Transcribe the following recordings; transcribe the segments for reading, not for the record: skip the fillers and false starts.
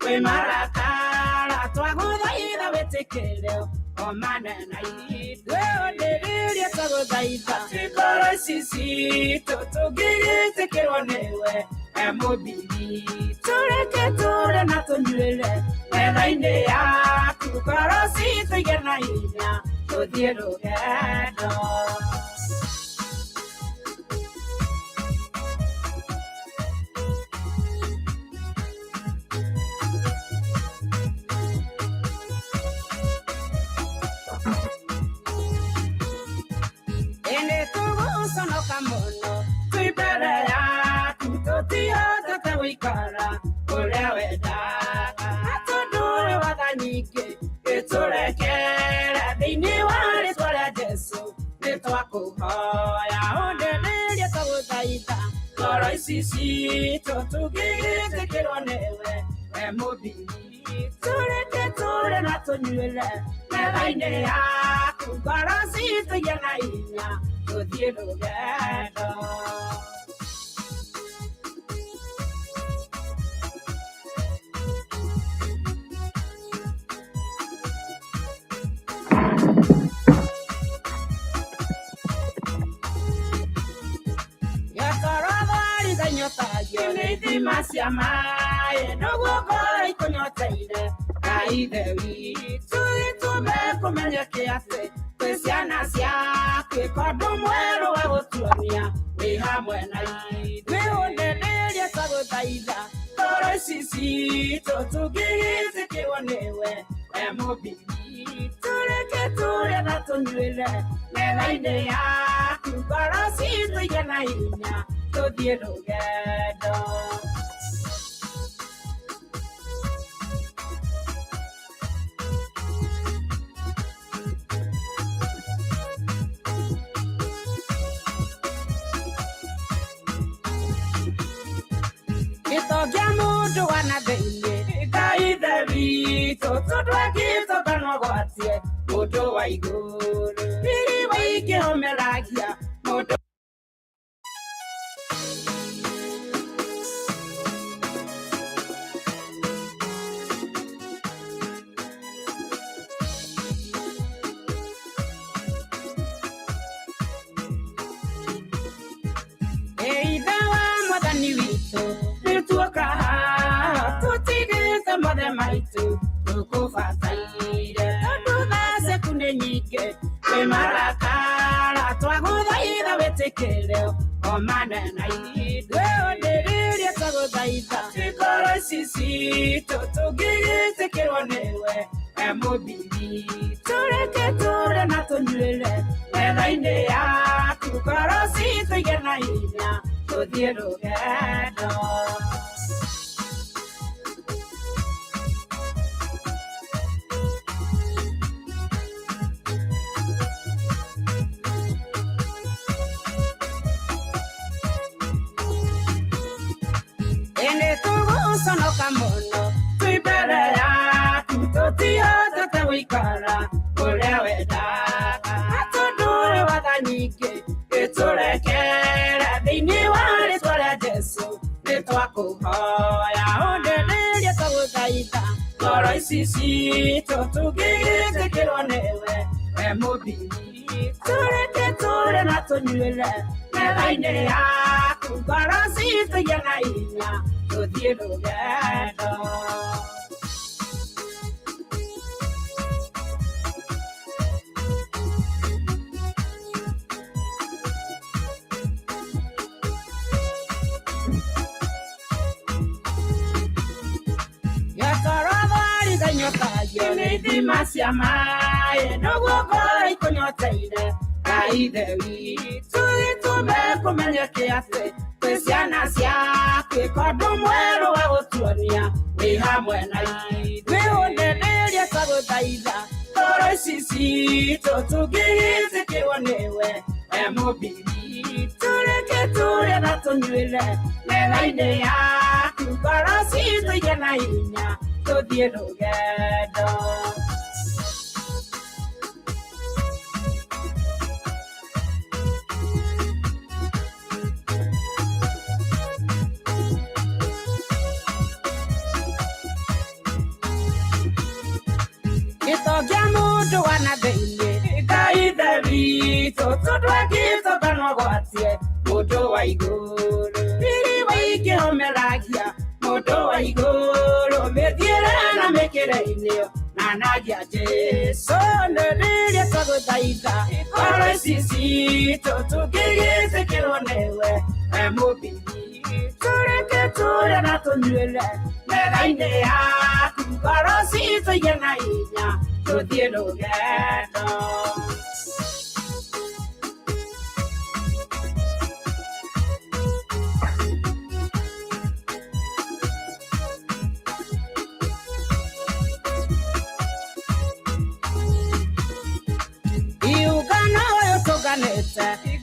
we marakara twaguthaitha witikire o manena itwe ondiria twaguthaitha ngoro ici tũngĩgĩtĩkĩrwo nĩwe mũmbiri tũreke tũre na tũnyuĩre metha-inĩ yaku ngoro citũ igĩe na hinya tũthiĩ rũgendo. Tũgũconoka mũno twĩ mbere yaku tũtihotete gũikara ũrĩa wendaga tondũ watha nyingĩ gĩtũrekere thĩinĩ wa rĩtwa rĩa Jesũ nĩtwakũhoya ũndĩrĩrie tũgũthaitha ngoro ici citũ tũngĩgĩtĩkĩrwo nĩwe we mũmbiri tũreke tũre na tũnyuĩre metha-inĩ yaku ngoro citũ igĩe na hinya tũthiĩ rũgendo. Gĩtorothorithanyotagio nĩ ithima cia maĩ nĩguo ngoro ikũnyoteire Ithe witũ gĩtũme kũmenyeke atĩ twĩ ciana ciaku ũndũ mwerũ wa gũtuonia wĩ hamwe na ithuĩ ũndĩrĩrie twagũthaitha ngoro ici citũ tũngĩgĩtĩkĩrwo nĩwe we mũmbiri tũreke tũre na tũnyuĩre metha-inĩ yaku ngoro citũ igĩe na hinya tũthiĩ rũgendo. Gĩtongĩa mũndũ wana thĩinĩ Ithe witũ tũtwekĩtwo kanogwatie mũndũ wa igũrũ iriba ingĩhomeragia mũndũ Ithe wa Mwathani witũ nĩtuoka tũtigĩte mothe maitũ tũkũbataire tondũ thaceku nĩ nyingĩ kwĩ marakara twagũthaitha wĩtĩkĩre o manena ithuĩ ũndĩrĩrie twagũthaitha ngoro ici citũ tũngĩgĩtĩkĩrwo nĩwe we mũmbiri tũreke tũre na tũnyuĩre metha-inĩ yaku ngoro citũ igĩe na hinya tũthiĩ rũgendo. Tũgũconoka mũno twĩ mbere yaku tũtihotete gũikara ũrĩa wendaga tondũ watha nyingĩ gĩtũrekere thĩinĩ wa rĩtwa rĩa Jesũ nĩtwakũhoya ũndĩrĩrie tũgũthaitha ngoro ici citũ tũngĩgĩtĩkĩrwo nĩwe we mũmbiri tũreke tũre na tũnyuĩre metha-inĩ yaku ngoro citũ igĩe na hinya tũthiĩ rũgendo. Gĩtorothorithanyotagio nĩ ithima cia maĩ nĩguo ngoro ikũnyoteire Ithe witũ gĩtũme kũmenyeke atĩ twĩ ciana ciaku ũndũ mwerũ wa gũtuonia wĩ hamwe na ithuĩ ũndĩrĩrie twagũthaitha ngoro ici citũ tũngĩgĩtĩkĩrwo nĩwe we mũmbiri tũreke tũre na tũnyuĩre metha-inĩ yaku ngoro citũ igĩe na hinya tũthiĩ rũgendo. mundu wana thĩinĩ Ngai ithe witũ tũtwekĩtwo kanogwatie mũndũ wa igũrũ riri waingĩhomeragia mũndũ wa igũrũ mĩthiĩre na mĩkĩre-inĩ na nagia Jesũ nĩ rĩrĩa twagũthaitha ngoro ici citũ tũngĩgĩtĩkĩrwo nĩwe mũmbithi tũreke tũrĩe na tũnyuĩre metha-inĩ yaku ngoro citũ igĩe na hinya tũthiĩ rũgendo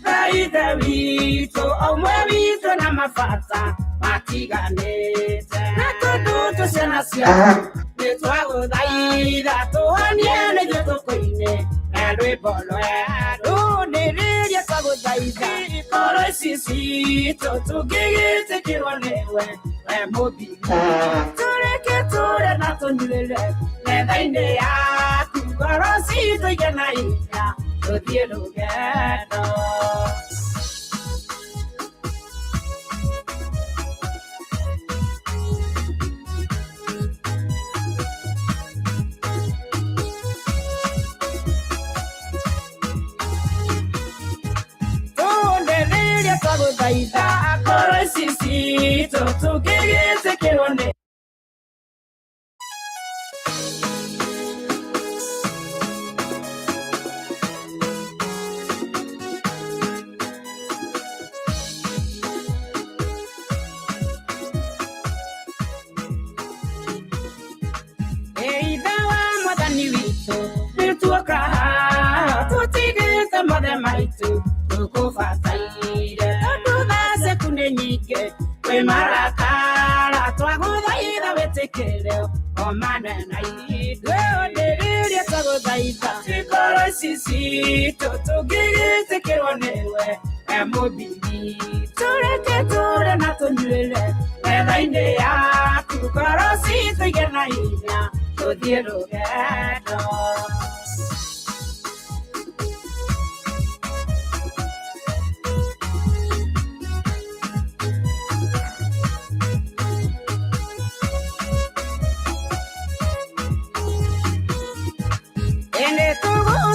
Ngai ithe witũ omwe witũ na mabata matiganĩte na tondũ tũciana ciaku nĩtwagũthaitha tũhonie nĩguo tũkũine rwĩmbo rwerũ nĩ rĩrĩa twagũthaitha ngoro ici citũ tũngĩgĩtĩkĩrwo nĩwe we mũmbithi tũreke tũrĩe na tũnyuĩre metha-inĩ yaku ngoro citũ igĩe na hinya tũthiĩ rũgendo tũndĩrĩria twagũthaitha ngoro ici citũ tũngĩgĩtĩkĩrwo nĩ marakara twagũthaitha wĩtĩkĩre omanena ithuĩ rĩrĩa twagũthaitha ngoro ici citũ tũngĩgĩtĩkĩrwo nĩwe mũmbithi tũreke tũrĩe na tũnyuĩre metha-inĩ yaku ngoro citũ igĩe na hinya tũthiĩ rũgendo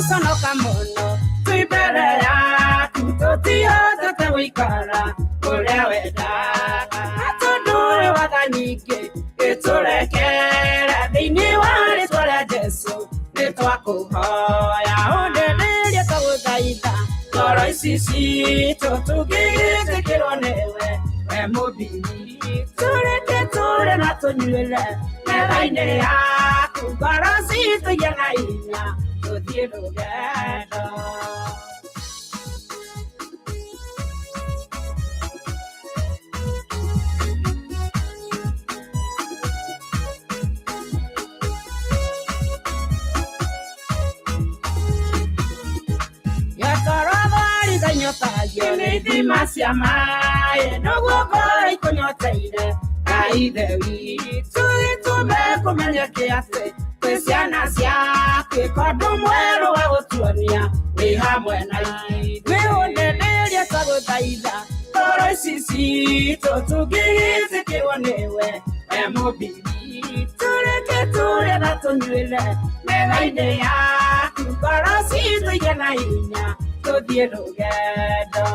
sonoka mũno twĩ mbere yaku tũtihotete gũikara ũrĩa wendaga na tondũ ũrĩ watha nyingĩ gĩtũrekere thĩinĩ wa rĩtwa rĩa Jesũ nĩtwakũhoya ũndĩrĩria twagũthaitha ngoro ici citũ tũngĩgĩtĩkĩrwo nĩwe we mũmbithi tũreke tũrĩe na tũnyuĩre metha-inĩ yaku ngoro citũ igĩe na hinya tũthiĩ rũgendo nyotagio nĩ ithima cia maĩ nĩguo ngoro ikũnyoteire Ngai ithe witũ gĩtũme kũmenyeke atĩ twĩ ciana ciaku ũndũ mwerũ wa gũtuonia wĩ hamwe na ithuĩ ũndĩrĩria twagũthaitha ngoro ici citũ tũngĩgĩtĩkĩrwo nĩwe we mũmbithi tũreke tũrĩe na tũnyuĩre metha-inĩ yaku ngoro citũ igĩe na hinya tũthiĩ rũgendo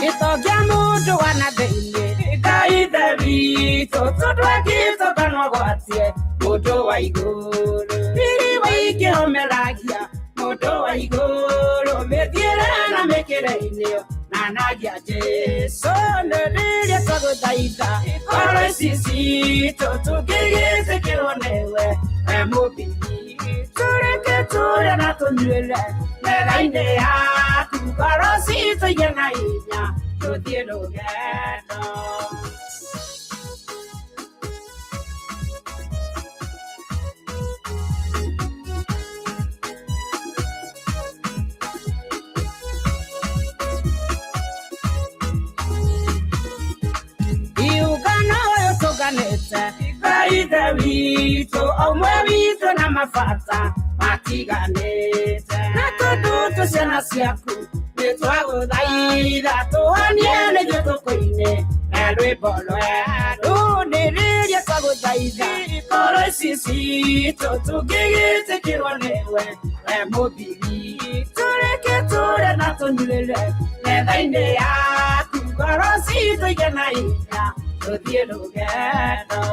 gĩtongia mũndũ wana thĩinĩ Ngai ithe witũ tũtwekĩtwo kanogwatie mũndũ wa igũrũ riri waingĩhomeragia mũndũ wa igũrũ mĩthiĩre na mĩkĩre-inĩ na nagia Jesũ nĩ rĩrĩa twagũthaitha ngoro ici citũ tũngĩgĩtĩkĩrwo nĩwe we mũmbithi tũreke tũrĩe na tũnyuĩre metha-inĩ yaku ngoro citũ igĩe na hinya tũthiĩ rũgendo either we to we to Namafata, Matiganete. Nato to Senasiaku, the Twago Daida to Anya, the Queen, and we follow. Oh, the radio Twago Daida, or Sisi to get it, take it on the and Mobi to get to the Natonile, and I may ask to go see the Yanaya. So dear together.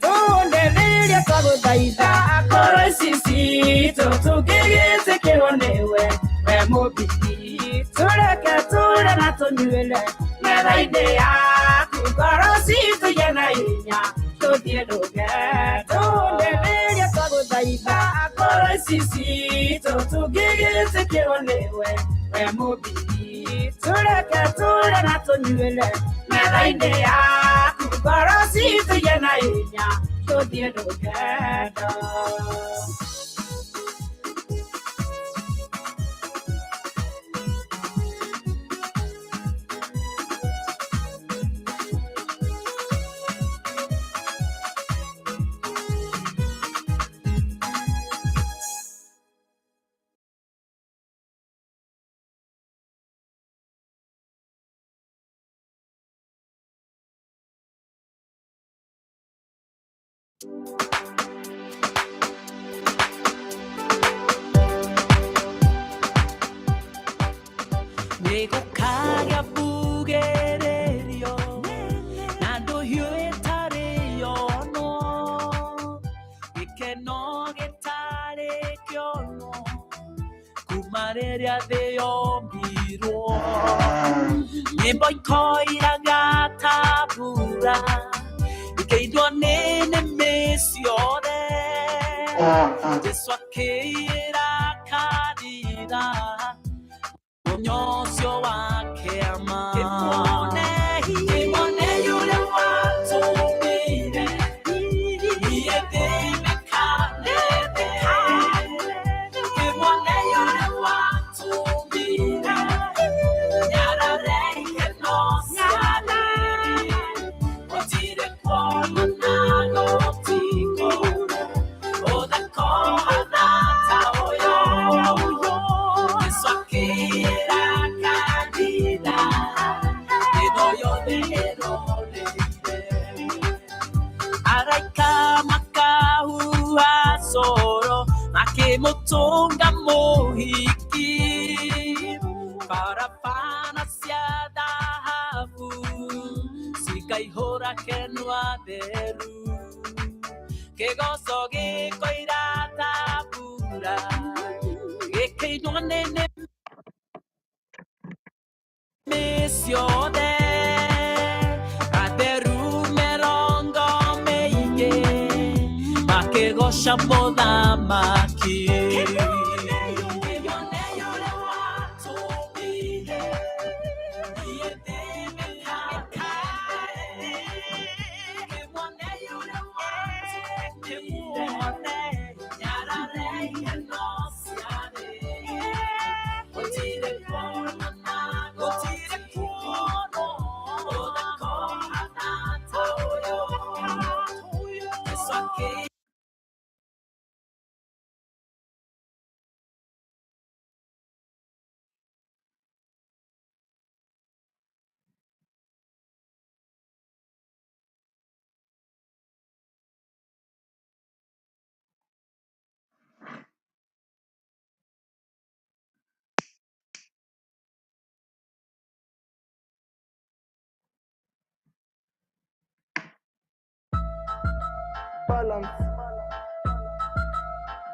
Don't the lady Twago Daida, Corosisi, to get it, take on the way, where Mobi to the Cato and Antonio, where I they are. Garosito Yanaya, so dear Doga, don't the lady Twago Daida, Gorosito, to get it secure on the way, where Mobi, to the Cato and Antonio, where they are, Garosito Yanaya, so dear Doga. De ombiro me boy koira gata pura che donne missione de sua che era cadida ogno sio a che ama che buone io le faccio bene e te me cane che buone io le faccio bene yara rei che non sa o dire come nago tico o da cosa nata o yo eso che era candida e doyo de role araika makahu asoro make motonga mohiki para panasia da havu sikai hora que no aderu que gozo que coirata pura que no nene missione aderu melongo meige ma que gosha moda maki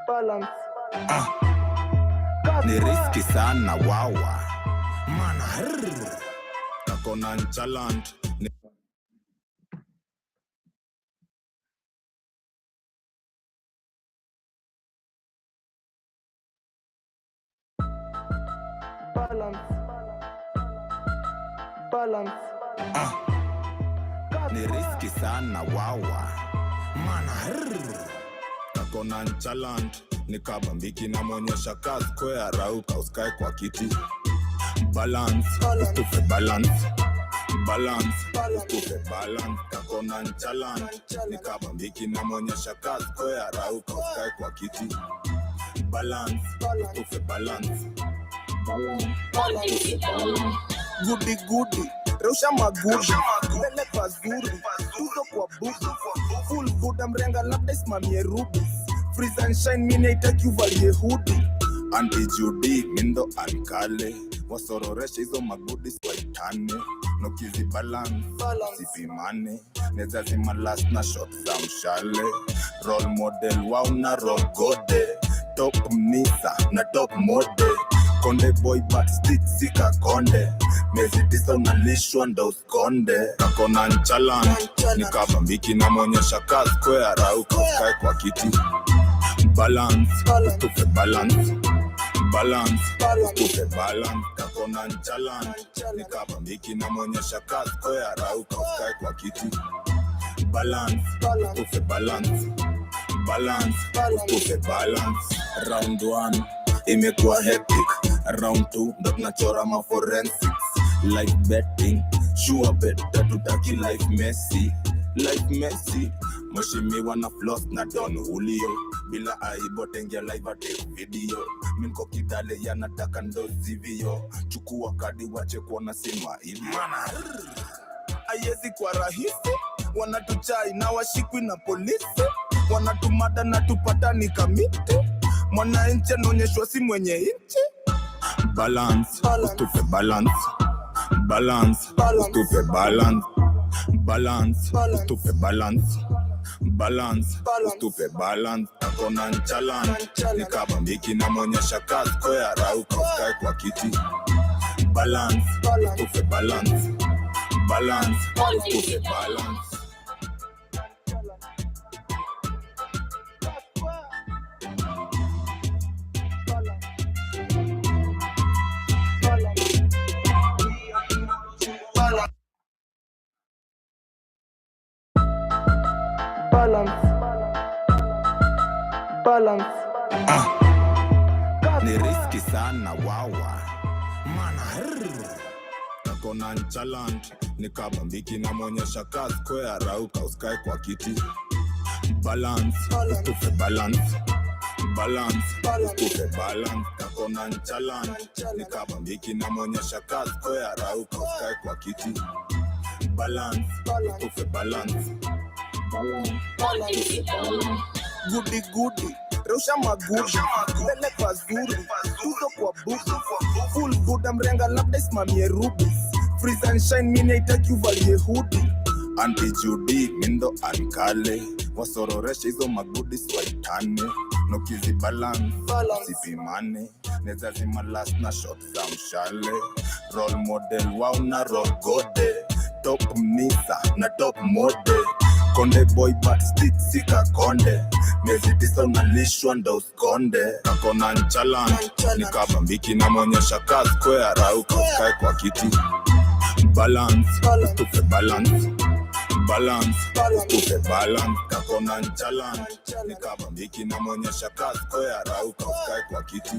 Balance. Ni riski sana wawa. Mana tako nonchalant. Balance. Ni riski sana wawa. mana kako nonchalant nikabambiki namwonyesha kazi kwea rauka usikae kwa kiti balance ustufe balance ustufe balance kako nonchalant nikabambiki namwonyesha kazi kwea rauka usikae kwa kiti balance ustufe balance Goody Rusha magudi Mbele pazuri Tuzo kwa budu Full Buddha mrenga labda isimamie rubis Freeze and shine mine itaki uvalie hoodie Auntie Judy mindo ankale Wasororesha hizo magudi swaitane Nokizi balance Sipimane Neza zima last na shot za mshale Role model wow na roll gode Top mnisa na top mode Konde boy but stick sika konde Mezitisa unalishwa ndo uskonde kako nonchalant nikabambiki namwonyesha kazi kwea rauka usikae kwa kiti balance ustufe balance ustufe balance kako nonchalant nikabambiki namwonyesha kazi kwea rauka usikae kwa kiti balance ustufe balance ustufe balance round 1 imekuwa hectic round 2 ndo tunachora ma forensics life betting sure bet tatutaki life messy Moshimiwa na floss na Don Julio bila aibu tengia live ate video minko kidale yanataka ndo zivio chukua kadi wache kuona sima ili mana ayezi kwa rahisi wanatuchai na washikwi na polisi wanatumada na tupatani kamiti mwananchi anaonyeshwa si mwenye inchi balance ustufe balance ustufe balance ustufe balance ustufe balance kako nonchalant nikabambiki namwonyesha kazi kwea rauka usikae kwa kiti balance ustufe balance ustufe balance balance ni riski sana wawa mana kako nonchalant nikabambiki namwonyesha kazi kwea rauka usikae kwa kiti balance ustufe balance ustufe balance kako nonchalant nikabambiki namwonyesha kazi kwea rauka usikae kwa kiti balance ustufe balance Goody Rusha magudi Mbele pazuri Tuzo kwa budu Full Buddha mrenga labda isimamie rubis Freeze and shine mine itaki uvalie hoodie Auntie Judy mindo ankale Wasororesha hizo magudi swaitane Nokizi balance Sipimane Neza zima last na shot za mshale Role model wow na roll gode Top mnisa na top mode Konde boy but stick sika konde Mezitisa unalishwa ndo uskonde kako nonchalant nikabambiki namwonyesha kazi kwea rauka usikae kwa kiti balance ustufe balance ustufe balance kako nonchalant nikabambiki namwonyesha kazi kwea rauka usikae kwa kiti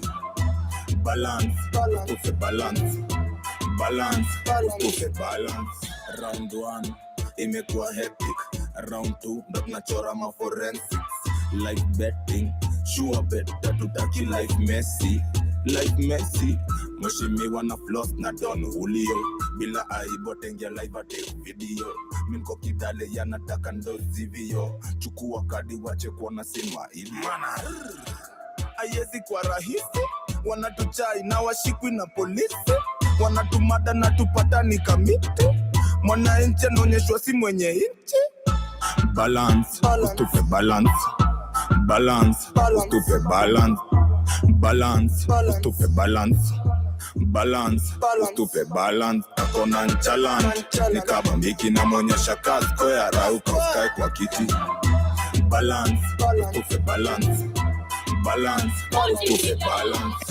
balance ustufe balance ustufe balance round 1 imekuwa hectic round 2 ndo tunachora ma forensics life betting sure bet tatutaki life messy Moshimiwa na floss na Don Julio bila aibu tengia live ate video minko kidale yanataka ndo zivio chukua kadi wache kuona sima ili mana ayezi kwa rahisi wanatuchai na washikwi na polisi wanatumada na tupatani kamiti mwananchi anaonyeshwa si mwenye inchi balance ustufe balance ustufe balance ustufe balance ustufe balance kako nonchalant nikabambiki namwonyesha kazi kwea rauka usikae kwa kiti balance ustufe balance ustufe balance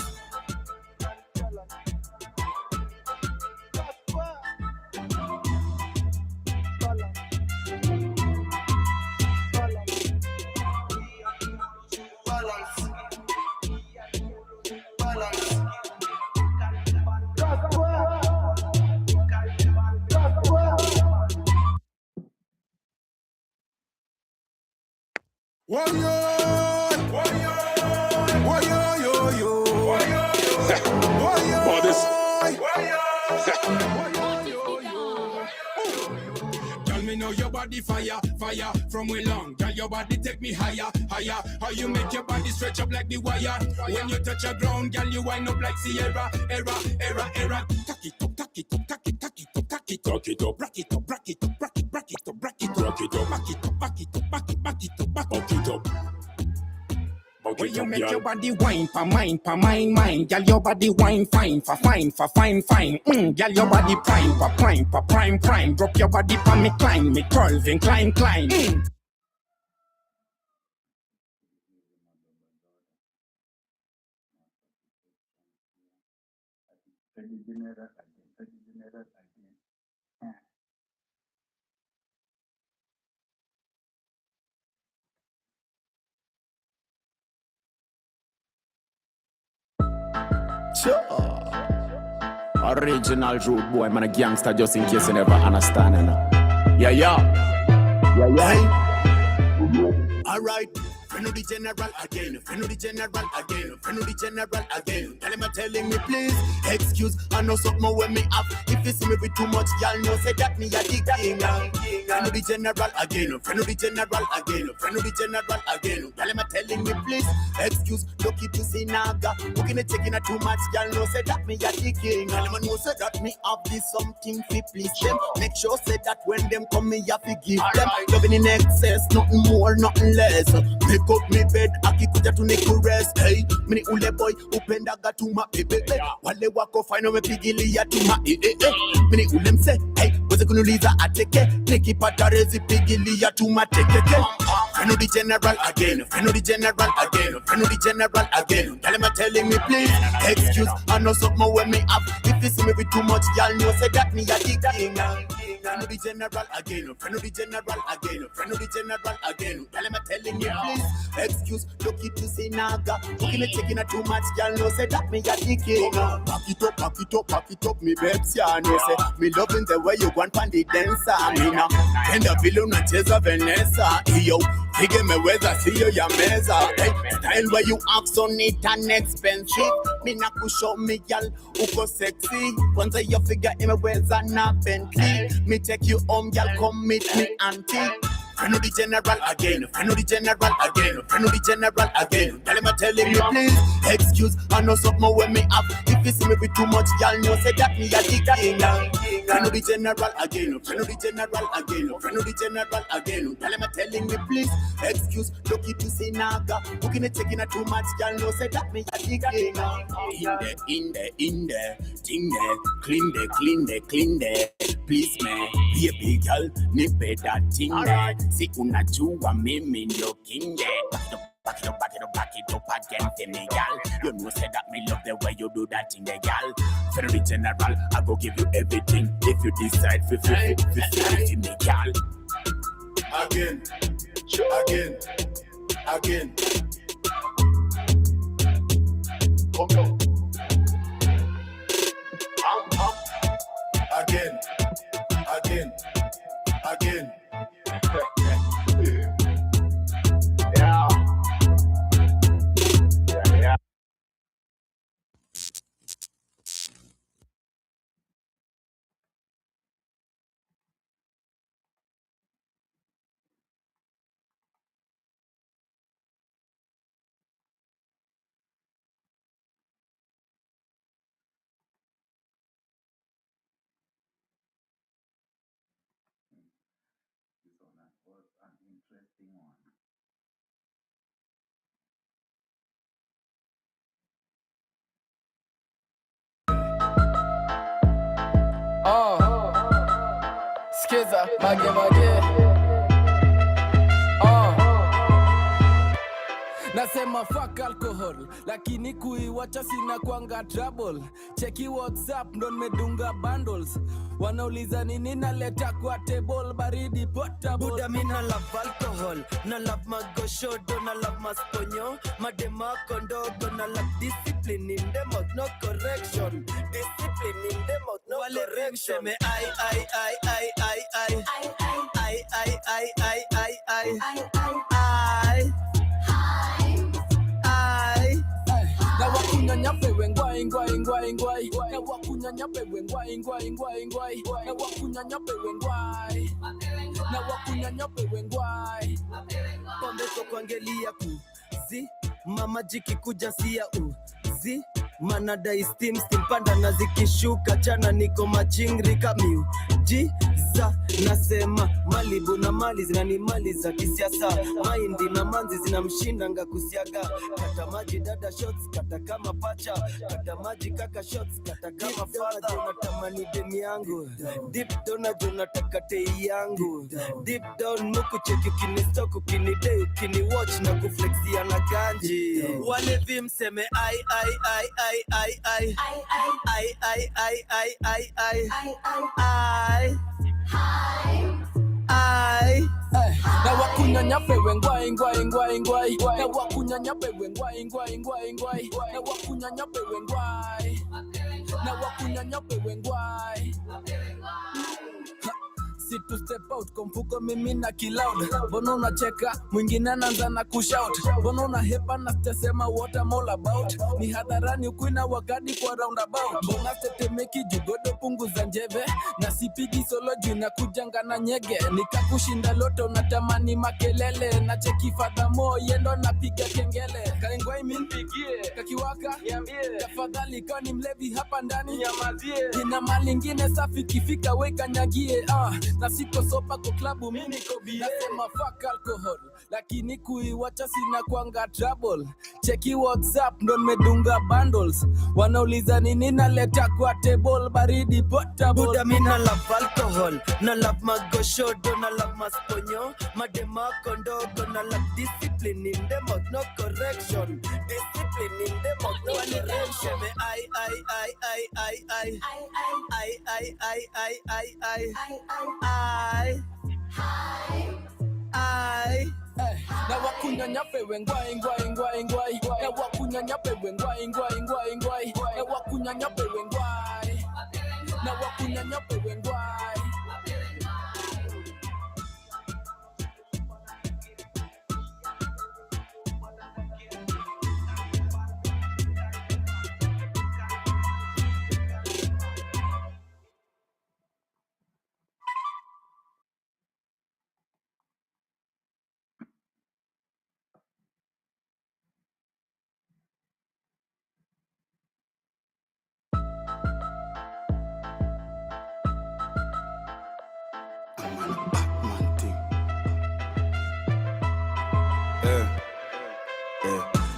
Girl, me know your body fire, fire from way long. Girl, your body take me higher, higher. How you make your body stretch up like the wire? When you touch a ground, girl, you wind up like Sierra, era. Tack it up, tack it up, tack it, tack it up, tack it up, tack it up, rock it up, rock it up, rock it, rock it up, rock it up, rock it up, back it up, back it up, back it, back it up, back it up. When you make your body wine for mine, girl, your body wine fine. Girl, your body prime. Drop your body for me curve, incline. Original rude boy, man, a gangster, just in case you never understand, you know. Yeah. Alright. Friend of the general again. Friend of the general again. Tell him I'm telling me please. Excuse, I know something when me up. If you see me with too much, y'all know say that me a the king. Friend of the general again. Friend of the general again. Tell him I'm telling me please. Excuse, lucky to see naga. Looking at taking a too much, y'all know say that me a the king. Tell him I know say that me have this something fi please them. Make sure say that when them come me have to give them. Loving in excess, nothing more, nothing less. Make up me bed, aki kuja to make you rest. Hey, mini ule boy, upenda to my baby. Wale wako find me pigilia to my Mini ule mse, hey, weze kunuliza ateke. Neki patarezi pigilia to my teke. Friend of the general again. Tell him I'm telling me please. Excuse, I know something when me up. If you see me with too much, y'all know say that me a the king. Friend of the general again. Tell him I'm telling you please. Excuse, lucky to see naga. Looking at taking a too much, y'all know say that me a the king. Pack it up, me babes, ya know say me loving the way you want pan the dancer. Me now, and the villain nacheza Vanessa. Yo, figure me weza siyo ya meza. Hey, style where you act so neat and expensive. Me na kushow me y'all uko sexy. Kwanza you figure imeweza na Bentley. Me take you home, y'all come meet me auntie. Friend of the general again. Tell him I'm telling you please. Excuse, I know something when me up. If you see me with too much, y'all know say that me a the king. Friend of the general again. Tell him I'm telling you please. Excuse, lucky to see naga. Looking at taking a too much, y'all know say that me a the king. In there, ting there, clean there. Please man, be a big girl, nipe that ting there. Si unajua mimi ndio king there. Back it up again for me, gal. You know say that me love the way you do that thing, gal. For the general, I go give you everything. If you decide for me, gal. Again. Come on. Again. Yeah. Skiza, mage. Nasema fuck alcohol, lakini kuiwacha sina kwanga trouble. Cheki WhatsApp ndo nimedunga bundles. Wanauliza nini naleta kwa table, baridi potable. Buda mi na love alcohol, na love magoshodo, na love masponyo, madema kondogo, na love discipline in the mouth, no correction. Discipline in the mouth, no correction. Me I. wakunyanya pewe ngwai ngwai ngwai ngwai na wakunyanya pewe ngwai ngwai ngwai ngwai na wakunyanya pewe ngwai na wakunyanya pewe ngwai pombe kuangalia kuzi mama jiki kuja sia uzi manadai steam panda na zikishuka chana niko machingri kamiu jiza nasema malibu na mali zinanimaliza kisiasa maindi na manzi zinamshinda ngakusiaga kata maji dada shots kata kama pacha kata maji kaka shots kata kama father natamani demi yangu deep down nataka tei yangu deep down muku cheki kinistoku kinidei ukiniwatch na kuflexia na ganji wale vimseme ai na wakunyanya pewe ngwai ngwai ngwai ngwai na wakunyanya pewe ngwai ngwai ngwai ngwai na wakunyanya pewe ngwai na wakunyanya pewe ngwai si to step out kumfuko mimi na kiloud bono unacheka mwingine anaanza na kushout bono unahepa na stasema what I'm all about ni hadharani ukuina wakadi kwa roundabout bonga tetemeki jugodo punguza njeve na sipigi solo juu na kujanga na nyege nikakushinda loto natamani makelele na cheki fadhamo yendo napiga kengele kaingwai minipigie kakiwaka niambie tafadhali kani mlevi hapa ndani nyamazie nina mali nyingine safi kifika weka nyagie na siko sopa kwa klabu mimi niko bie nasema fuck alcohol lakini kuiwacha sina kwanga trouble cheki WhatsApp ndo nimedunga bundles wanauliza nini naleta kwa table baridi portable buda mina love alcohol na love magoshodo na love masponyo madema kondogo na love discipline in the mouth no correction discipline in the mouth no correction I na wakunyanya pewe ngwai ngwai ngwai ngwai na wakunyanya pewe ngwai ngwai ngwai ngwai na wakunyanya pewe ngwai na wakunyanya pewe ngwai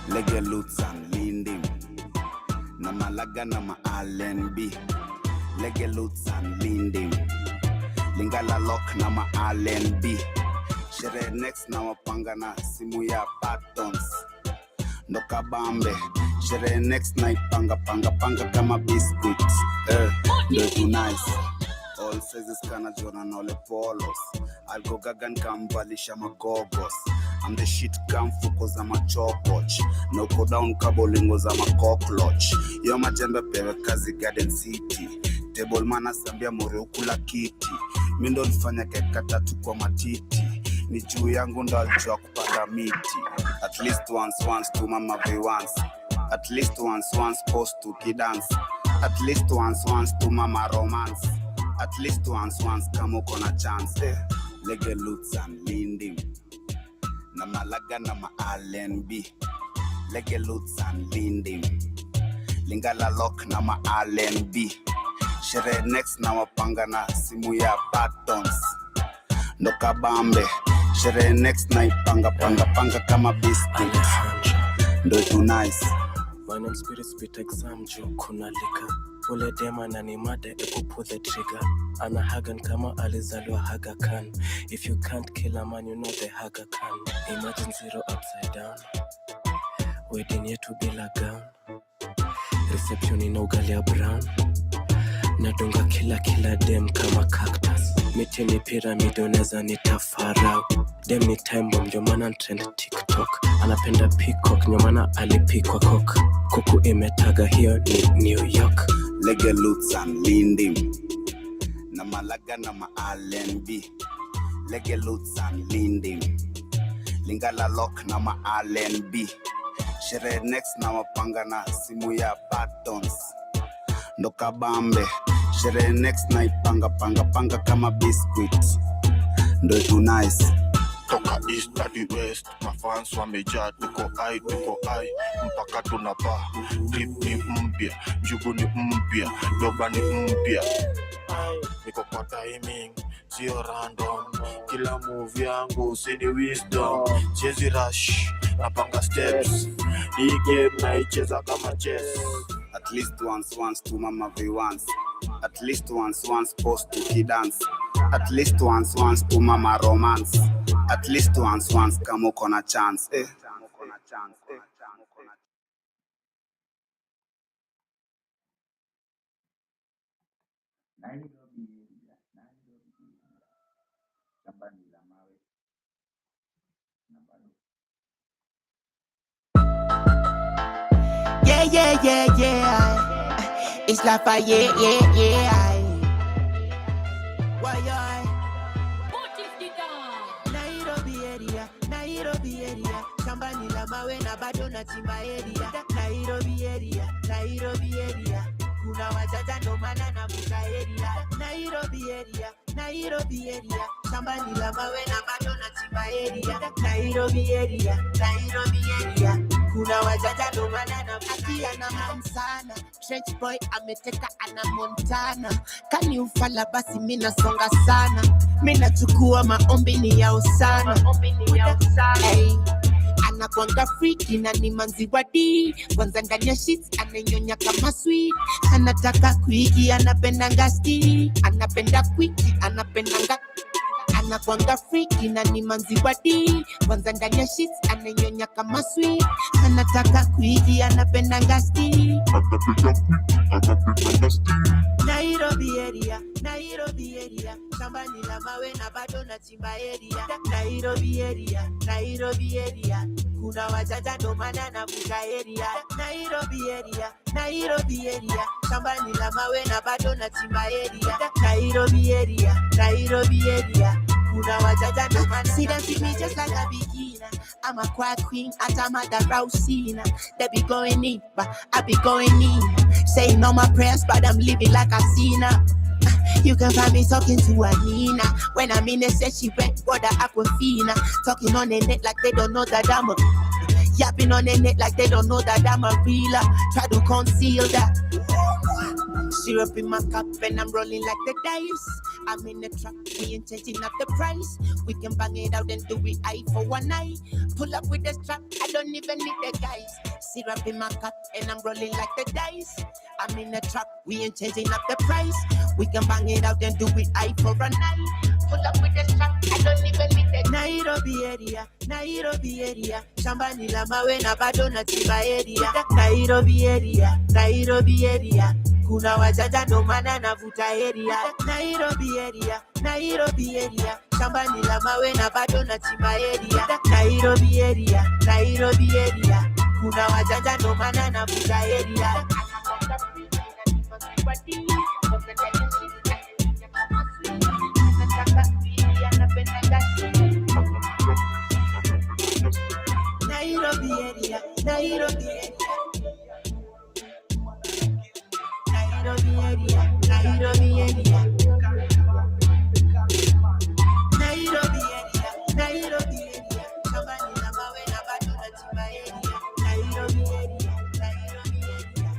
Lege Lutz and Lindim na Malaga na ma R&B Lege Lutz and Lindim Lingala Lock na ma R&B Shere next na wapanga na simu ya Patons Ndoka Bambe Shere next na ipanga panga kama biscuits Ndoku nice All sizes kana jona na ole polos Algo gagan kambalisha magogos I'm the shit kamfuko za machokoch No go down kabolingo za makokloch Yo majembe pewe kazi Garden City Table mana sambia morokula kiti Mindo nifanya keka tatu kwa matiti Ni juu yangu ndo alijua kupanda miti At least once to mama be once At least once post to kidance At least once to mama romance At least once kama uko na chance Lege Lutz and Lindim na Malaga na ma R&B Lege Lutz and Lindim Lingala Lock na ma R&B Shere next na wapanga na simu ya Patons Ndoka Bambe Shere next na ipanga panga kama biscuits Ndo tu nice Man on spirit exam juu kuna lika ule dema na ni made eku pull the trigger ana hagan kama alizaliwa Haga Khan if you can't kill a man you know the Haga Khan imagine zero upside down wedding yetu bila gown reception ina ugali ya brown nadunga kila dem kama cactus miti ni pyramid unaweza nitafarau dem ni time bomb ndio maana trend TikTok anapenda peacock ndio maana alipikwa cock kuku imetaga hiyo ni New York Lege Lutz and Lindim na Malaga na ma R&B Lege Lutz and Lindim Lingala Lock na ma R&B sherehe next na wapanga na simu ya buttons ndo kabambe, sherehe next na ipanga panga kama biscuit ndo tu nice. Toka east hadi west, mafans wamejaa, tuko ai mpaka tunapa. Drip ni mpya, njugu ni mpya, doba ni mpya. Niko kwa timing, sio random, kila move yangu sini wisdom. Chezi rush, napanga steps, hii game naicheza kama chess. At least once to mama vi once. At least once post to kidance. At least once to mama romance. At least once kama uko na chance. Yeah. It's like a yeah. Why Nairobi area, shambani la mawe na bado nachimba area. Nairobi area, kuna wajaja ndo maana navuka area. Nairobi area, shambani la mawe na bado nachimba area. Nairobi area, kuna wajaja ndo maana navuka na mamsana. Trench boy ameteka ana Montana. Kani ufala basi mina songa sana. Mina chukua maombi ni yao sana. Hey, anakuanga freaky na ni manzi wadi. Kwanza ndani ya sheets ananyonya kama sweet. Anataka kwiki, anapendanga ski. Anapenda kwiki, anapendanga. Anakuanga freaky na ni manzi wadi. Kwanza ndani ya sheets ananyonya kama sweet. Anataka kwiki, anapendanga ski. Nairobi area, shambani la mawe na bado nachimba area. Nairobi area, kuna wajaja ndo maana navuka area. Nairobi area, shambani la mawe na bado nachimba area. Nairobi area, kuna wajaja ndo maana. See them see me just like a beginner. I'm a quad queen, I'm a Rousina. They be going in, but I be going in. Saying all my prayers, but I'm living like a sinner. You can find me talking to a Nina. When I'm in the set, she wet water Aquafina. Talking on the net like they don't know that I'm a. Yapping on the net like they don't know that I'm a realer. Try to conceal that. Syrup in my cup and I'm rolling like the dice. I'm in the truck, we ain't changing up the price. We can bang it out and do it eye for one night. Pull up with the strap, I don't even need the guys. Syrup in my cup and I'm rolling like the dice. I'm in the truck, we ain't changing up the price. We can bang it out and do it eye for a night. Pull up with the strap, I don't even need the Nairobi area, shambani la mawe na bado nachimba area. Nairobi area, kuna wajaja ndo maana navuta area. Nairobi area, shambani la mawe na bado nachimba area. Nairobi area, kuna wajaja ndo maana navuta area. Nairobi area, Nairobi area, Nairobi area, Nairobi area, Nairobi area, Nairobi area, Kamani na mawe na bado nachimba area, Nairobi area, Nairobi area.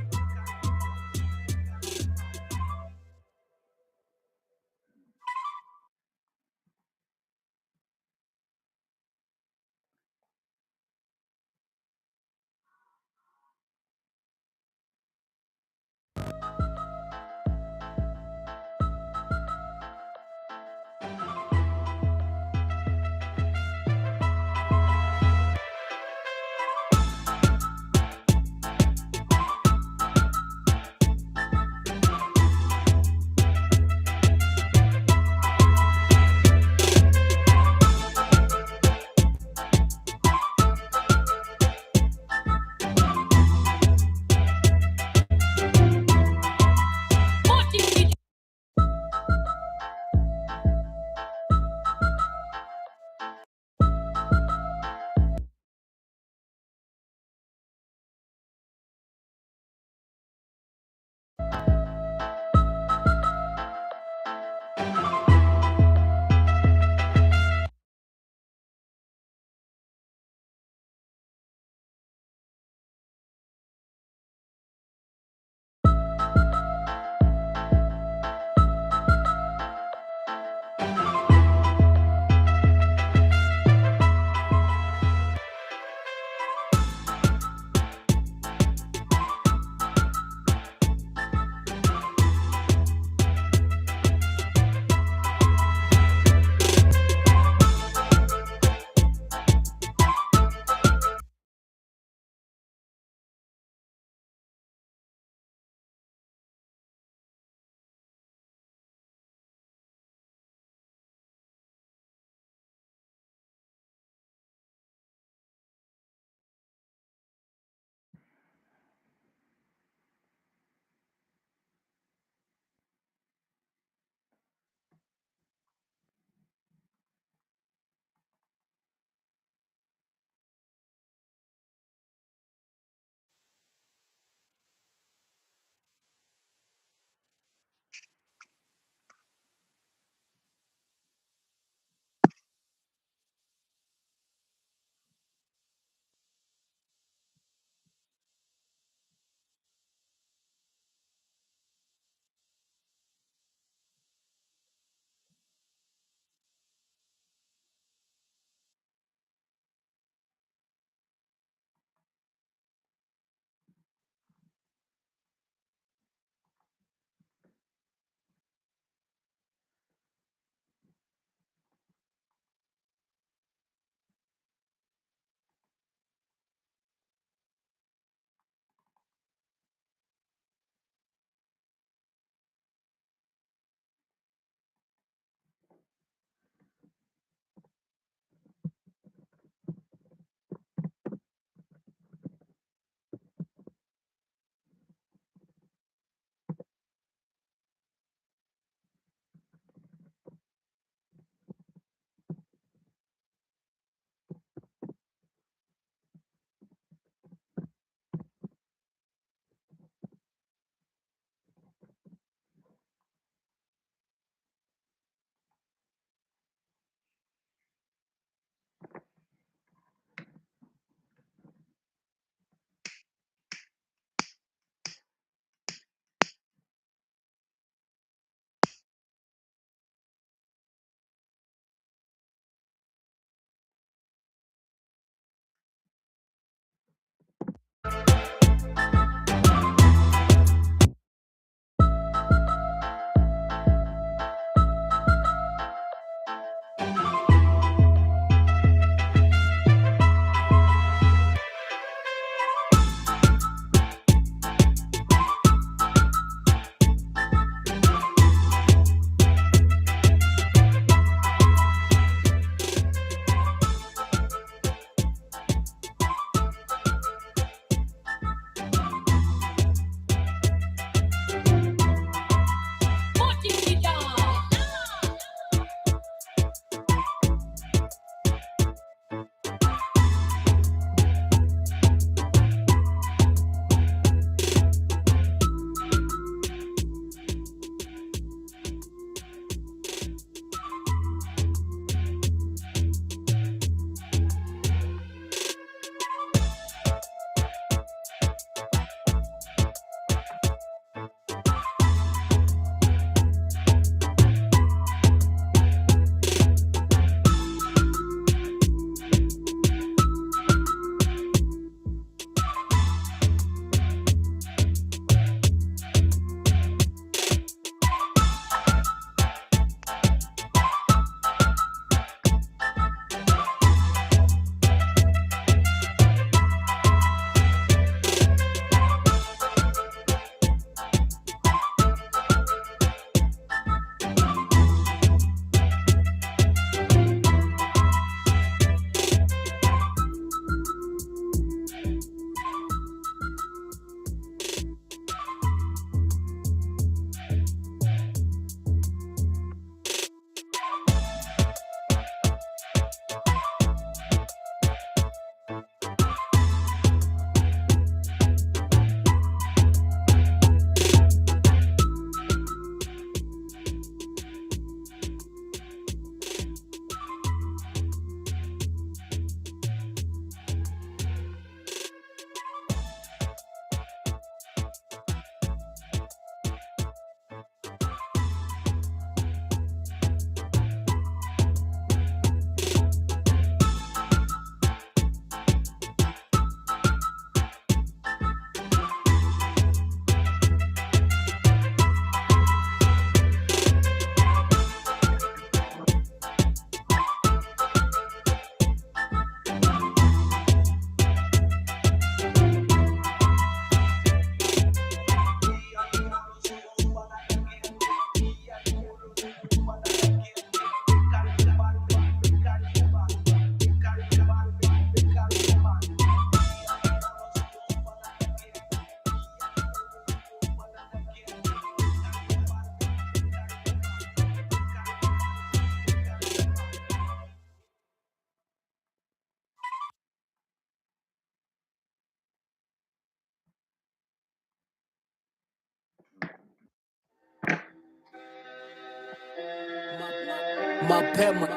mapema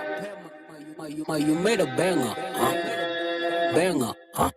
you made a banger, huh? Banger, huh?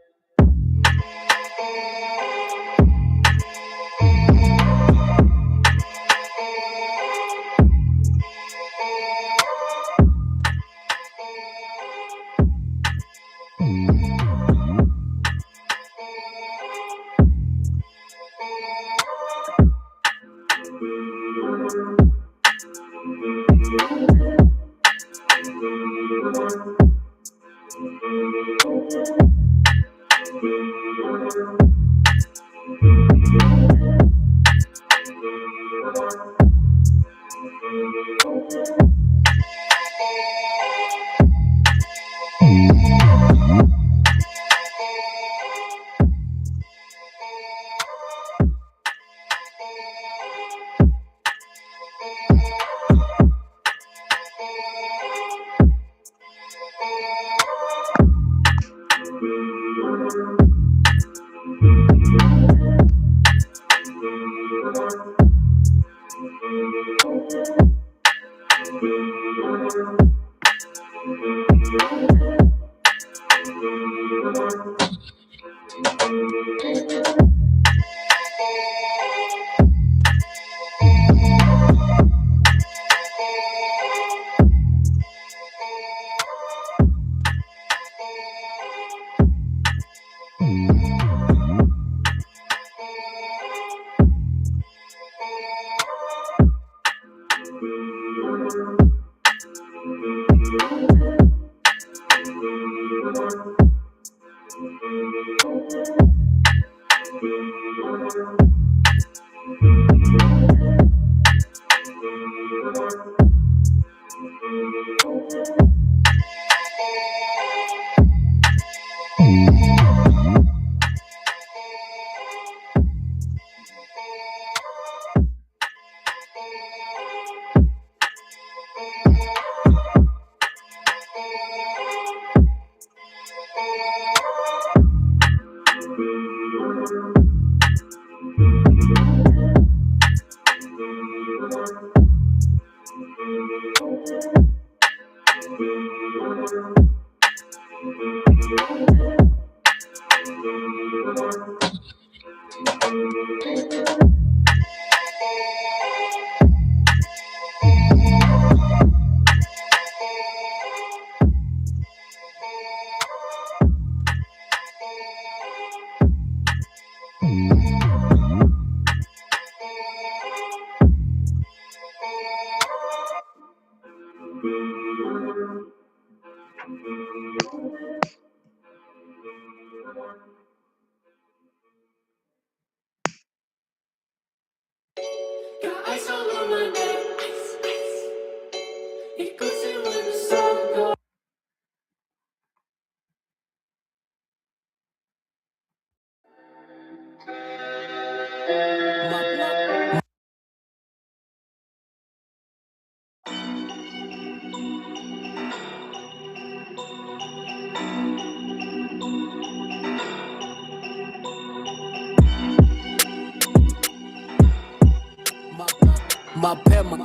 Mapema,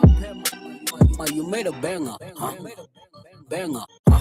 you made a banger, huh? Banger, huh?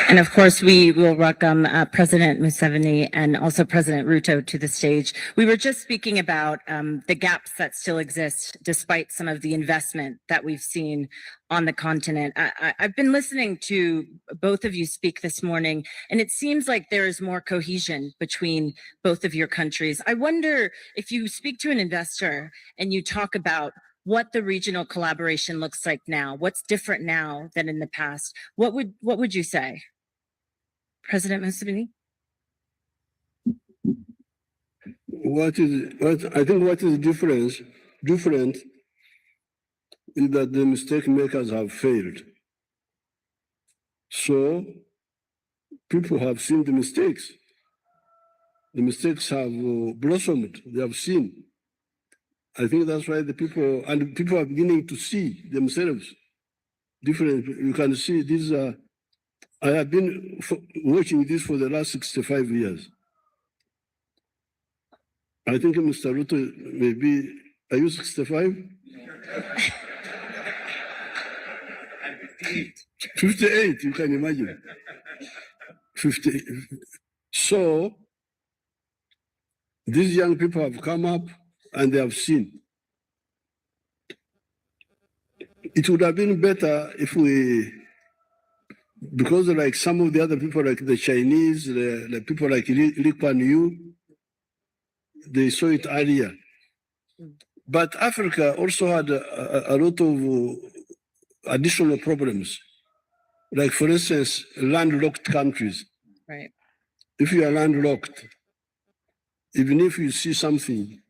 And of course, we will welcome President Museveni and also President Ruto to the stage. We were just speaking about the gaps that still exist despite some of the investment that we've seen on the continent. I've been listening to both of you speak this morning, and it seems like there is more cohesion between both of your countries. I wonder if you speak to an investor and you talk about what the regional collaboration looks like now, what's different now than in the past, what would you say? President Museveni? What I think what is different is that the mistake makers have failed. So people have seen the mistakes. The mistakes have blossomed. They have seen. I think that's why people are beginning to see themselves different. You can see these are. I have been watching this for the last 65 years. I think Mr. Ruto maybe, are you 65? 58, you can imagine. 50. So these young people have come up and they have seen. It would have been better if we, because like some of the other people, like the Chinese, the people like Lee Kuan Yew, they saw it earlier. But Africa also had a lot of additional problems. Like, for instance, landlocked countries. Right. If you are landlocked, even if you see something,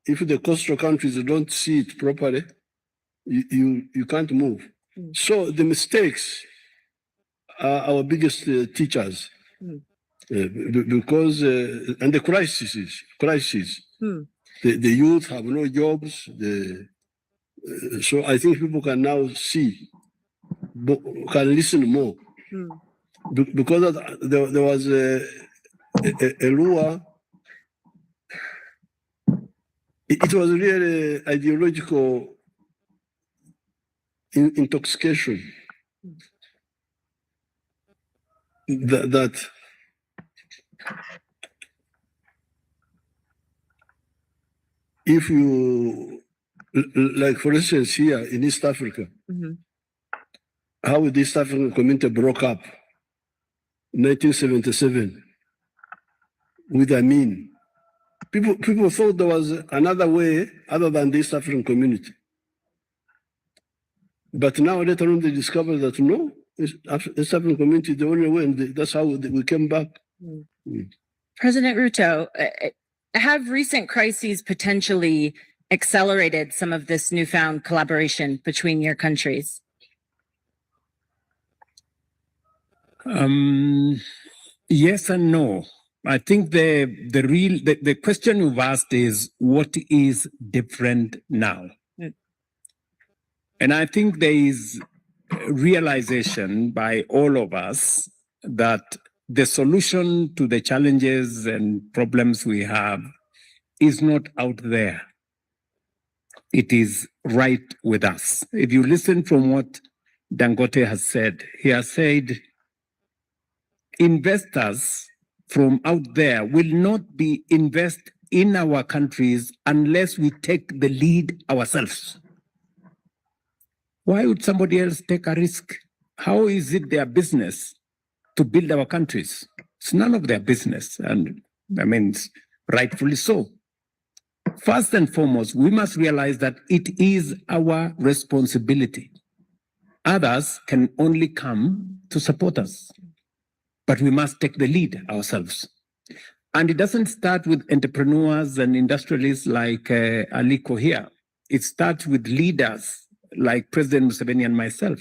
if the coastal countries don't see it properly, you can't move. So the mistakes are our biggest teachers. Because, and the crises. The youth have no jobs. So I think people can now see, can listen more. Because there was a law, it was really ideological intoxication that if you, like for instance here in East Africa, how the East African community broke up in 1977 with Amin. People thought there was another way other than the East African community. But now later on they discovered that no, East African community is the only way, and that's how we came back. President Ruto, have recent crises potentially accelerated some of this newfound collaboration between your countries? Yes and no. I think the question you've asked is what is different now? And I think there is realization by all of us that the solution to the challenges and problems we have is not out there. It is right with us. If you listen from what Dangote has said, he has said, investors from out there will not invest in our countries unless we take the lead ourselves. Why would somebody else take a risk? How is it their business to build our countries? It's none of their business, and I mean, rightfully so. First and foremost, we must realize that it is our responsibility. Others can only come to support us, but we must take the lead ourselves. And it doesn't start with entrepreneurs and industrialists like Aliko here. It starts with leaders like President Museveni and myself.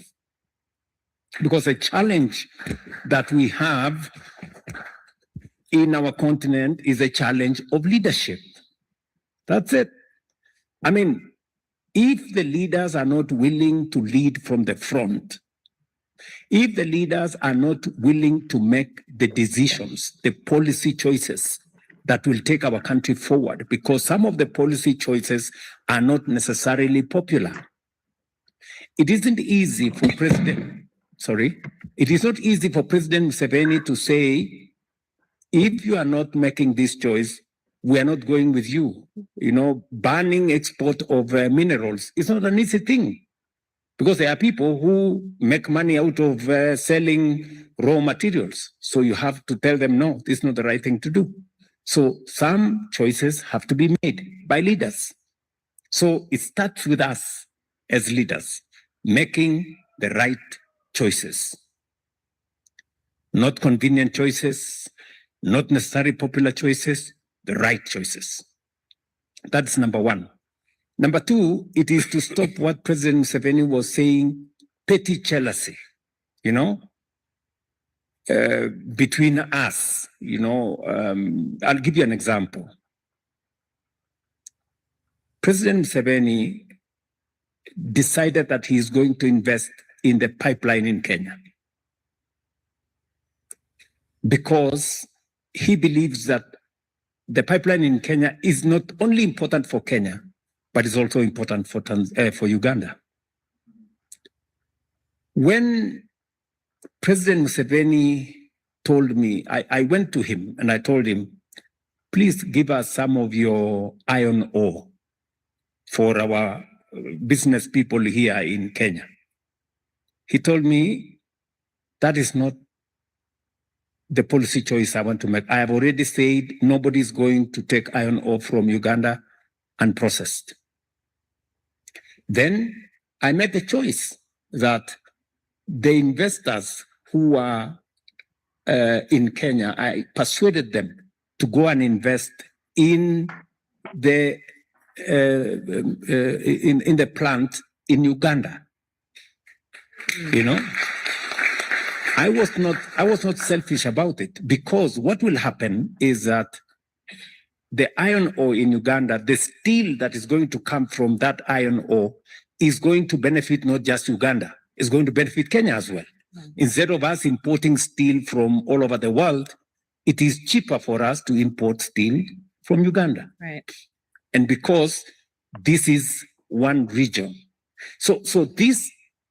Because the challenge that we have in our continent is a challenge of leadership. That's it. I mean, if the leaders are not willing to lead from the front, if the leaders are not willing to make the decisions, the policy choices that will take our country forward, because some of the policy choices are not necessarily popular. It isn't easy for it is not easy for President Museveni to say, if you are not making this choice, we are not going with you. You know, banning export of minerals is not an easy thing, because there are people who make money out of selling raw materials. So you have to tell them, no, this is not the right thing to do. So some choices have to be made by leaders. So it starts with us as leaders, making the right choices. Not convenient choices, not necessarily popular choices, the right choices. That's number one. Number two, it is to stop what President Museveni was saying, petty jealousy, you know, between us, you know. I'll give you an example. President Museveni decided that he is going to invest in the pipeline in Kenya because he believes that the pipeline in Kenya is not only important for Kenya, but is also important for Uganda. When President Museveni told me, I went to him and I told him, please give us some of your iron ore for our business people here in Kenya. He told me, that is not the policy choice I want to make. I have already said nobody's going to take iron ore from Uganda unprocessed. Then I made the choice that the investors who are in Kenya, I persuaded them to go and invest in the in the plant in Uganda. You know, I was not selfish about it, because what will happen is that the iron ore in Uganda, the steel that is going to come from that iron ore is going to benefit not just Uganda, it's going to benefit Kenya as well. Instead of us importing steel from all over the world, it is cheaper for us to import steel from Uganda. Right. And because this is one region. So this,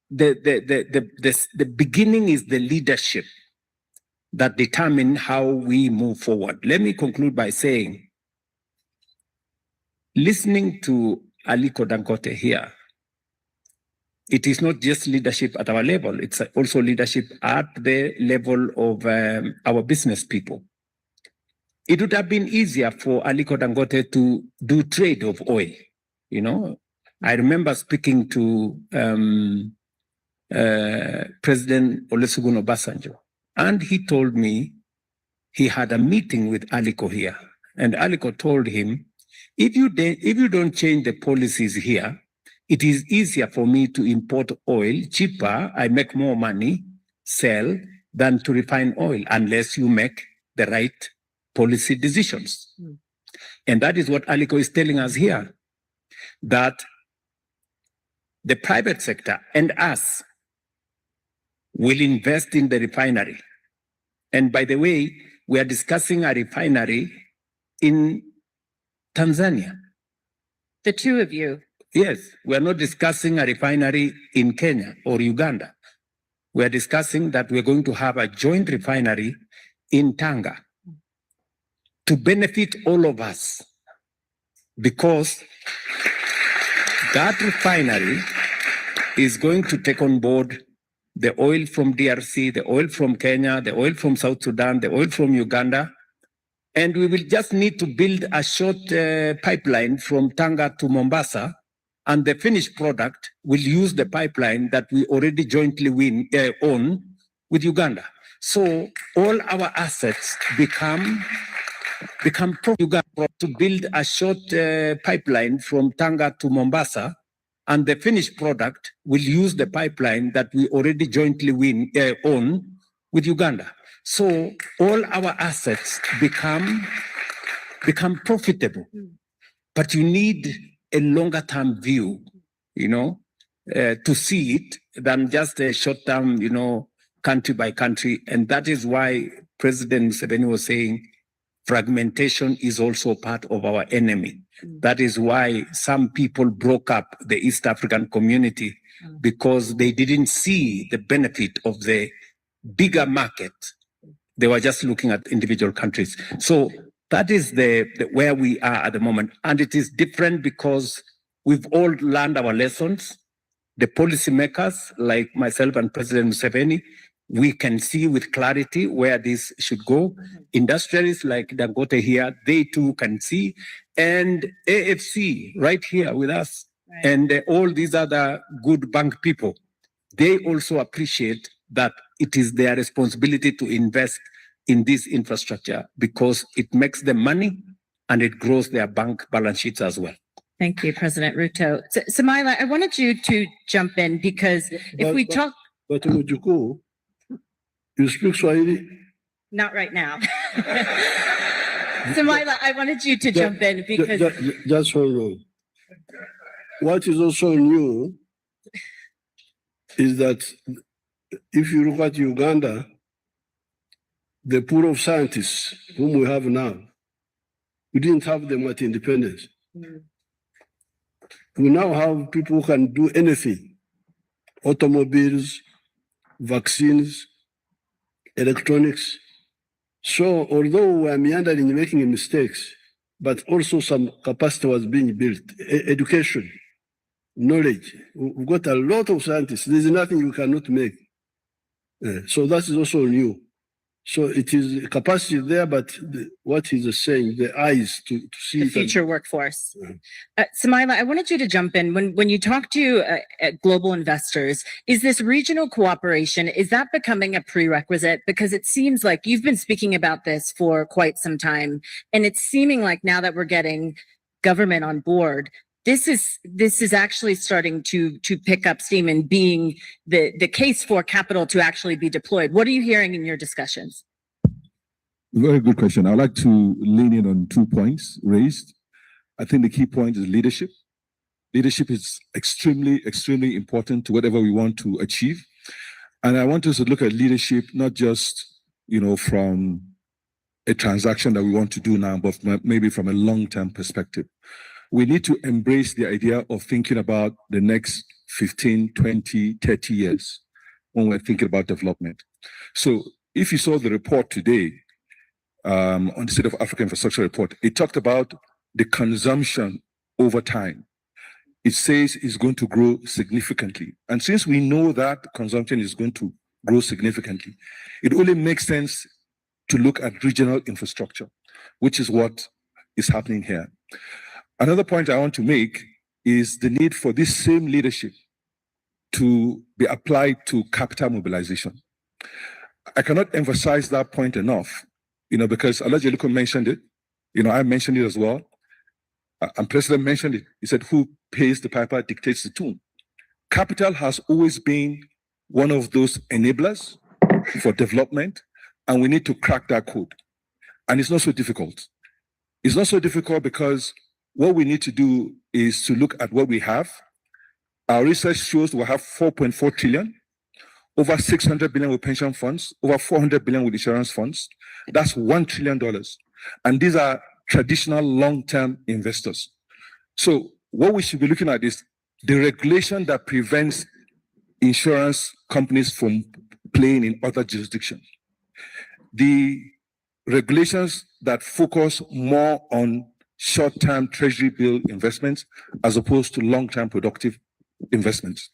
the beginning is the leadership that determine how we move forward. Let me conclude by saying, listening to Aliko Dangote here, it is not just leadership at our level, it's also leadership at the level of our business people. it would have been easier for Aliko Dangote to do trade of oil. You know, I remember speaking to President Olusegun Obasanjo, and he told me he had a meeting with Aliko here, and Aliko told him, if you don't change the policies here, it is easier for me to import oil cheaper. I make more money, sell, than to refine oil, unless you make the right policy decisions. And that is what Aliko is telling us here, that the private sector and us will invest in the refinery. And by the way, we are discussing a refinery in Tanzania. The two of you. Yes, we are not discussing a refinery in Kenya or Uganda. We are discussing that we're going to have a joint refinery in Tanga to benefit all of us, because that refinery is going to take on board the oil from DRC, the oil from Kenya, the oil from South Sudan, the oil from Uganda. And we will just need to build a short pipeline from Tanga to Mombasa, and the finished product will use the pipeline that we already jointly own with Uganda. So all our assets become from Uganda to build a short pipeline from Tanga to Mombasa, and the finished product will use the pipeline that we already jointly own with Uganda. So all our assets become profitable. But you need a longer term view, you know, to see it than just a short term, you know, country by country. And that is why President Museveni was saying fragmentation is also part of our enemy. That is why some people broke up the East African community, because they didn't see the benefit of the bigger market. They were just looking at individual countries. So that is the where we are at the moment. And it is different because we've all learned our lessons. The policymakers, like myself and President Museveni, we can see with clarity where this should go. Industrialists like Dangote here, they too can see. And AFC right here with us, and all these other good bank people, they also appreciate that it is their responsibility to invest in this infrastructure, because it makes them money and it grows their bank balance sheets as well. Thank you, President Ruto. Samaila, I wanted you to jump in, because we talk... But Mujuku, you speak Swahili? Not right now. Samaila, I wanted you to jump in, because... Just hold on. What is also new is that if you look at Uganda, the pool of scientists whom we have now, we didn't have them at independence. We now have people who can do anything: automobiles, vaccines, electronics. So although we are meandering, making mistakes, but also some capacity was being built. Education, knowledge. We've got a lot of scientists. There's nothing you cannot make. So that is also new. So it is capacity there, but what he's saying, the eyes to see the future workforce. Samaila, I wanted you to jump in. When you talk to global investors, is this regional cooperation, is that becoming a prerequisite? Because it seems like you've been speaking about this for quite some time, and it's seeming like now that we're getting government on board, this is actually starting to pick up steam and being the case for capital to actually be deployed. What are you hearing in your discussions? Very good question. I'd like to lean in on 2 points raised. I think the key point is leadership. Leadership is extremely, extremely important to whatever we want to achieve. And I want us to look at leadership not just, from a transaction that we want to do now, but maybe from a long-term perspective. We need to embrace the idea of thinking about the next 15, 20, 30 years when we're thinking about development. So if you saw the report today on the State of Africa Infrastructure Report, it talked about the consumption over time. It says it's going to grow significantly. And since we know that consumption is going to grow significantly, it only makes sense to look at regional infrastructure. which is what is happening here. Another point I want to make is the need for this same leadership to be applied to capital mobilization. I cannot emphasize that point enough, because Alhaji Aliko mentioned it, I mentioned it as well, and President mentioned it. He said, who pays the piper dictates the tune. Capital has always been one of those enablers for development, and we need to crack that code. And it's not so difficult. It's not so difficult because what we need to do is to look at what we have. Our research shows we have 4.4 trillion, over 600 billion with pension funds, over 400 billion with insurance funds. That's $1 trillion. And these are traditional long-term investors. So what we should be looking at is the regulation that prevents insurance companies from playing in other jurisdictions. The regulations that focus more on short-term treasury bill investments as opposed to long-term productive investments.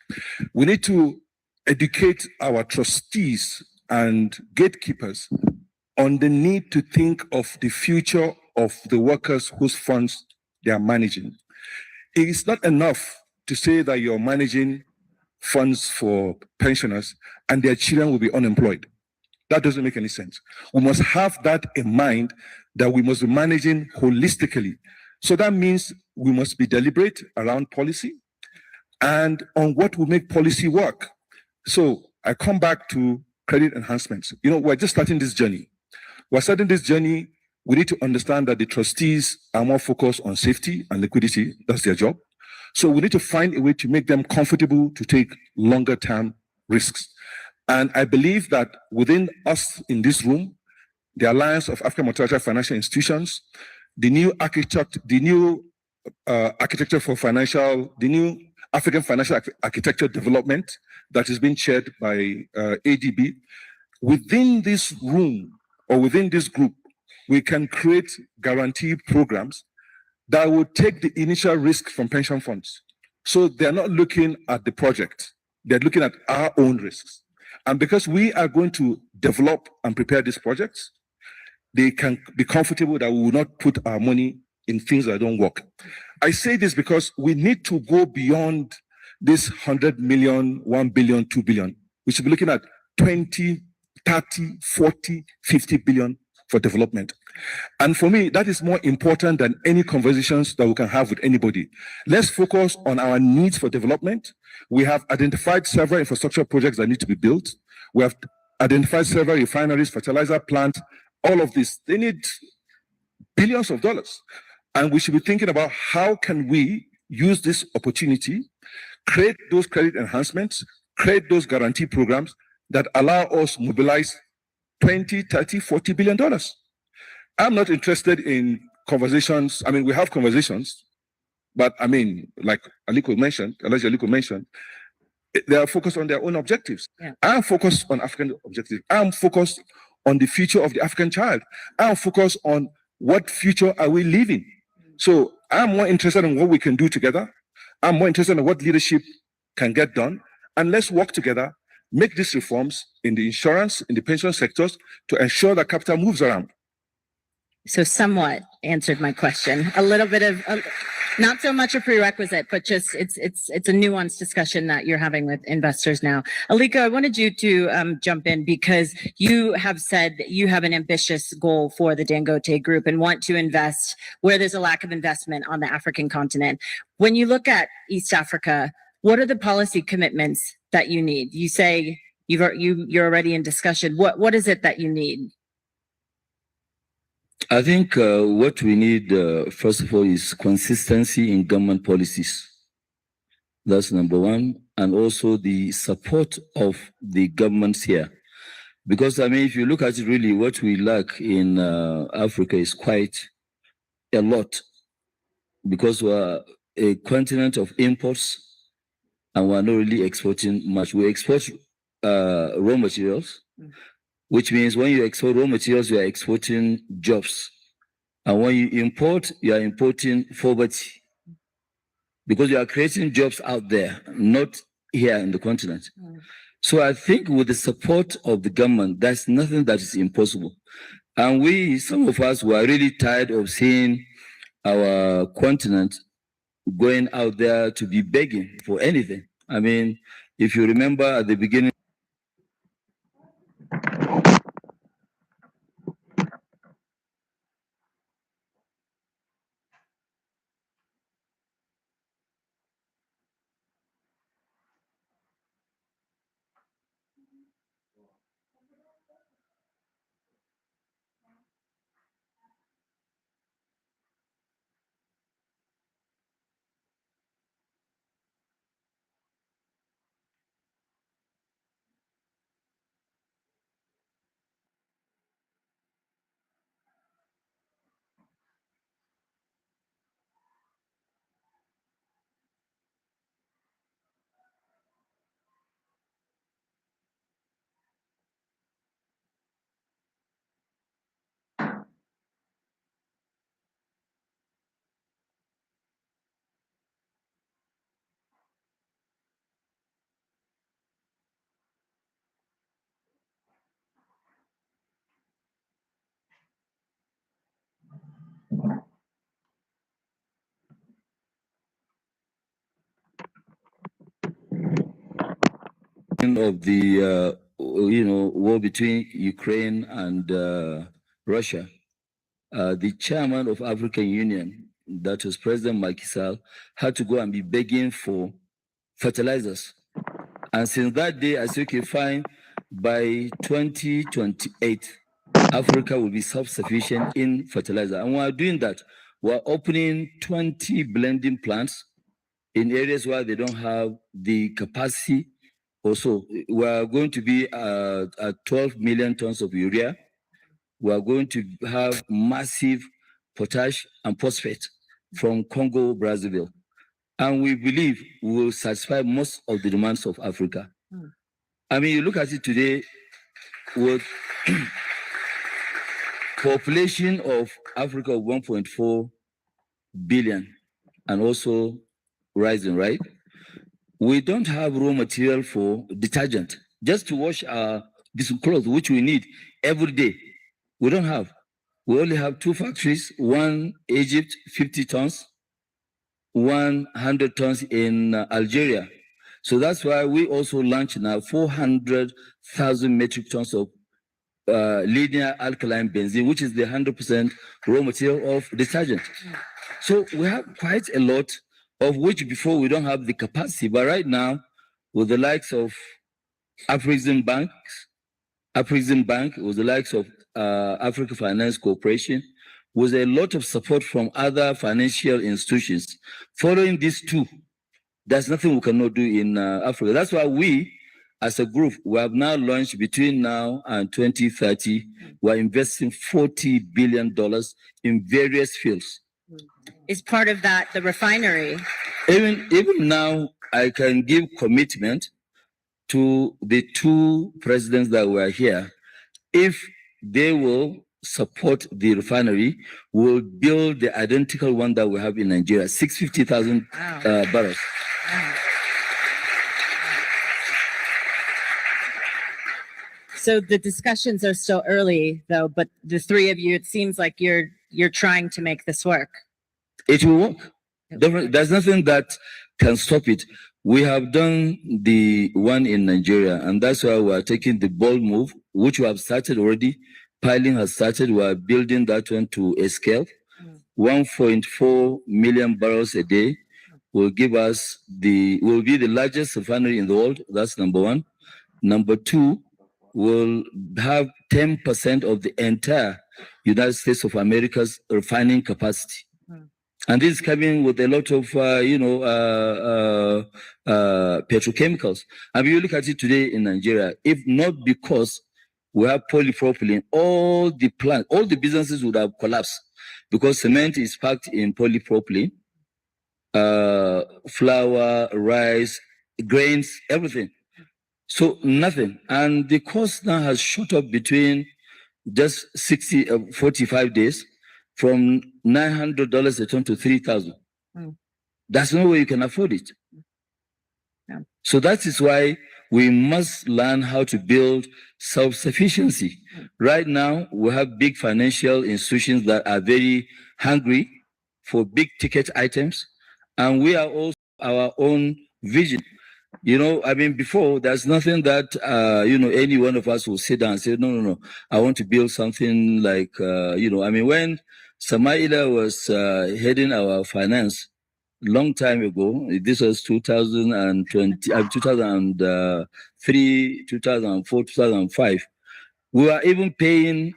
We need to educate our trustees and gatekeepers on the need to think of the future of the workers whose funds they are managing. It is not enough to say that you're managing funds for pensioners and their children will be unemployed. That doesn't make any sense. We must have that in mind, that we must be managing holistically. So that means we must be deliberate around policy and on what will make policy work. So I come back to credit enhancements. We're just starting this journey. We're starting this journey. We need to understand that the trustees are more focused on safety and liquidity. That's their job. So we need to find a way to make them comfortable to take longer term risks. And I believe that within us in this room, the Alliance of African Multilateral Financial Institutions, the new architecture for financial, the new African Financial Architecture Development that is being chaired by ADB, within this room or within this group, we can create guarantee programs that will take the initial risk from pension funds. So they're not looking at the project, they're looking at our own risks. And because we are going to develop and prepare these projects, they can be comfortable that we will not put our money in things that don't work. I say this because we need to go beyond this 100 million, 1 billion, 2 billion. We should be looking at 20, 30, 40, 50 billion for development. And for me, that is more important than any conversations that we can have with anybody. Let's focus on our needs for development. We have identified several infrastructure projects that need to be built. We have identified several refineries, fertilizer plants, all of this. They need billions of dollars. And we should be thinking about how can we use this opportunity, create those credit enhancements, create those guarantee programs that allow us to mobilize 20, 30, 40 billion dollars. I'm not interested in conversations. I mean, we have conversations, but I mean, like Alhaji Aliko mentioned, they are focused on their own objectives. Yeah. I'm focused on African objectives. I'm focused on the future of the African child. I'm focused on what future are we living. So I'm more interested in what we can do together. I'm more interested in what leadership can get done. And let's work together, make these reforms in the insurance, in the pension sectors to ensure that capital moves around. So somewhat answered my question. A little bit of, not so much a prerequisite, but just it's a nuanced discussion that you're having with investors now. Aliko, I wanted you to jump in because you have said that you have an ambitious goal for the Dangote Group and want to invest where there's a lack of investment on the African continent. When you look at East Africa, what are the policy commitments that you need? You say you're already in discussion. What is it that you need? I think what we need, first of all, is consistency in government policies. That's number one. And also the support of the governments here. Because, I mean, if you look at it really, what we lack in Africa is quite a lot. Because we're a continent of imports and we're not really exporting much. We export raw materials, which means when you export raw materials, you are exporting jobs. And when you import, you are importing poverty. Because you are creating jobs out there, not here in the continent. So I think with the support of the government, there's nothing that is impossible. And some of us were really tired of seeing our continent going out there to be begging for anything. I mean, if you remember at the beginning, of the war between Ukraine and Russia, the chairman of African Union, that was President Macky Sall, had to go and be begging for fertilizers. And since that day, I said, okay, fine, by 2028, Africa will be self-sufficient in fertilizer. And while doing that, we're opening 20 blending plants in areas where they don't have the capacity. Also, we're going to be at 12 million tons of urea. We're going to have massive potash and phosphate from Congo, Brazzaville. And we believe we will satisfy most of the demands of Africa. I mean, you look at it today with population of Africa of 1.4 billion and also rising, right? We don't have raw material for detergent, just to wash our clothes, which we need every day. We don't have. We only have 2 factories, one Egypt, 50 tons, 100 tons in Algeria. So that's why we also launched now 400,000 metric tons of linear alkaline benzene, which is the 100% raw material of detergent. So we have quite a lot of which before we don't have the capacity. But right now, with the likes of Afrexim Bank, with the likes of Africa Finance Corporation, with a lot of support from other financial institutions, following these two, there's nothing we cannot do in Africa. That's why we, as a group, we have now launched between now and 2030, we're investing $40 billion in various fields. Is part of that the refinery? Even now, I can give commitment to the 2 presidents that were here. If they will support the refinery, we'll build the identical one that we have in Nigeria, 650,000 barrels. Wow. So the discussions are still early, though, but the 3 of you, it seems like you're trying to make this work. It will work. There's nothing that can stop it. We have done the one in Nigeria, and that's why we are taking the bold move, which we have started already. Piling has started. We are building that one to a scale. 1.4 million barrels a day will give us will be the largest refinery in the world. That's number 1. Number 2, will have 10% of the entire United States of America's refining capacity. And this is coming with a lot of, petrochemicals. And if you look at it today in Nigeria, if not because we have polypropylene, all the businesses would have collapsed because cement is packed in polypropylene, flour, rice, grains, everything. So nothing. And the cost now has shot up between just 45 days from $900 a ton to $3,000. That's no way you can afford it. So that is why We must learn how to build self-sufficiency. Right now, we have big financial institutions that are very hungry for big ticket items, and we are also our own vision. You know, I mean, before there's nothing that any one of us will sit down and say, no, I want to build something like I mean, when Samaila was heading our finance long time ago, this was 2020, 2003, 2004, 2005, we were even paying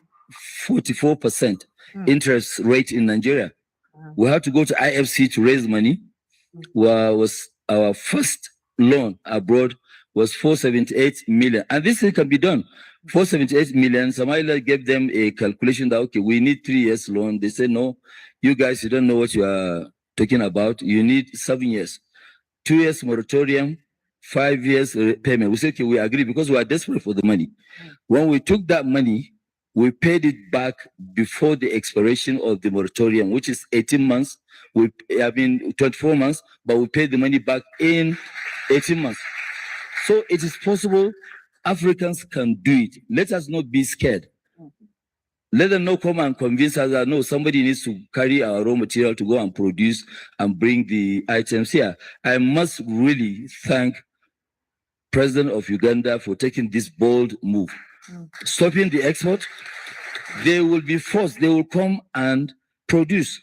44% interest rate in Nigeria. We had to go to IFC to raise money. Was our first loan abroad was 478 million. And this thing can be done. 478 million. Samaila gave them a calculation that, okay, we need 3 years loan. They said, no, you guys, you don't know what you are talking about. You need 7 years. 2 years moratorium, 5 years payment. We said, okay, we agree because we are desperate for the money. When we took that money, we paid it back before the expiration of the moratorium, which is 18 months. 24 months, but we paid the money back in 18 months. So it is possible. Africans can do it. Let us not be scared. Let them not come and convince us that, no, somebody needs to carry our raw material to go and produce and bring the items here. I must really thank President of Uganda for taking this bold move. Stopping the export, they will be forced. They will come and produce.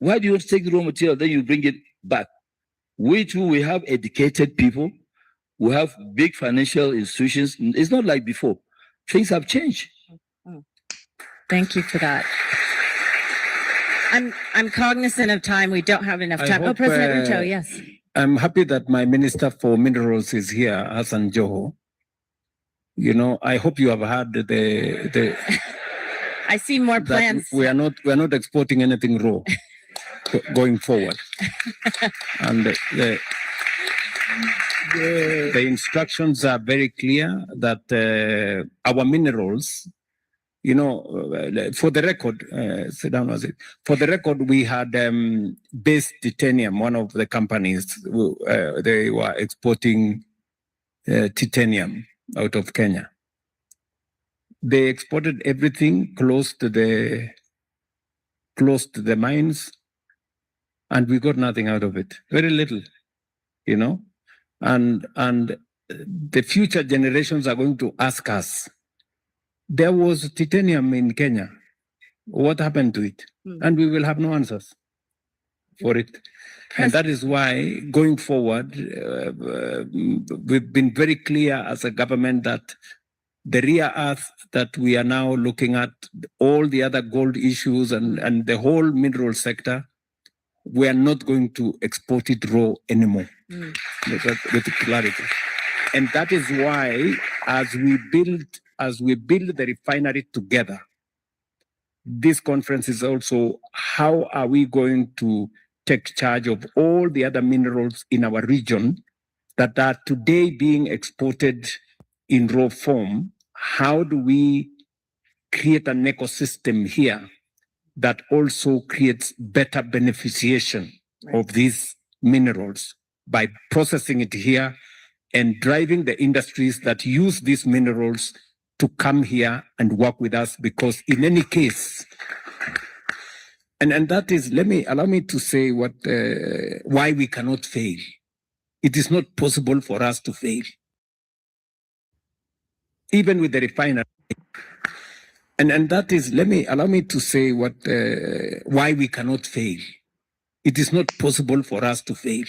Why do you want to take the raw material, then you bring it back? We too, we have educated people. We have big financial institutions. It's not like before. Things have changed. Thank you for that. I'm cognizant of time. We don't have enough time. Hope, President Ruto, yes. I'm happy that my Minister for Minerals is here, Hassan Joho. You know, I hope you have heard the I see more plans. We are not exporting anything raw going forward. And the instructions are very clear that our minerals, you know, for the record, sit down, was it? For the record, we had Base Titanium, one of the companies, they were exporting titanium out of Kenya. They exported everything close to the mines, and we got nothing out of it. Very little, you know. And the future generations are going to ask us, there was titanium in Kenya. What happened to it? And we will have no answers for it. And that is why, going forward, we've been very clear as a government that the rare earth that we are now looking at, all the other gold issues and the whole mineral sector, we are not going to export it raw anymore. With clarity. And that is why, as we build the refinery together, this conference is also how are we going to take charge of all the other minerals in our region that are today being exported in raw form. How do we create an ecosystem here that also creates better beneficiation of these minerals by processing it here and driving the industries that use these minerals to come here and work with us? Because in any case, and that is, allow me to say why we cannot fail. It is not possible for us to fail, even with the refinery. And that is, allow me to say why we cannot fail. It is not possible for us to fail.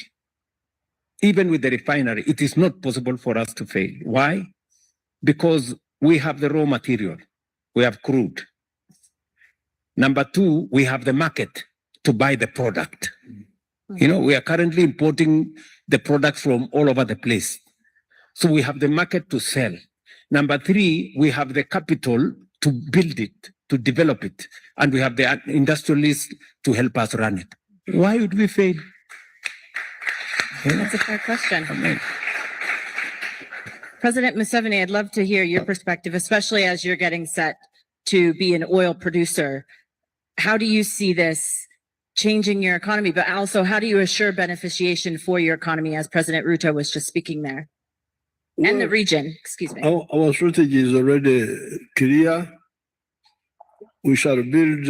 Even with the refinery, it is not possible for us to fail. Why? Because we have the raw material. We have crude. Number two, we have the market to buy the product. You know, we are currently importing the product from all over the place. So we have the market to sell. Number three, we have the capital to build it, to develop it. And we have the industrialists to help us run it. Why would we fail? That's a fair question. President Museveni, I'd love to hear your perspective, especially as you're getting set to be an oil producer. How do you see this changing your economy, but also how do you assure beneficiation for your economy, as President Ruto was just speaking there? and the region, excuse me. Our strategy is already clear. We shall build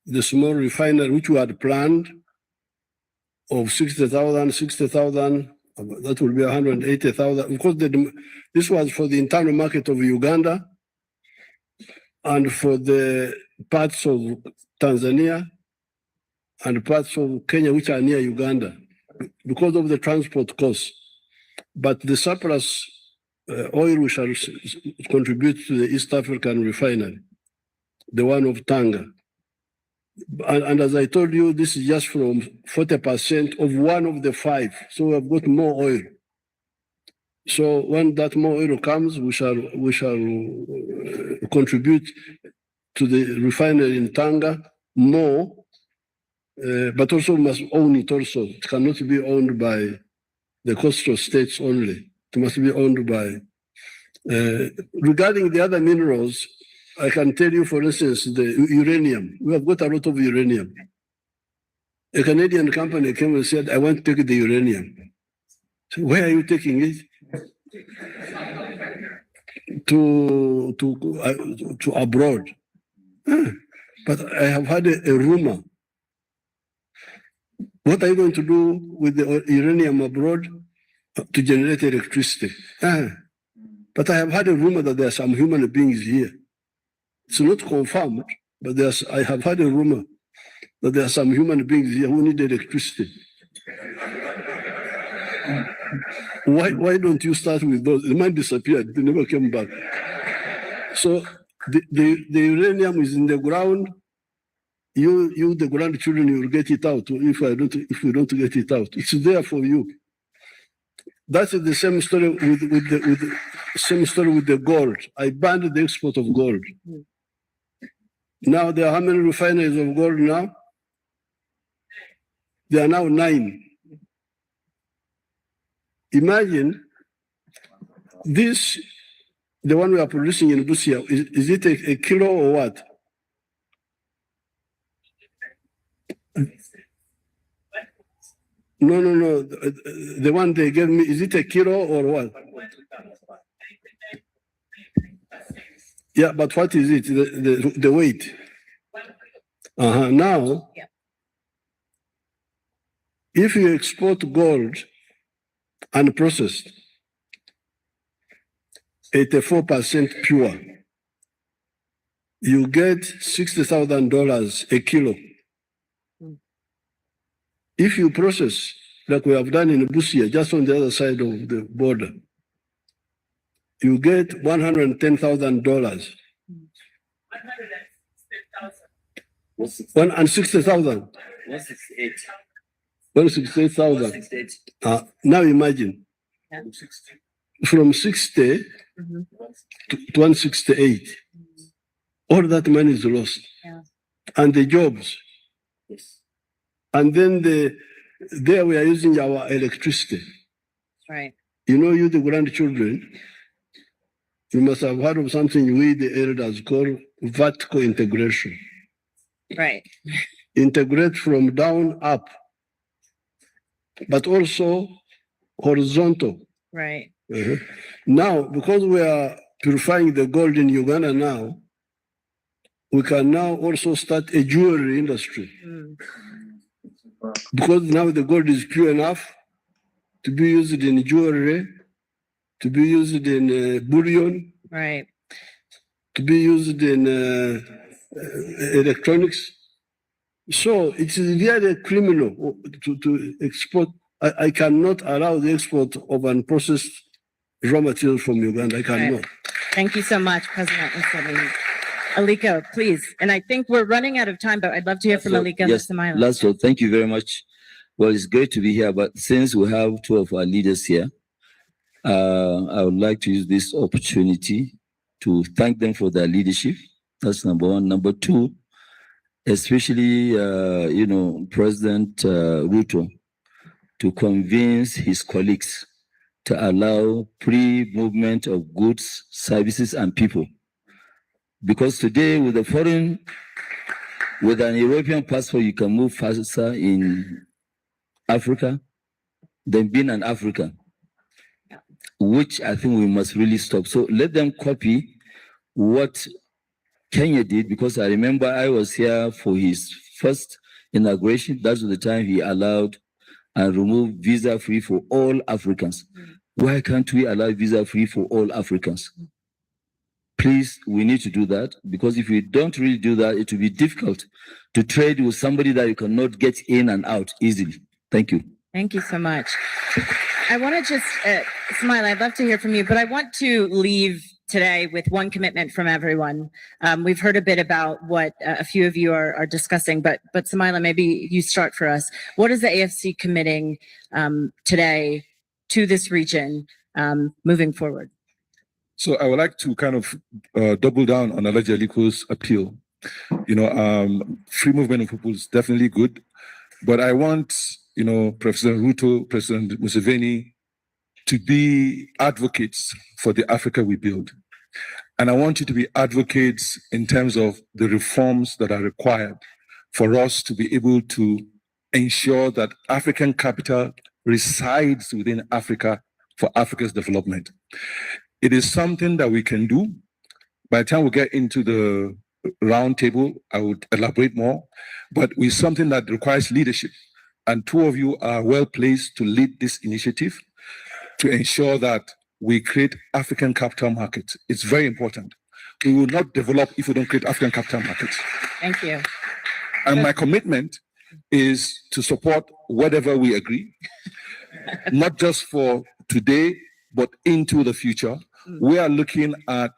the small refinery which we had planned of 60,000. That will be 180,000. Of course, this was for the internal market of Uganda and for the parts of Tanzania and parts of Kenya which are near Uganda because of the transport costs. But the surplus oil we shall contribute to the East African refinery, the one of Tanga. And as I told you, this is just from 40% of one of the 5. So we have got more oil. So when that more oil comes, we shall contribute to the refinery in Tanga more, but also must own it also. It cannot be owned by the coastal states only. It must be owned by. Regarding the other minerals, I can tell you, for instance, the uranium. We have got a lot of uranium. A Canadian company came and said, I want to take the uranium. So where are you taking it? To abroad. But I have had a rumor. What are you going to do with the uranium abroad? To generate electricity. But I have had a rumor that there are some human beings here. It's not confirmed, but I have had a rumor that there are some human beings here who need electricity. Why don't you start with those? The man disappeared, they never came back. So the uranium is in the ground. You the grandchildren, you will get it out if we don't get it out. It's there for you. That's the same story with the gold. I banned the export of gold. Now there are how many refineries of gold now? There are now 9. Imagine this, the one we are producing in Busia, is it a kilo or what? No. The one they gave me, is it a kilo or what? Yeah, but what is it? The weight? Now, if you export gold unprocessed, 84% pure, you get $60,000 a kilo. If you process, like we have done in Busia, just on the other side of the border, you get $110,000. 160,000. 168,000. Now imagine, from 60 to 168, all that money is lost. And the jobs. And then there we are using our electricity. Right. You know, you the grandchildren, you must have heard of something we the elders call vertical integration. Right. Integrate from down up, but also horizontal. Right. Now, because we are purifying the gold in Uganda now, we can now also start a jewelry industry. Because now the gold is pure enough to be used in jewelry, to be used in bullion, right, to be used in electronics. So it is really criminal to export. I cannot allow the export of unprocessed raw materials from Uganda. I cannot. Right. Thank you so much, President Museveni. Alika, please. And I think we're running out of time, but I'd love to hear from Alika. Yes, Lasso, thank you very much. Well, it's great to be here, but since we have 2 of our leaders here, I would like to use this opportunity to thank them for their leadership. That's number 1. Number 2, especially, President Ruto to convince his colleagues to allow free movement of goods, services, and people. Because today, with an European passport, you can move faster in Africa than being an African. which I think we must really stop. So let them copy what Kenya did, because I remember I was here for his first inauguration. That was the time he allowed and removed visa-free for all Africans. Why can't we allow visa-free for all Africans? Please, we need to do that, because if we don't really do that, it will be difficult to trade with somebody that you cannot get in and out easily. Thank you. Thank you so much. I want to just, Smile, I'd love to hear from you, but I want to leave today with one commitment from everyone. We've heard a bit about what a few of you are discussing, but Samila, maybe you start for us. What is the AFC committing today to this region moving forward? So I would like to kind of double down on Alhaji Aliko's appeal. You know, free movement of people is definitely good, but I want, you know, President Ruto, President Museveni to be advocates for the Africa we build. And I want you to be advocates in terms of the reforms that are required for us to be able to ensure that African capital resides within Africa for Africa's development. It is something that we can do. By the time we get into the round table, I would elaborate more, but it's something that requires leadership. And two of you are well placed to lead this initiative to ensure that we create African capital markets. It's very important. We will not develop if we don't create African capital markets. Thank you. And my commitment is to support whatever we agree, not just for today, but into the future. We are looking at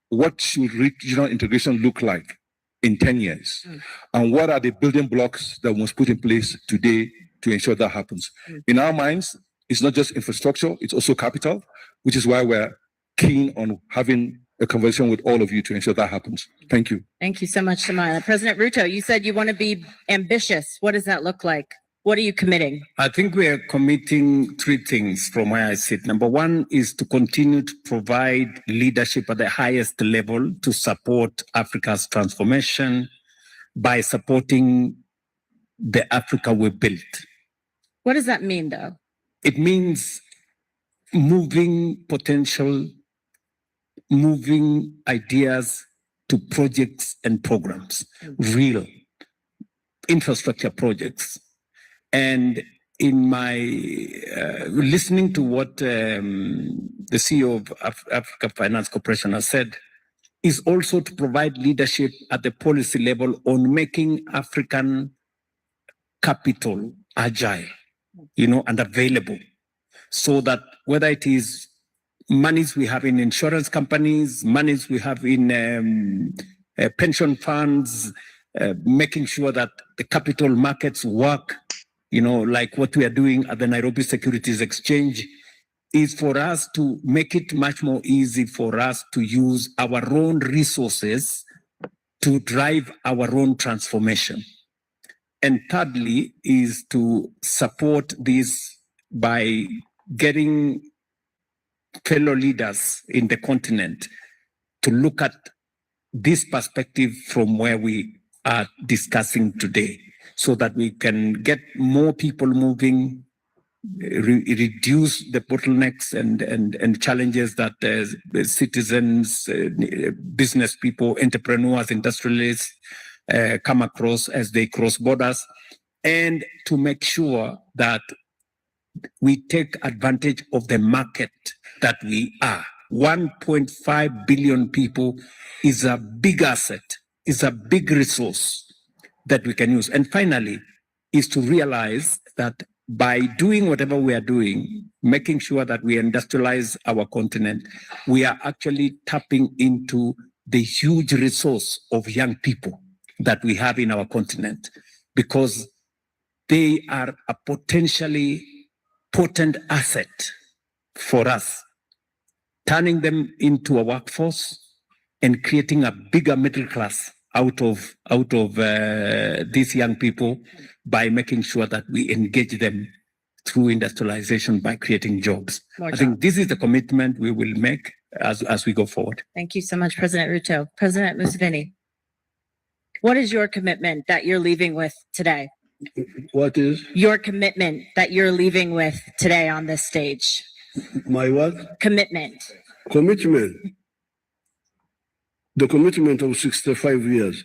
what should regional integration look like in 10 years, and what are the building blocks that we must put in place today to ensure that happens. In our minds, it's not just infrastructure, it's also capital, which is why we're keen on having a conversation with all of you to ensure that happens. Thank you. Thank you so much, Samila. President Ruto, you said you want to be ambitious. What does that look like? What are you committing? I think we are committing three things from where I sit. Number one is to continue to provide leadership at the highest level to support Africa's transformation by supporting the Africa we built. What does that mean, though? It means moving potential, moving ideas to projects and programs, real infrastructure projects. And in my listening to what the CEO of Africa Finance Corporation has said, is also to provide leadership at the policy level on making African capital agile, you know, and available, so that whether it is monies we have in insurance companies, monies we have in pension funds, making sure that the capital markets work, you know, like what we are doing at the Nairobi Securities Exchange, is for us to make it much more easy for us to use our own resources to drive our own transformation. And thirdly is to support this by getting fellow leaders in the continent to look at this perspective from where we are discussing today, so that we can get more people moving, reduce the bottlenecks and challenges that citizens, business people, entrepreneurs, industrialists come across as they cross borders, and to make sure that we take advantage of the market that we are. 1.5 billion people is a big asset, is a big resource that we can use. And finally, is to realize that by doing whatever we are doing, making sure that we industrialize our continent, we are actually tapping into the huge resource of young people that we have in our continent, because they are a potentially potent asset for us, turning them into a workforce and creating a bigger middle class out of these young people, by making sure that we engage them through industrialization by creating jobs. I think this is the commitment we will make as we go forward. Thank you so much, President Ruto. President Museveni, what is your commitment that you're leaving with today? What is? Your commitment that you're leaving with today on this stage. My what? Commitment. Commitment. The commitment of 65 years.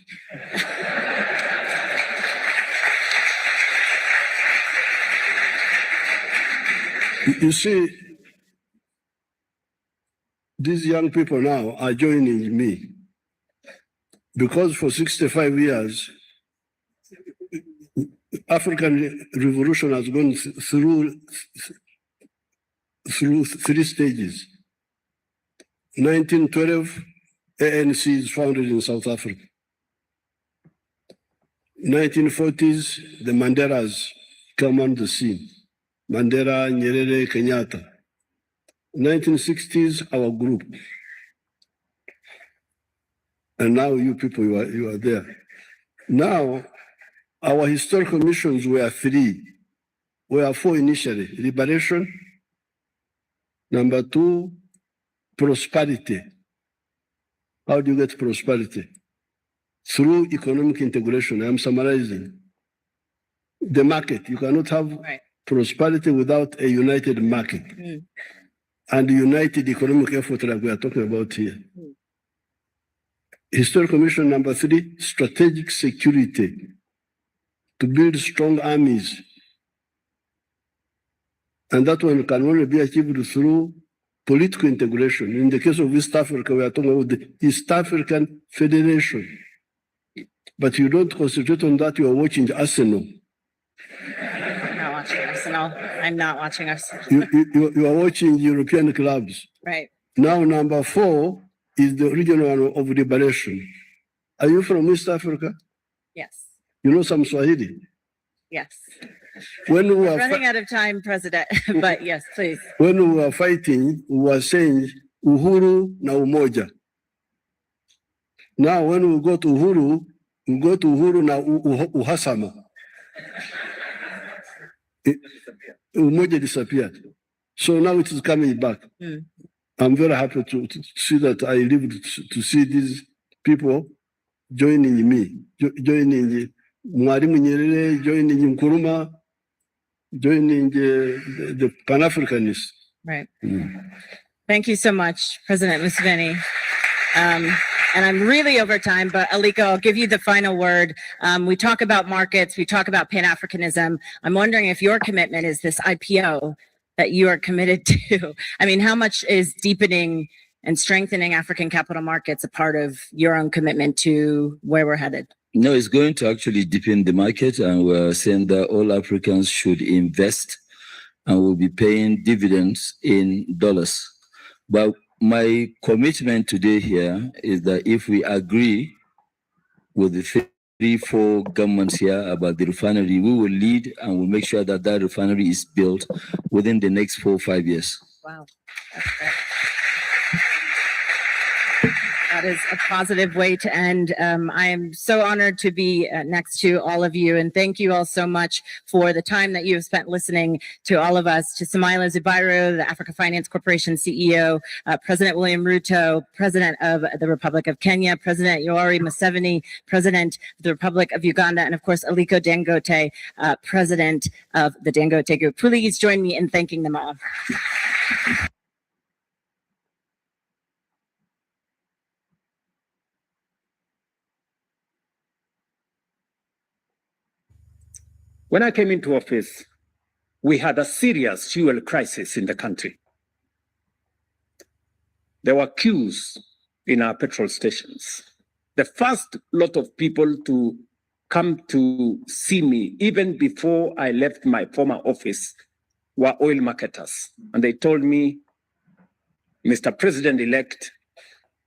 You see, these young people now are joining me because for 65 years, African revolution has gone through three stages. 1912, ANC is founded in South Africa. 1940s, the Mandelas come on the scene. Mandela, Nyerere, Kenyatta. 1960s, our group. And now you people, you are there. Now, our historical missions were three. We are four initially. Liberation. Number two, prosperity. How do you get prosperity? Through economic integration. I'm summarizing. The market. You cannot have prosperity without a united market. And united economic effort like we are talking about here. Historical mission number three, strategic security. To build strong armies. And that one can only be achieved through political integration. In the case of East Africa, we are talking about the East African Federation. But you don't concentrate on that, you are watching Arsenal. I'm not watching Arsenal. I'm not watching Arsenal. You are watching European clubs. Right. Now, number four is the regional of liberation. Are you from East Africa? Yes. You know some Swahili? Yes. When we We're were running out of time, President, but yes, please. When we were fighting, we were saying uhuru na umoja. Now, when we go to uhuru na uhasama. Umoja disappeared. So now it is coming back. I'm very happy to see that I lived to see these people joining me, joining Mwalimu Nyerere, joining Nkrumah, joining the Pan-Africanists. Right. Thank you so much, President Museveni. And I'm really over time, but Aliko, I'll give you the final word. We talk about markets, we talk about Pan-Africanism. I'm wondering if your commitment is this IPO that you are committed to. I mean, how much is deepening and strengthening African capital markets a part of your own commitment to where we're headed? No, it's going to actually deepen the market, and we're saying that all Africans should invest and will be paying dividends in dollars. But my commitment today here is that if we agree with the 3-4 governments here about the refinery, we will lead and we'll make sure that that refinery is built within the next 4 or 5 years. Wow, that's great. That is a positive way to end. I am so honored to be next to all of you, and thank you all so much for the time that you have spent listening to all of us, to Samaila Zubairu, the Africa Finance Corporation CEO, President William Ruto, President of the Republic of Kenya, President Yoweri Museveni, President of the Republic of Uganda, and of course, Aliko Dangote, President of the Dangote Group. Please join me in thanking them all. When I came into office, we had a serious fuel crisis in the country. There were queues in our petrol stations. The first lot of people to come to see me, even before I left my former office, were oil marketers. And they told me, Mr. President-elect,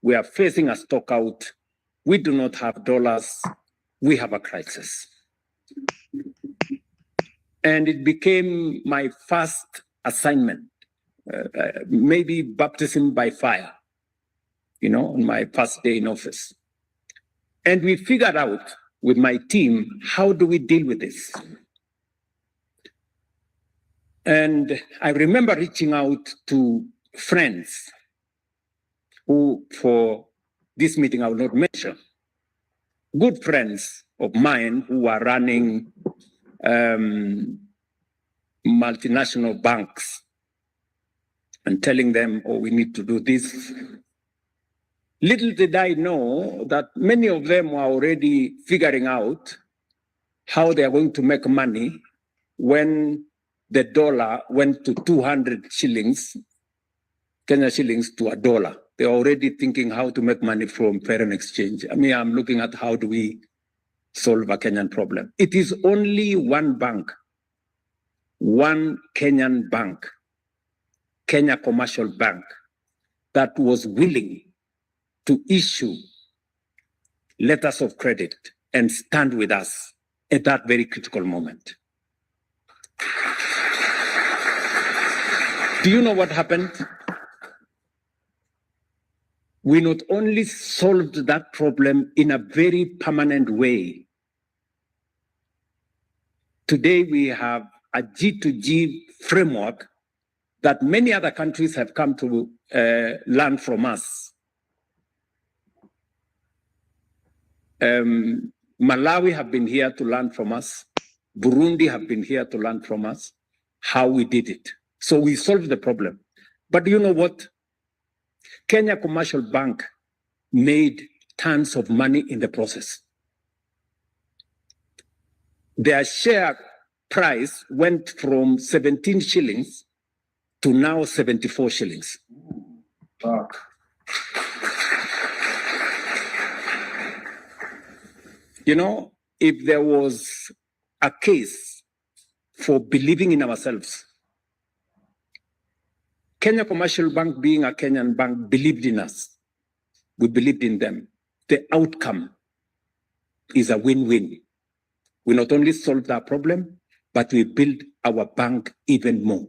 we are facing a stock out. We do not have dollars. We have a crisis. And it became my first assignment, maybe baptism by fire, on my first day in office. And we figured out with my team, how do we deal with this? And I remember reaching out to friends who, for this meeting, I will not mention, good friends of mine who were running multinational banks. and telling them, oh, we need to do this. Little did I know that many of them were already figuring out how they are going to make money when the dollar went to 200 shillings, Kenya shillings to a dollar. They're already thinking how to make money from foreign exchange. I mean, I'm looking at how do we solve a Kenyan problem. It is only one bank, one Kenyan bank, Kenya Commercial Bank, that was willing to issue letters of credit and stand with us at that very critical moment. Do you know what happened? We not only solved that problem in a very permanent way. Today we have a G2G framework that many other countries have come to learn from us. Malawi have been here to learn from us. Burundi have been here to learn from us how we did it. So we solved the problem. But you know what? Kenya Commercial Bank made tons of money in the process. Their share price went from 17 shillings to now 74 shillings. Wow. You know, if there was a case for believing in ourselves, Kenya Commercial Bank, being a Kenyan bank, believed in us. We believed in them. The outcome is a win-win. We not only solved our problem, but we built our bank even more.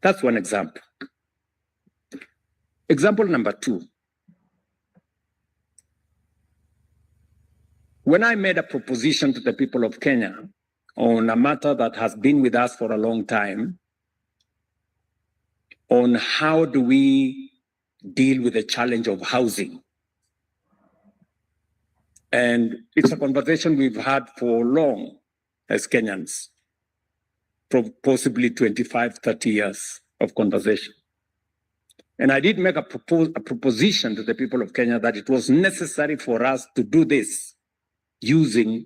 That's one example. Example number two. When I made a proposition to the people of Kenya on a matter that has been with us for a long time, on how do we deal with the challenge of housing. And it's a conversation we've had for long as Kenyans, possibly 25, 30 years of conversation. And I did make a proposition to the people of Kenya that it was necessary for us to do this using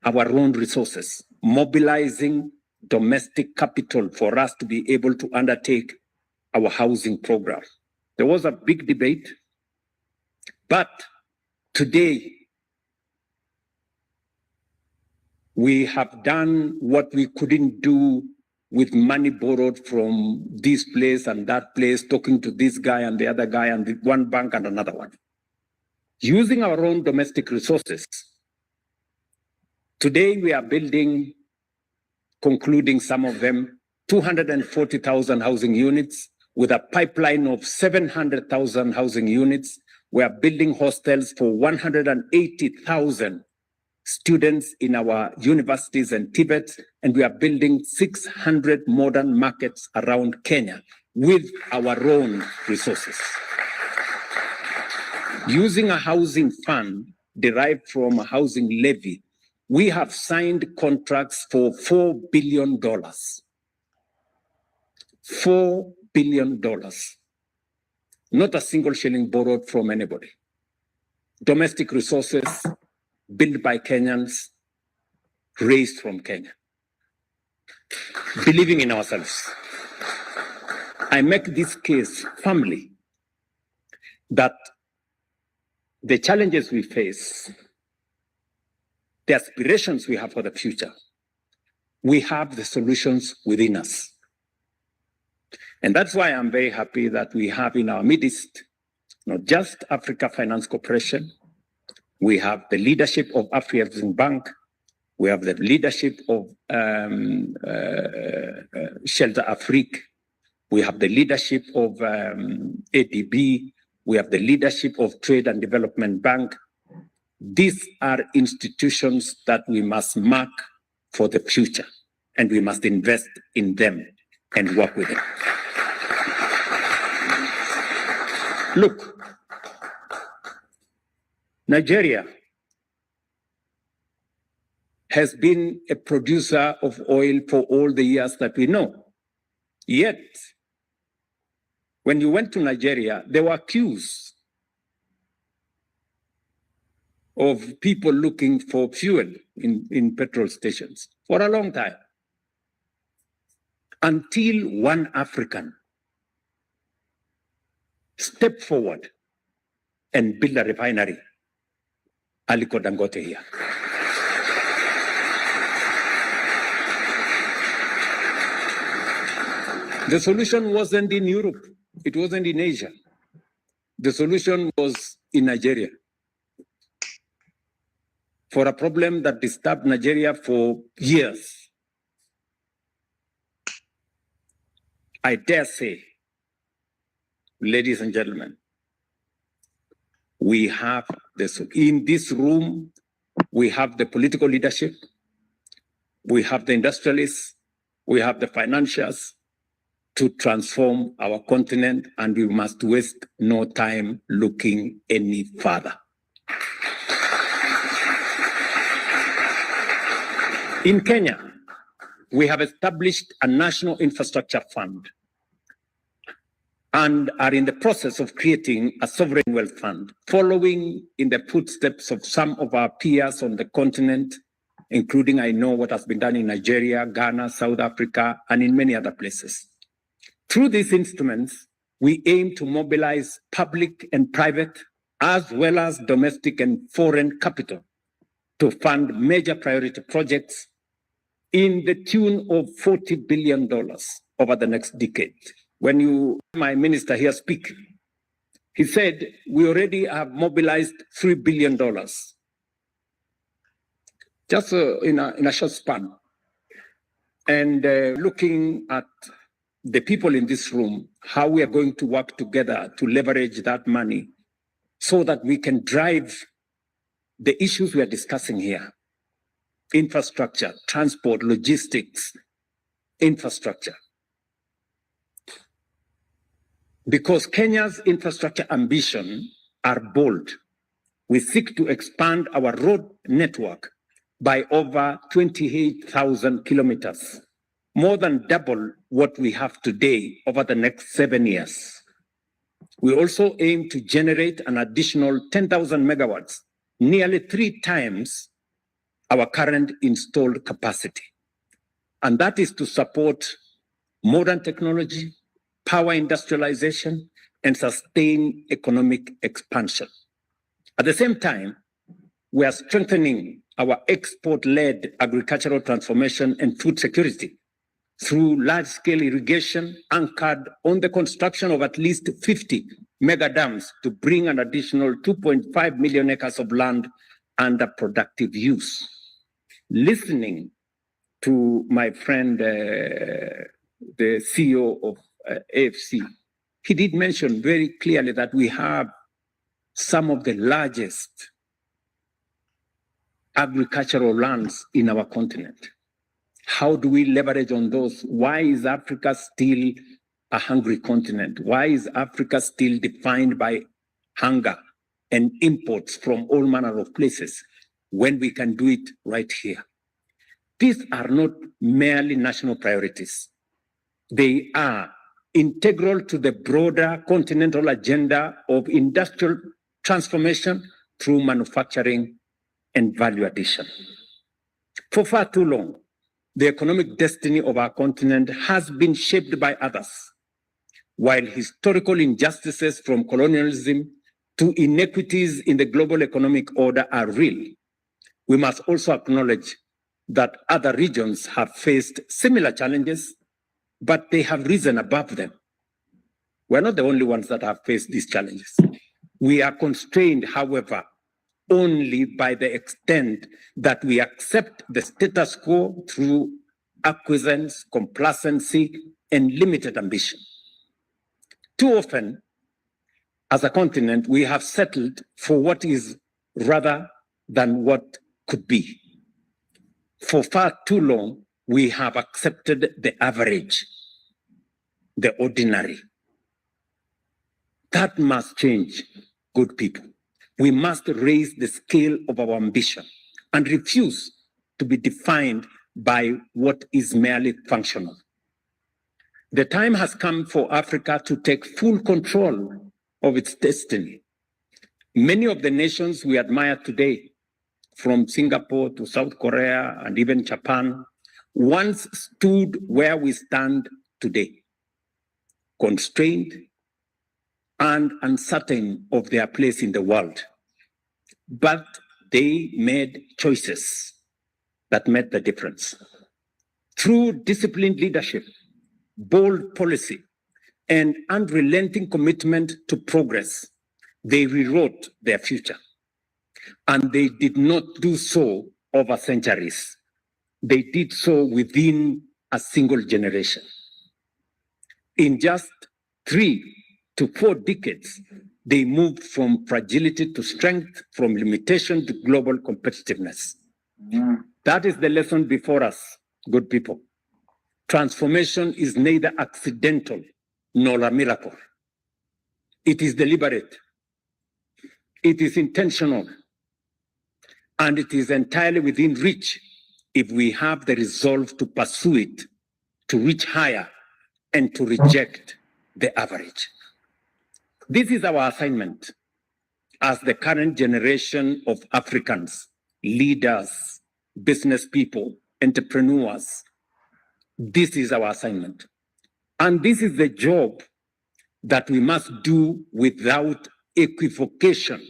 our own resources, mobilizing domestic capital for us to be able to undertake our housing program. There was a big debate, but today we have done what we couldn't do with money borrowed from this place and that place, talking to this guy and the other guy and the one bank and another one. Using our own domestic resources, today we are building, concluding some of them, 240,000 housing units with a pipeline of 700,000 housing units. We are building hostels for 180,000 students in our universities and Tibet, and we are building 600 modern markets around Kenya with our own resources. Using a housing fund derived from a housing levy, we have signed contracts for $4 billion. $4 billion. Not a single shilling borrowed from anybody. Domestic resources built by Kenyans, raised from Kenya. Believing in ourselves. I make this case firmly that the challenges we face, the aspirations we have for the future, we have the solutions within us. And that's why I'm very happy that we have in our midst, not just Africa Finance Corporation, we have the leadership of Afri-Exim Bank, we have the leadership of Shelter Afrique, we have the leadership of ADB, we have the leadership of Trade and Development Bank. These are institutions that we must mark for the future, and we must invest in them and work with them. Look, Nigeria has been a producer of oil for all the years that we know. Yet, when you went to Nigeria, there were queues of people looking for fuel in petrol stations for a long time, until one African stepped forward and built a refinery, Aliko Dangote here. The solution wasn't in Europe. It wasn't in Asia. The solution was in Nigeria. For a problem that disturbed Nigeria for years. I dare say, ladies and gentlemen, we have this in this room, we have the political leadership, we have the industrialists, we have the financiers to transform our continent, and we must waste no time looking any further. In Kenya, we have established a national infrastructure fund and are in the process of creating a sovereign wealth fund, following in the footsteps of some of our peers on the continent, including, I know, what has been done in Nigeria, Ghana, South Africa, and in many other places. Through these instruments, we aim to mobilize public and private, as well as domestic and foreign capital, to fund major priority projects in the tune of $40 billion over the next decade. When my minister here speak, he said, we already have mobilized $3 billion, just in a short span. And looking at the people in this room, how we are going to work together to leverage that money so that we can drive the issues we are discussing here. Infrastructure, transport, logistics, infrastructure. Because Kenya's infrastructure ambition are bold. We seek to expand our road network by over 28,000 kilometers, more than double what we have today over the next 7 years. We also aim to generate an additional 10,000 megawatts, nearly 3 times our current installed capacity. And that is to support modern technology, power industrialization, and sustain economic expansion. At the same time, we are strengthening our export-led agricultural transformation and food security through large-scale irrigation anchored on the construction of at least 50 mega dams to bring an additional 2.5 million acres of land under productive use. Listening to my friend, the CEO of AFC, he did mention very clearly that we have some of the largest agricultural lands in our continent. How do we leverage on those? Why is Africa still a hungry continent? Why is Africa still defined by hunger and imports from all manner of places when we can do it right here? These are not merely national priorities. They are integral to the broader continental agenda of industrial transformation through manufacturing and value addition. For far too long, the economic destiny of our continent has been shaped by others. While historical injustices from colonialism to inequities in the global economic order are real, we must also acknowledge that other regions have faced similar challenges, but they have risen above them. We're not the only ones that have faced these challenges. We are constrained, however, only by the extent that we accept the status quo through acquiescence, complacency, and limited ambition. Too often, as a continent, we have settled for what is rather than what could be. For far too long, we have accepted the average, the ordinary. That must change, good people. We must raise the scale of our ambition and refuse to be defined by what is merely functional. The time has come for Africa to take full control of its destiny. Many of the nations we admire today, from Singapore to South Korea and even Japan, once stood where we stand today, constrained and uncertain of their place in the world. But they made choices that made the difference. Through disciplined leadership, bold policy, and unrelenting commitment to progress, they rewrote their future. And they did not do so over centuries. They did so within a single generation. In just 3 to 4 decades, they moved from fragility to strength, from limitation to global competitiveness. That is the lesson before us, good people. Transformation is neither accidental nor a miracle. It is deliberate, it is intentional, and it is entirely within reach if we have the resolve to pursue it, to reach higher, and to reject the average. This is our assignment as the current generation of Africans, leaders, business people, entrepreneurs. This is our assignment. And this is the job that we must do without equivocation,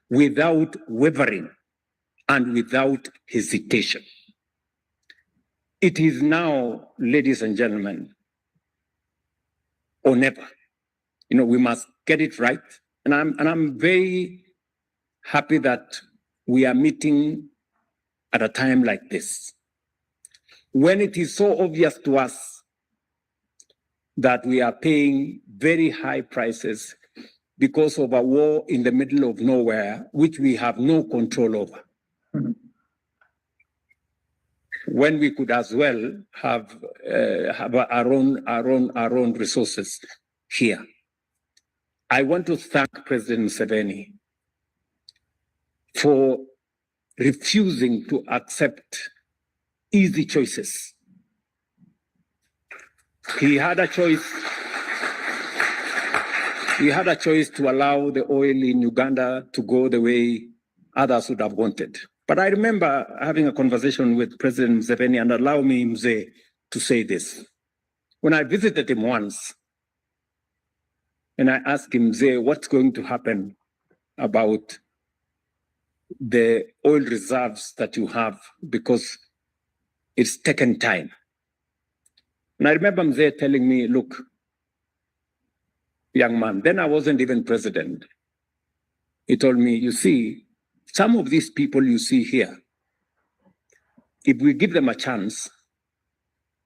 without wavering, and without hesitation. It is now, ladies and gentlemen, or never. We must get it right. And I'm very happy that we are meeting at a time like this, when it is so obvious to us that we are paying very high prices because of a war in the middle of nowhere, which we have no control over. When we could as well have our own resources here. I want to thank President Museveni for refusing to accept easy choices. He had a choice. He had a choice to allow the oil in Uganda to go the way others would have wanted. But I remember having a conversation with President Museveni, and allow me, Mzee, to say this. When I visited him once, and I asked him, Mzee, what's going to happen about the oil reserves that you have, because it's taken time. And I remember Mzee telling me, look, young man, then I wasn't even president. He told me, you see, some of these people you see here, if we give them a chance,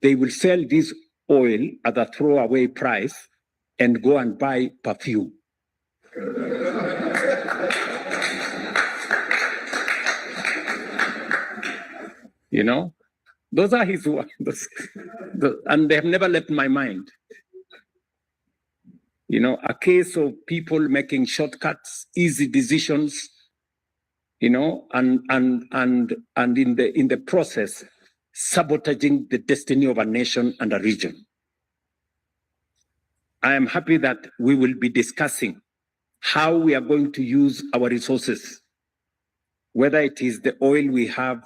they will sell this oil at a throwaway price and go and buy perfume. Those are his words. And they have never left my mind. A case of people making shortcuts, easy decisions, and in the process, sabotaging the destiny of a nation and a region. I am happy that we will be discussing how we are going to use our resources, whether it is the oil we have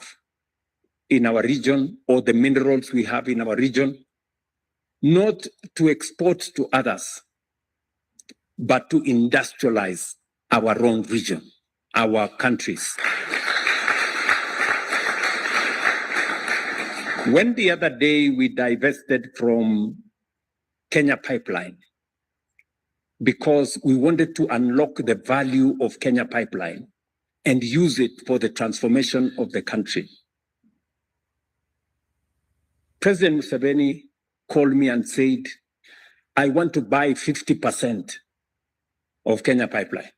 in our region or the minerals we have in our region, not to export to others, but to industrialize our own region, our countries. When the other day we divested from Kenya Pipeline because we wanted to unlock the value of Kenya Pipeline and use it for the transformation of the country, President Museveni called me and said, I want to buy 50% of Kenya Pipeline.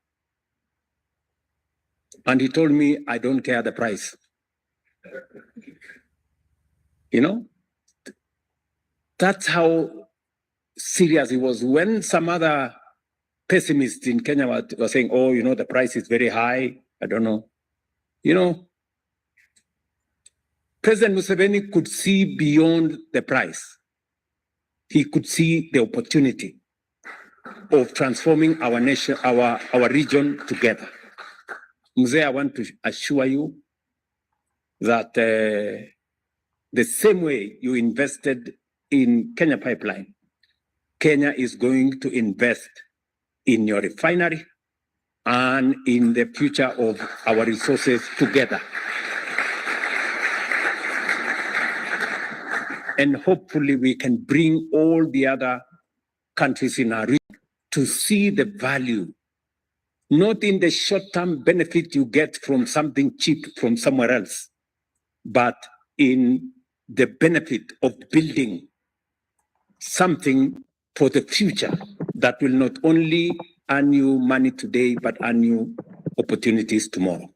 And he told me, I don't care the price. That's how serious he was. When some other pessimists in Kenya were saying, oh, the price is very high, I don't know. President Museveni could see beyond the price. he could see the opportunity of transforming our nation, our region together. Mzee, I want to assure you that the same way you invested in Kenya Pipeline, Kenya is going to invest in your refinery and in the future of our resources together. And hopefully we can bring all the other countries in our region to see the value, not in the short-term benefit you get from something cheap from somewhere else, but in the benefit of building something for the future that will not only earn you money today, but earn you opportunities tomorrow.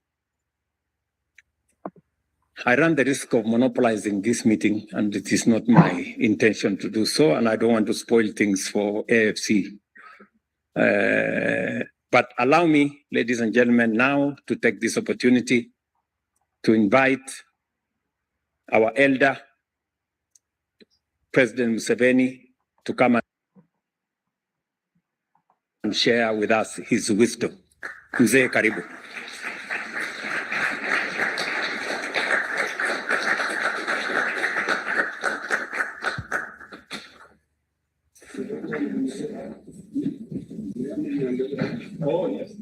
I run the risk of monopolizing this meeting, and it is not my intention to do so, and I don't want to spoil things for AFC. But allow me, ladies and gentlemen, now to take this opportunity to invite our elder, President Museveni, to come and share with us his wisdom. Mzee, karibu. Oh, yes.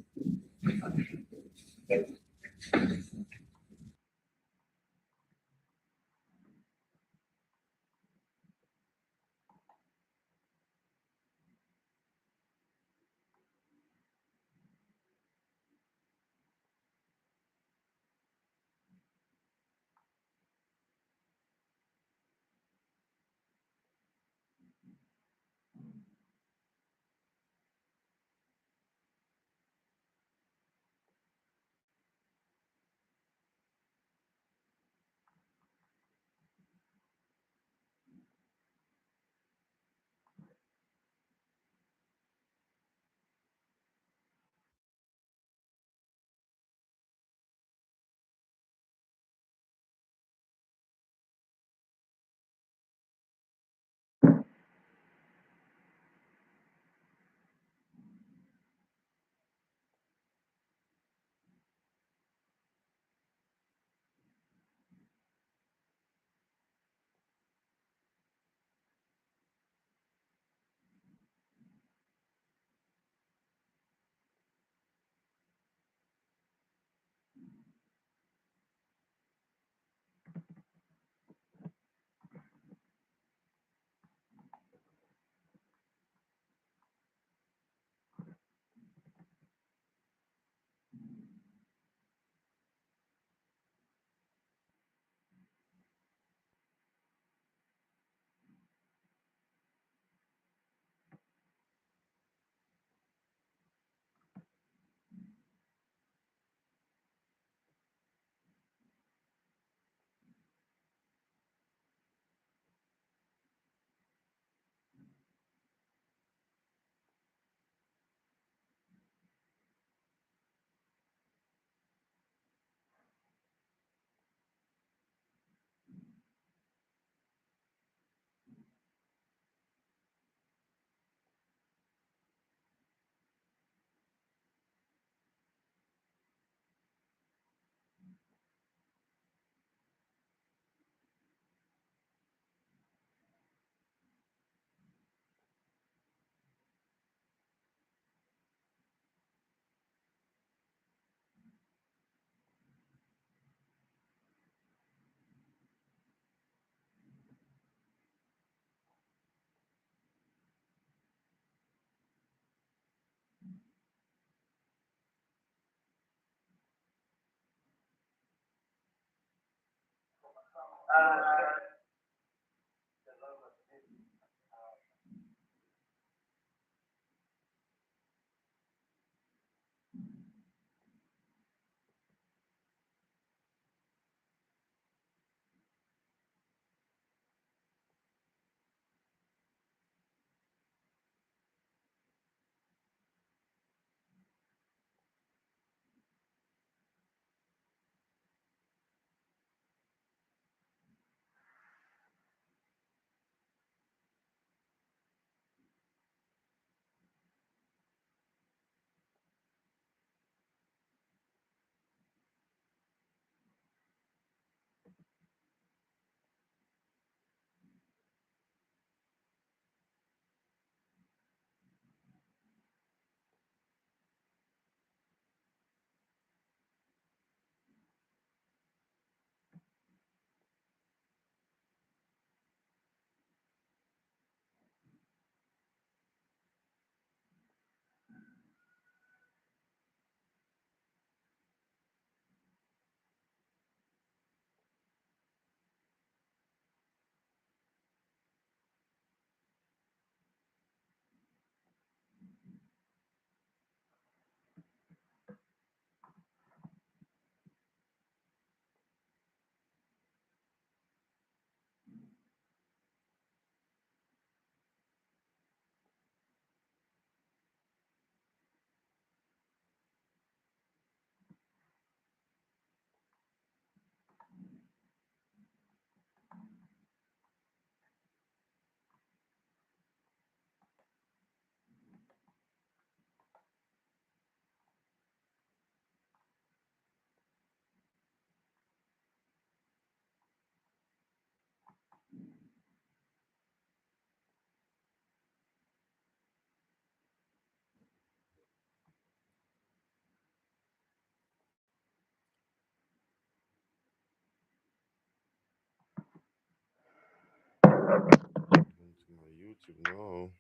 to know.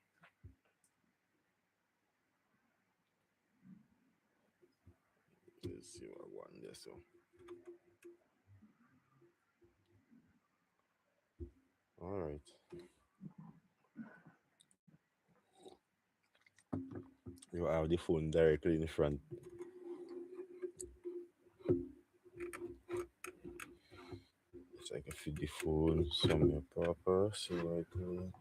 Let's see what I want there. So. All right. You have the phone directly in front. So I can feed the phone somewhere proper. So I can.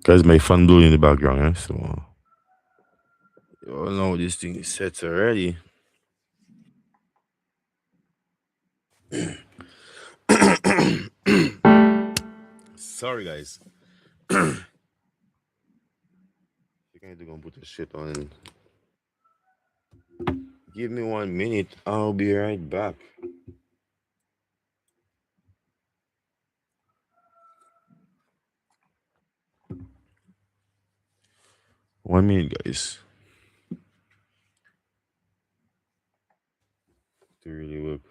Guys, my fan blowing in the background, eh? So you all know this thing is set already. Sorry, guys. You can't gonna put the shit on. Give me 1 minute. I'll be right back. One minute, guys. To really work.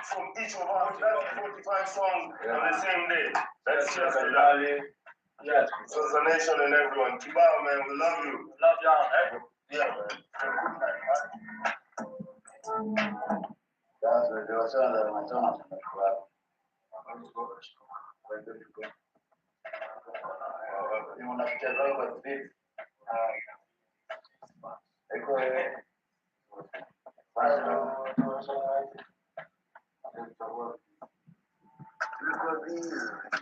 From each of us, that's 45 songs on the same day. That's just a rally. Yeah. So the nation and everyone. Kibao, man, we love you. Love y'all. Yeah, man.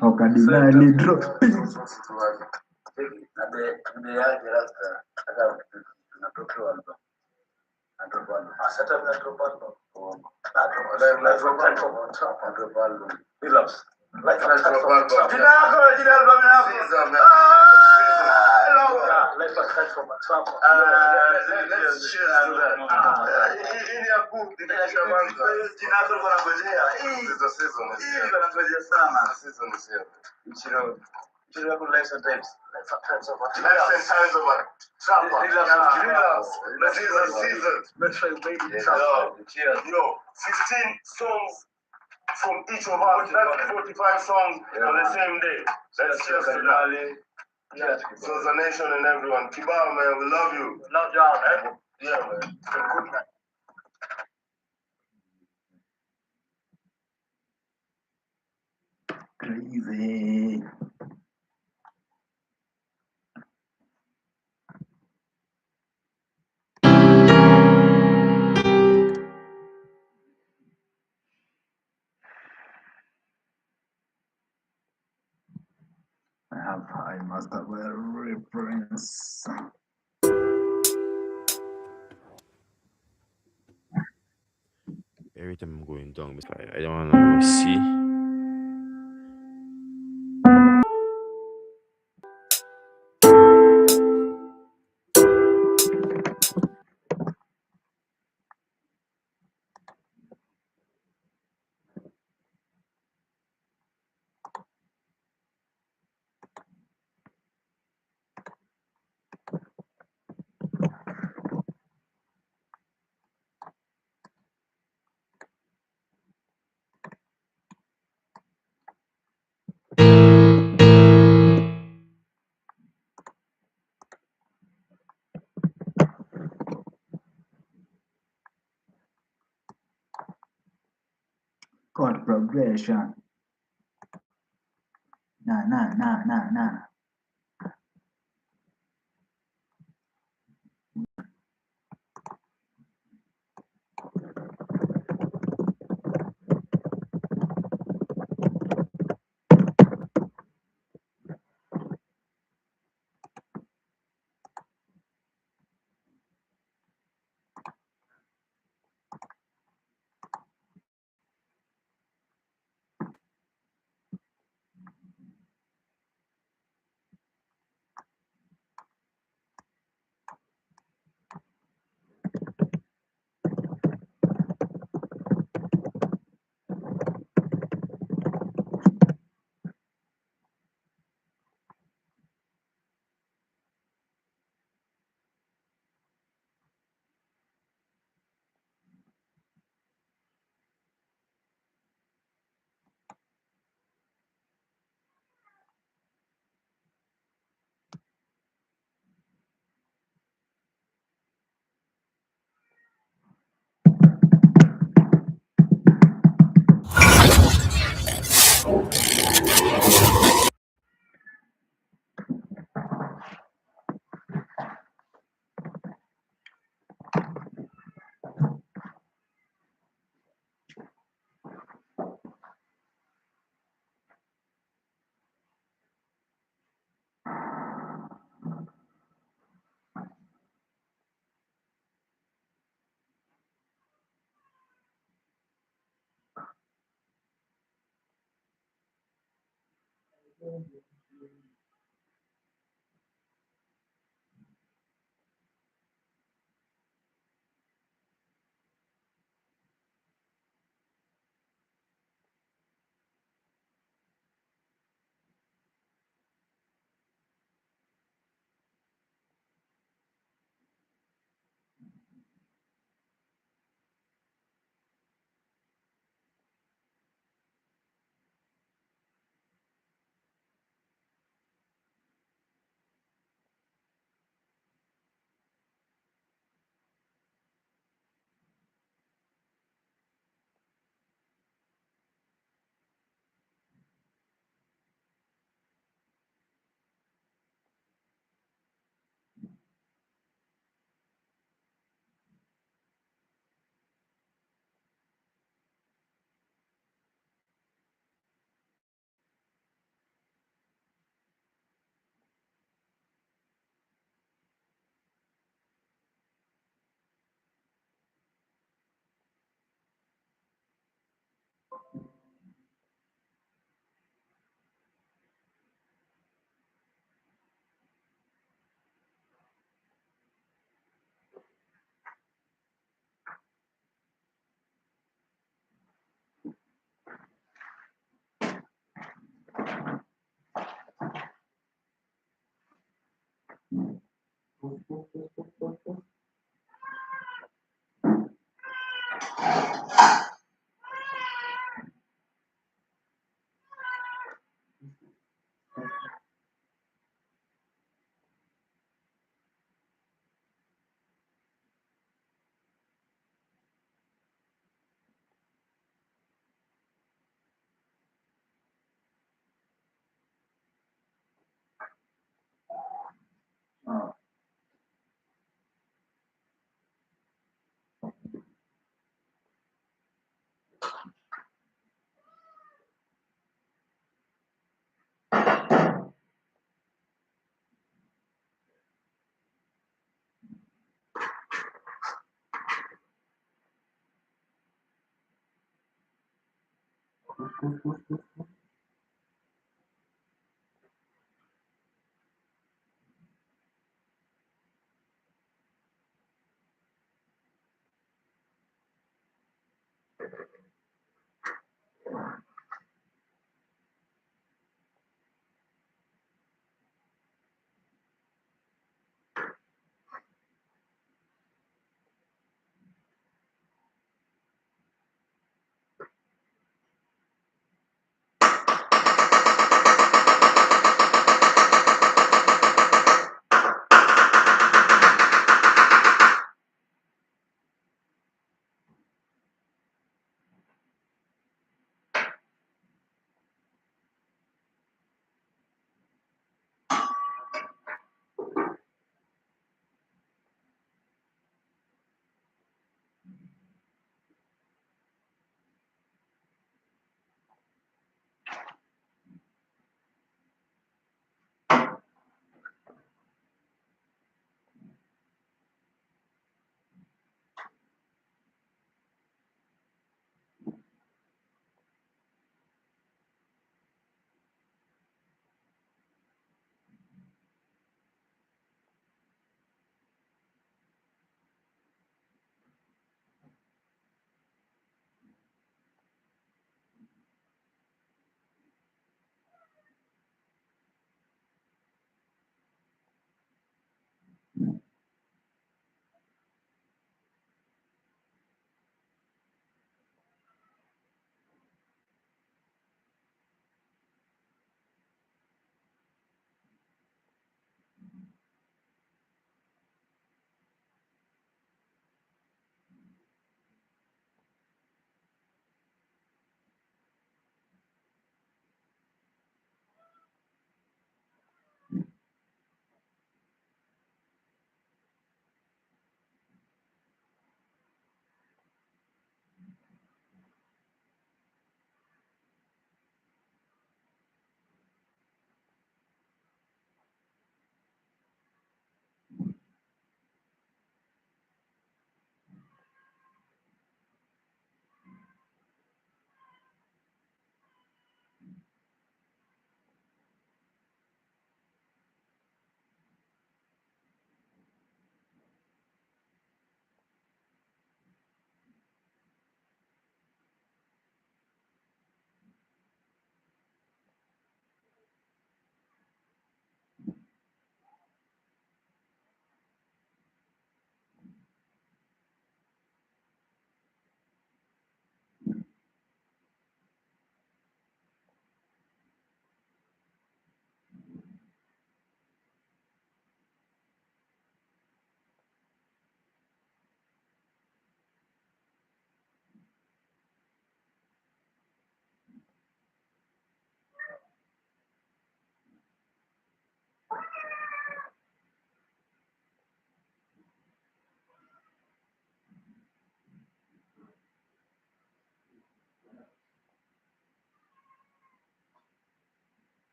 Wakadinali drop. Yo, 15 songs from each of us, that's 45 songs on the same day. That's just a rally. Yeah. So the nation and everyone. Kibao, man, we love you. Love y'all, man. Yeah, man. Good night. Crazy. I must have a reference. Every time I'm going down, it's like I don't wanna see. Chord progression. Nah.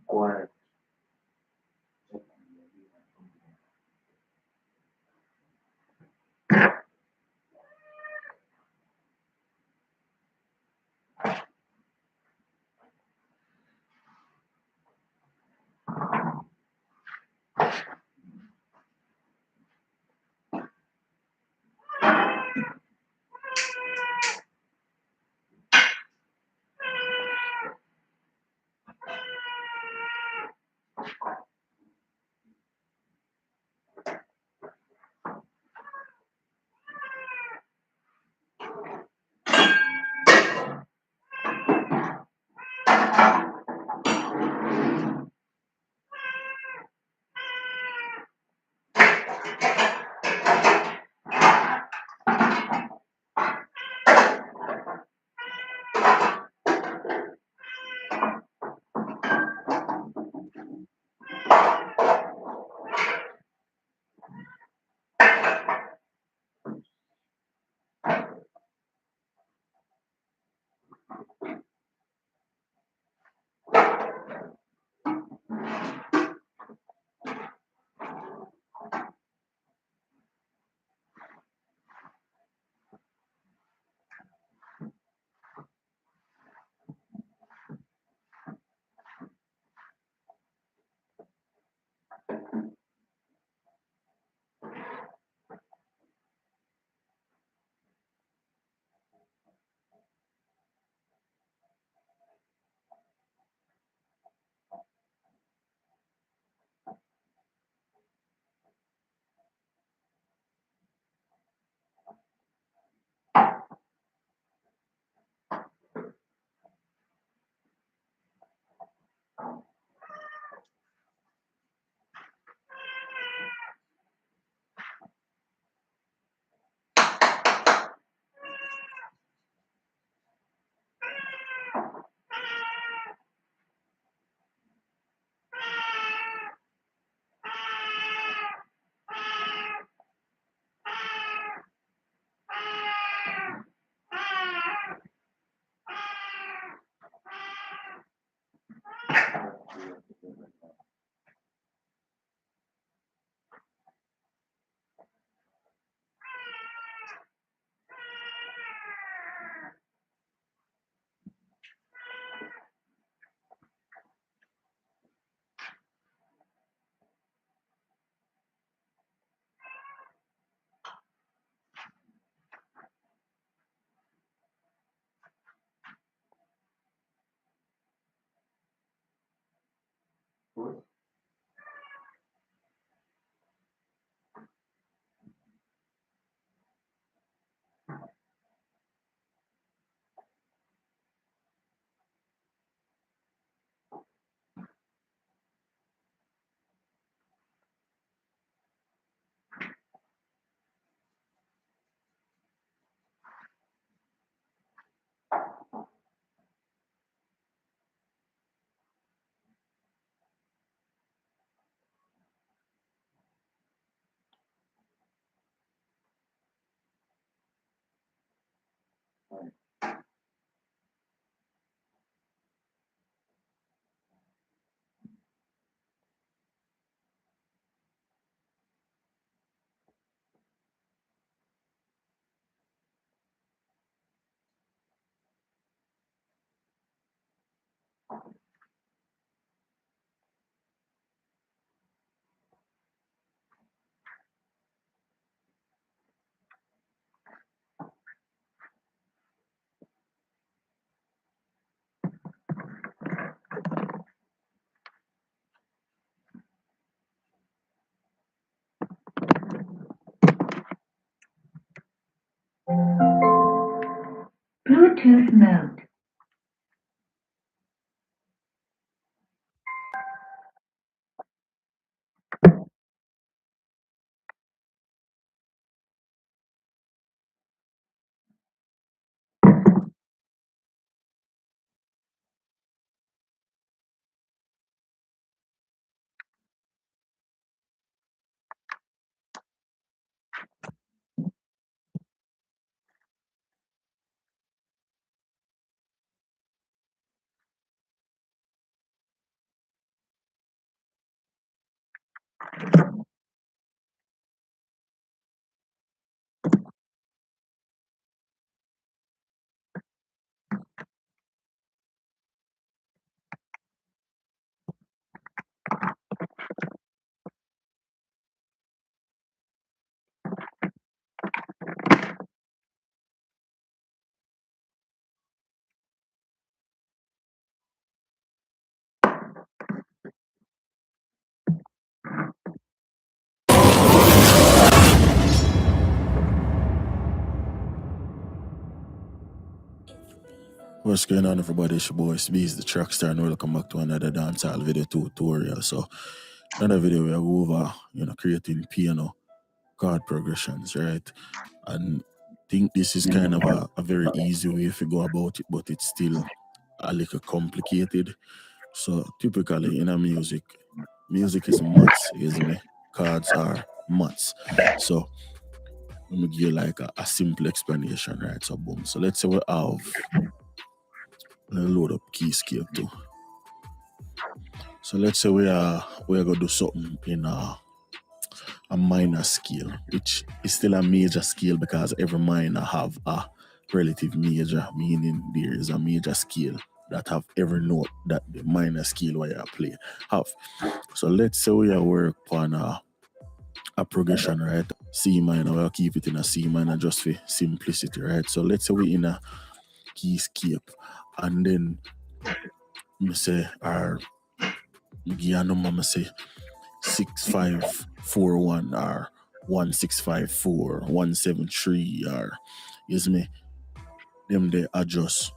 Quiet. Bluetooth mode. What's going on, everybody? It's your boy Speeds, the track star, and welcome back to another dancehall video tutorial. So, another video where I go over, creating piano chord progressions, right? And I think this is kind of a very easy way if you go about it, but it's still a little complicated. So, typically in a music is maths, isn't it? Chords are maths. So, let me give you like a simple explanation, right? So, boom. So, let's say we have, let's load up key scale too. So let's say we're gonna do something in a minor scale, which is still a major scale because every minor have a relative major, meaning there is a major scale that have every note that the minor scale where you play have. So let's say we work on a progression, right? C minor, we'll keep it in a C minor just for simplicity, right? So let's say we're in a keyscape, and then me say our number, me say 6541 or 1654, 173 or me them they adjust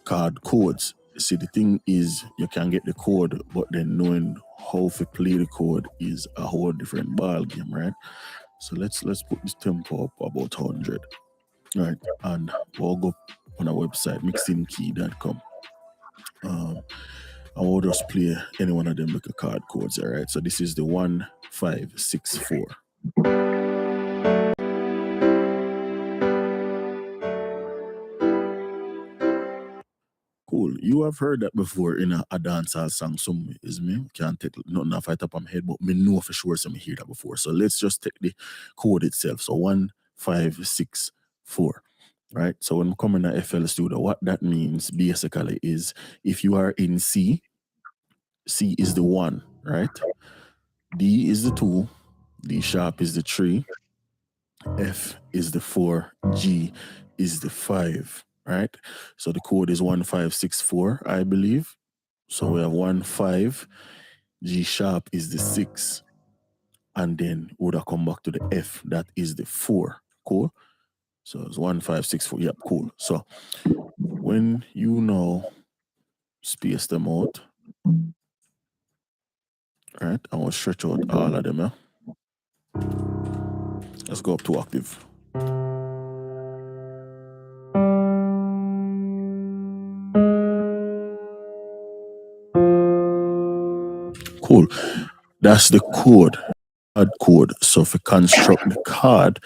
card codes. See, the thing is you can get the code, but then knowing how to play the code is a whole different ball game, right? So let's put this tempo up about 100, right? And we'll go on our website mixingkey.com. I will just play any one of them like a card codes, all right? So this is the 1564. Cool. You have heard that before in a dancehall song. Some is me. Can't take nothing off right up on my head, but me know for sure some hear that before. So let's just take the code itself. So 1564. Right? So when we come in a FL Studio, what that means basically is if you are in C, C is the 1, right? D is the 2, D sharp is the 3, F is the 4, G is the 5, right? So the code is 1564, I believe. So we have 15, G sharp is the 6, and then we would have come back to the F, that is the 4. Cool? So it's 1564. Yep, cool. So when you now space them out, right? I want to stretch out all of them, yeah? Let's go up to octave. Cool. That's the code. Code. So if we construct the chord,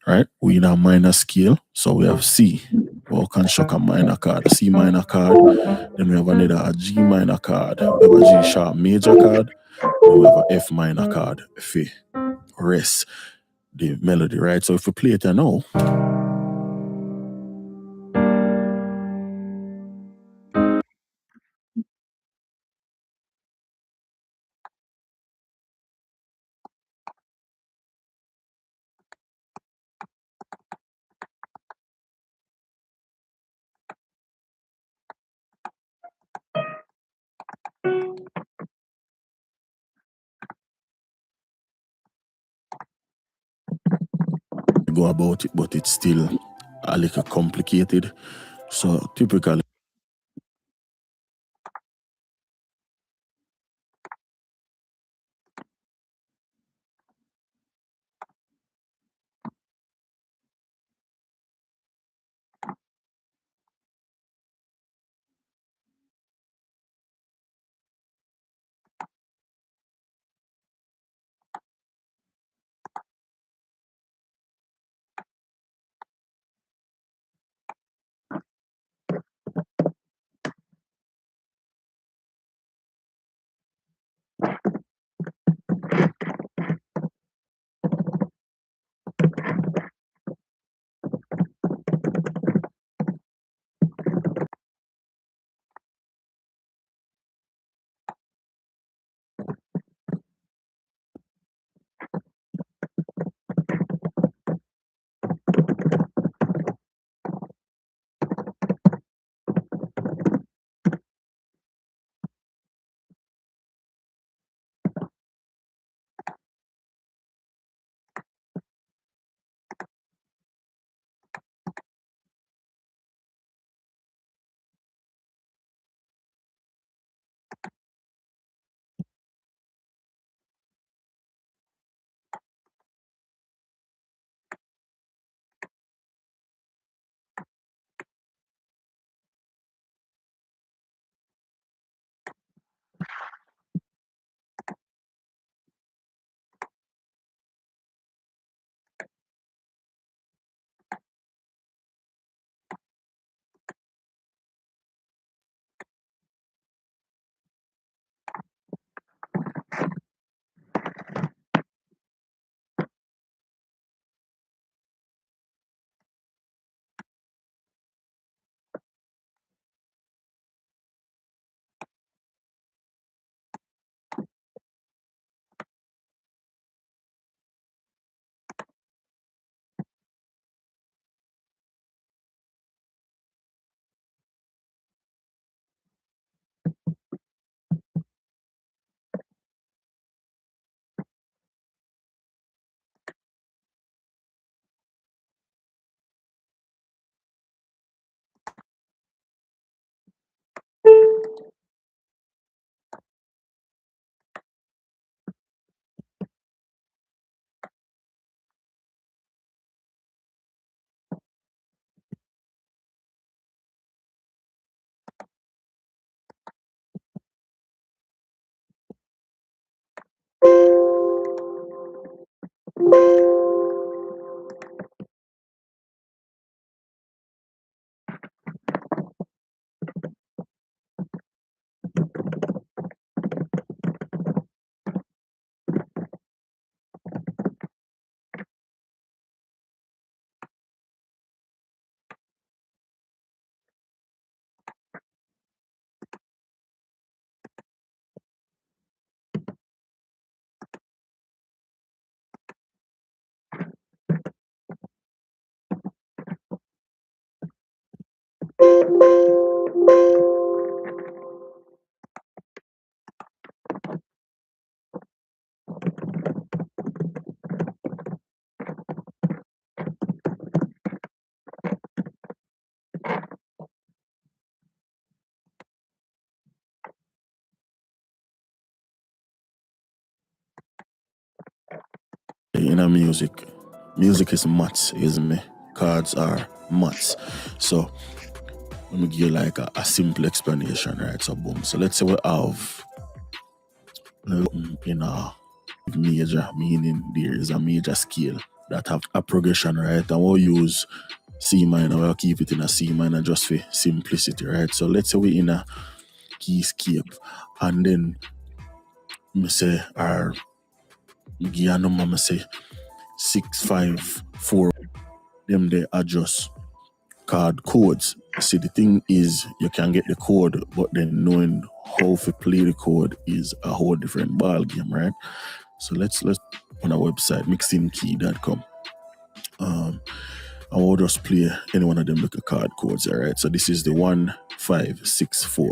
right, we in a minor scale. So we have C. We'll construct a minor chord, a C minor chord. Then we have a G minor chord. We have a G sharp major chord. Then we have a F minor chord for rest the melody, right? So if we play it now, go about it, but it's still a little complicated. So typically, In a music is mats, isn't it? Cards are mats. So let me give you like a simple explanation, right? So boom. So let's say we have in a major, meaning there is a major scale that have a progression, right? And we'll use C minor, we'll keep it in a C minor just for simplicity, right? So let's say we're in a keyscape, and then me say our gear number, me say 654, them they adjust card codes. See, the thing is, you can get the code, but then knowing how to play the code is a whole different ball game, right? So let's on our website, mixinkey.com. I will just play any one of them like a card codes, all right? So this is the 1564.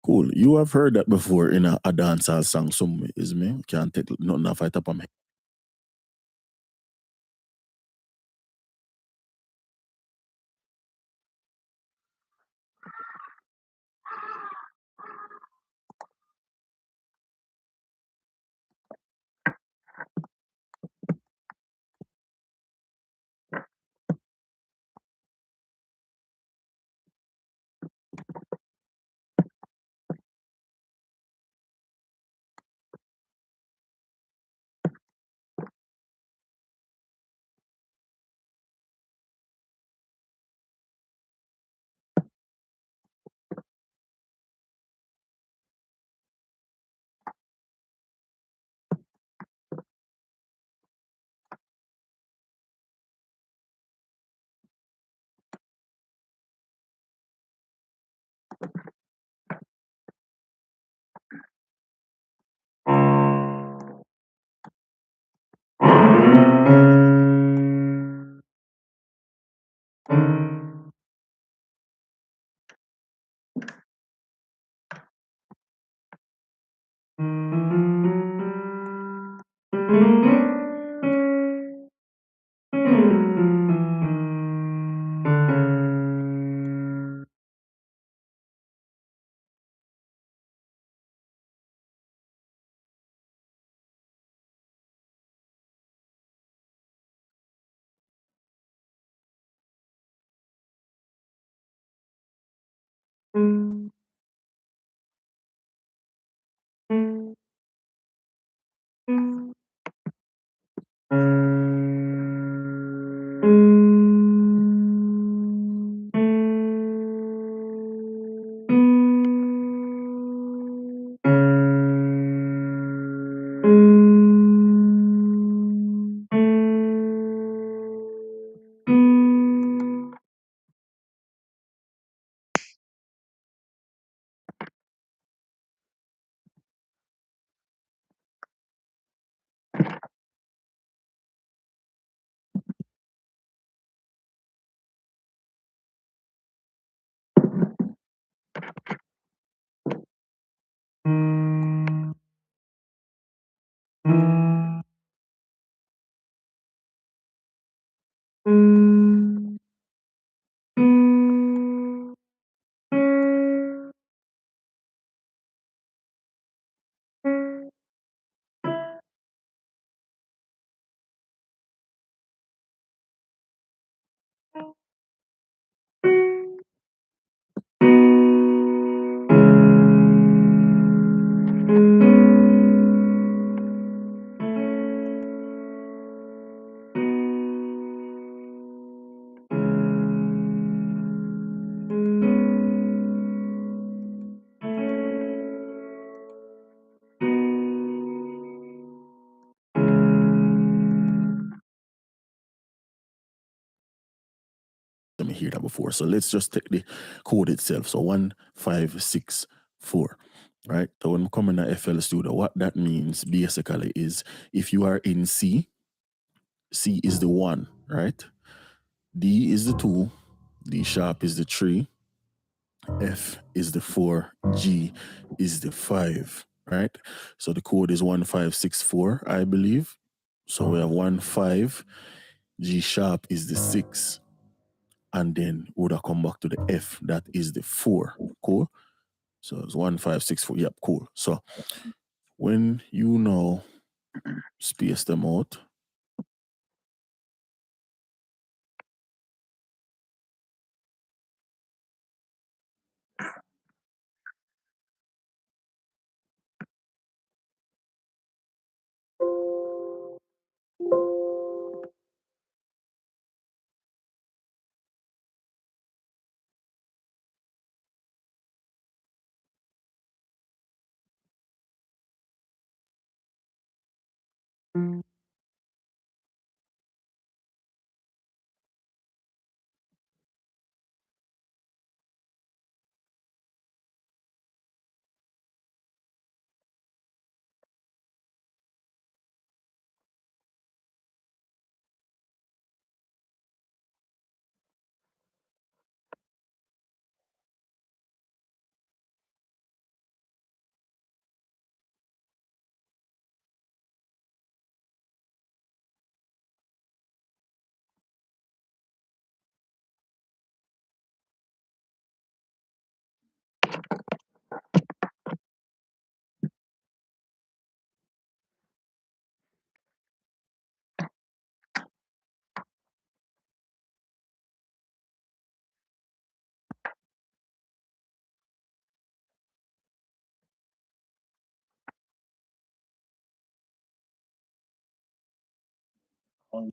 Cool. You have heard that before in a dancehall song, some is me. Can't take nothing off it up on me. Let me hear that before. So let's just take the code itself. So 1564. Right? So when we come in the FL studio, what that means basically is if you are in C, C is the 1, right? D is the 2, D sharp is the 3, F is the 4, G is the 5, right? So the code is 1564, I believe. So we have 15, G sharp is the 6, and then we would have come back to the F, that is the 4. Cool? So it's 1564. Yep, cool. So when you now space them out, The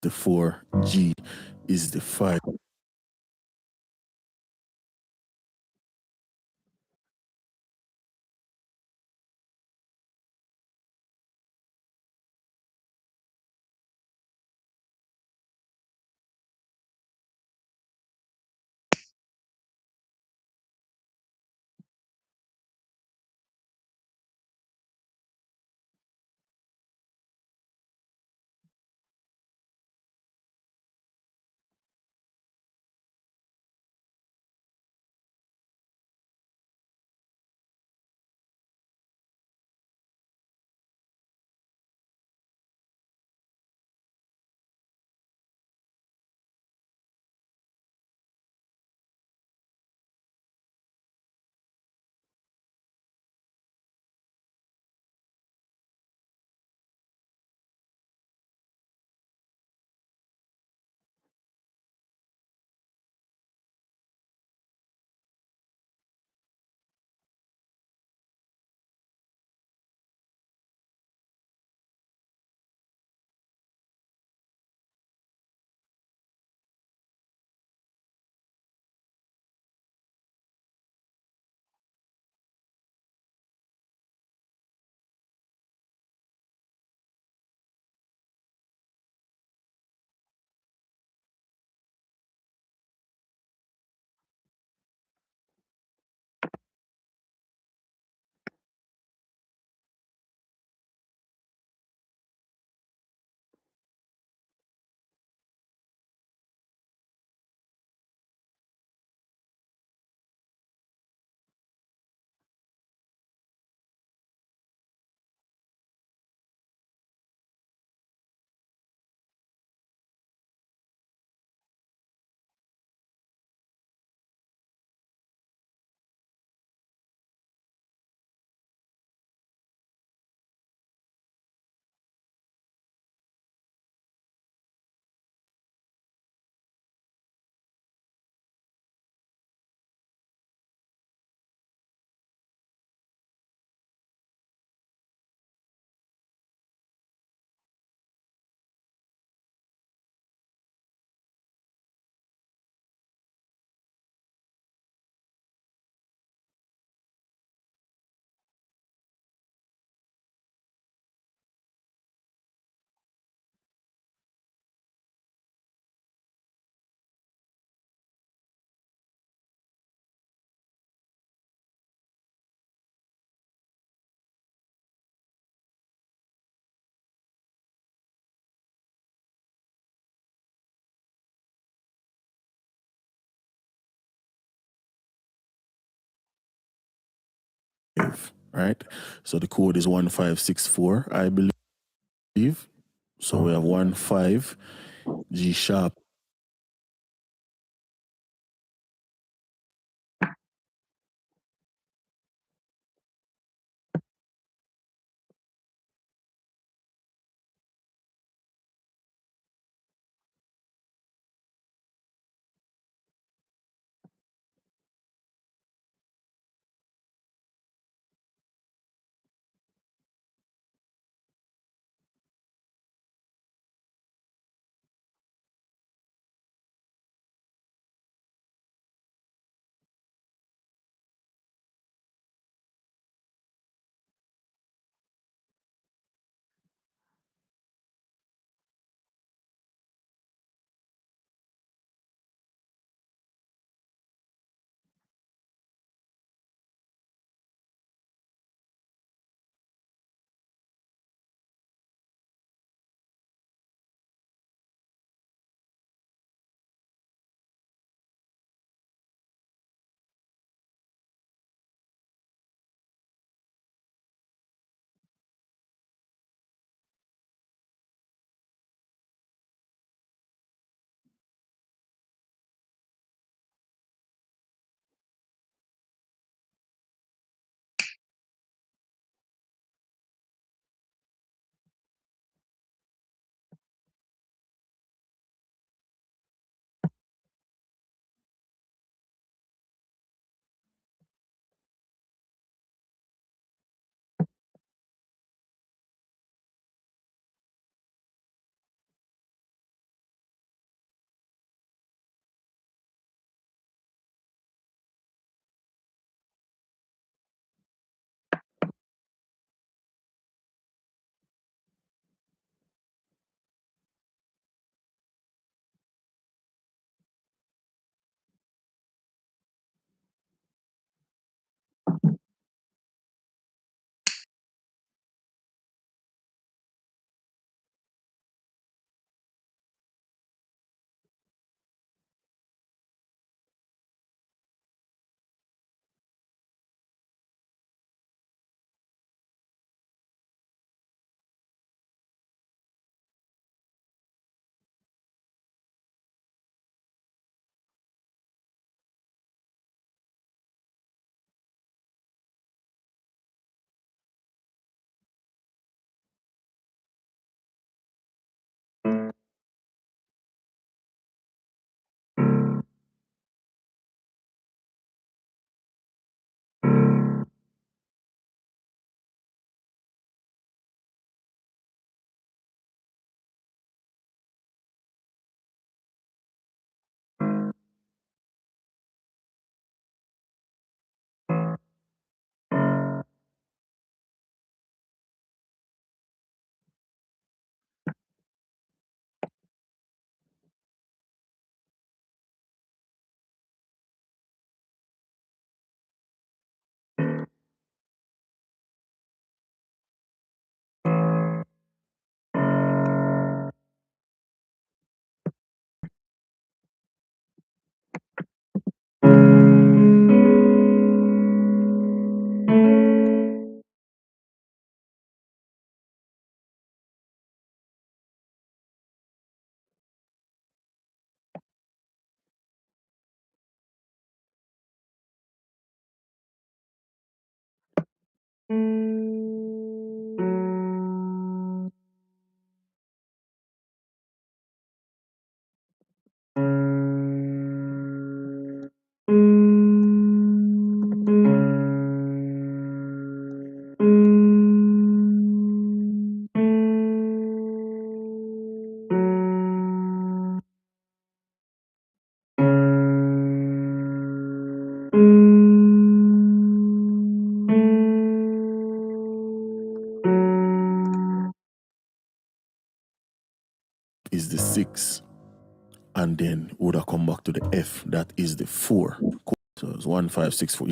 4G is the 5. right? So the code is 1564, I believe. So we have 15 G sharp. Is the 6, and then would have come back to the F, that is the 4. So it's 1564.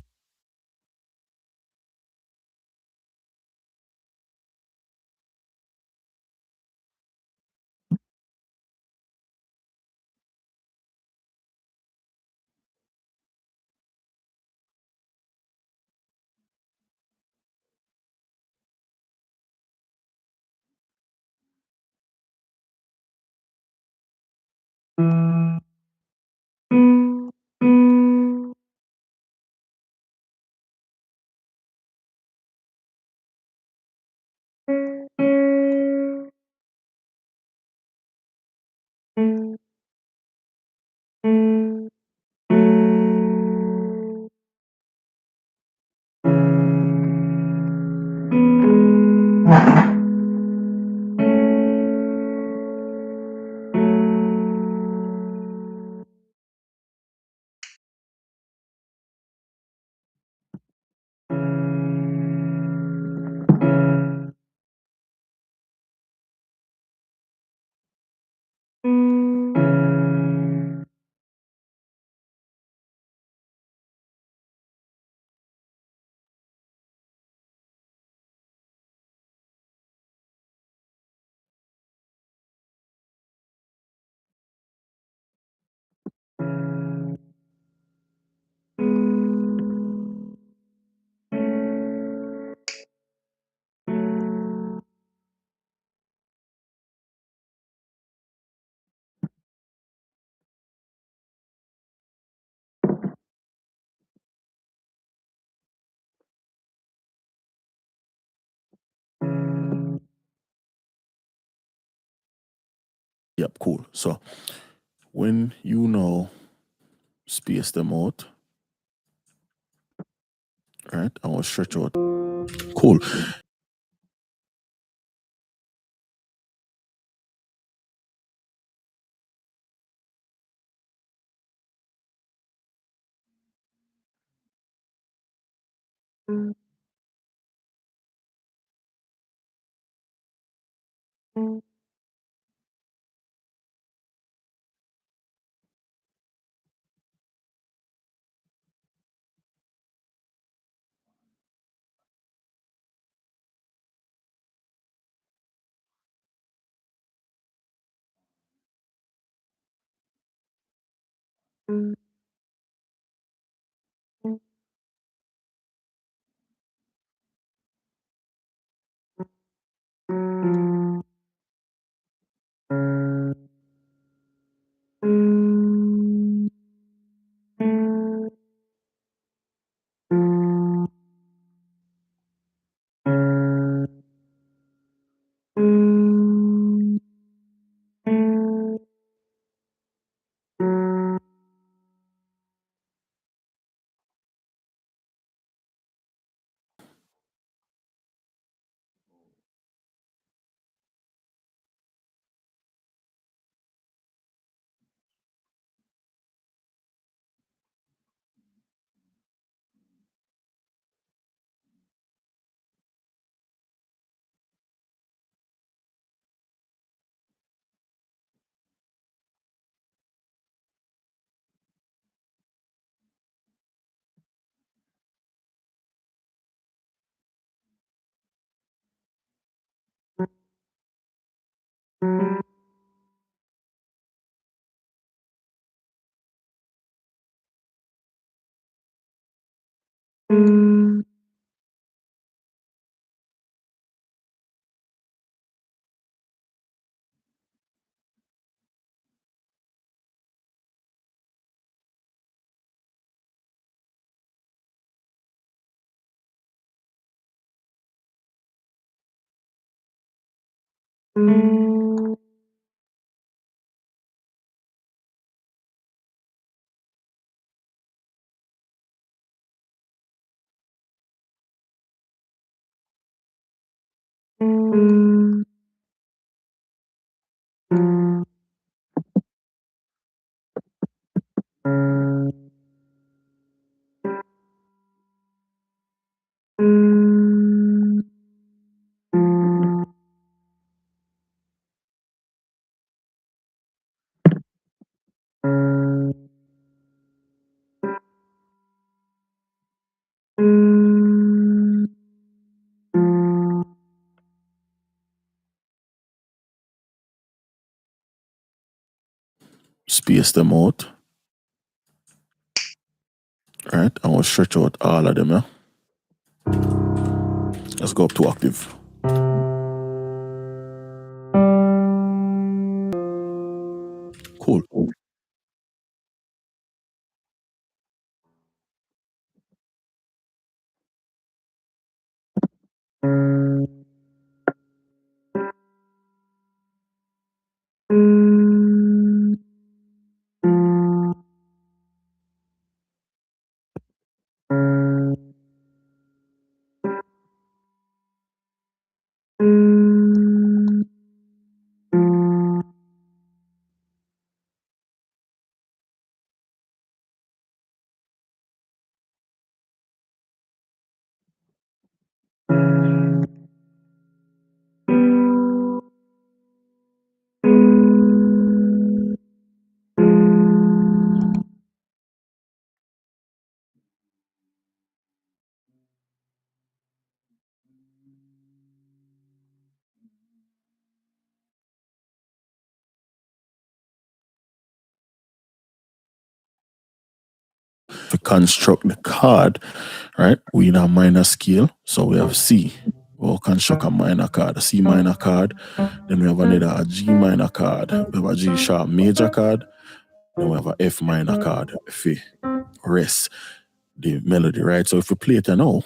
Yep, cool. So when you now space them out, right? I will stretch out. Cool. Space them out. Right? I will stretch out all of them, yeah? Let's go up to octave. Cool. to construct the chord, right? We in a minor scale, so we have C. We'll construct a minor chord, a C minor chord. Then we have a G minor chord. We have a G sharp major chord. Then we have a F minor chord, F, rest the melody, right? So if we play it now,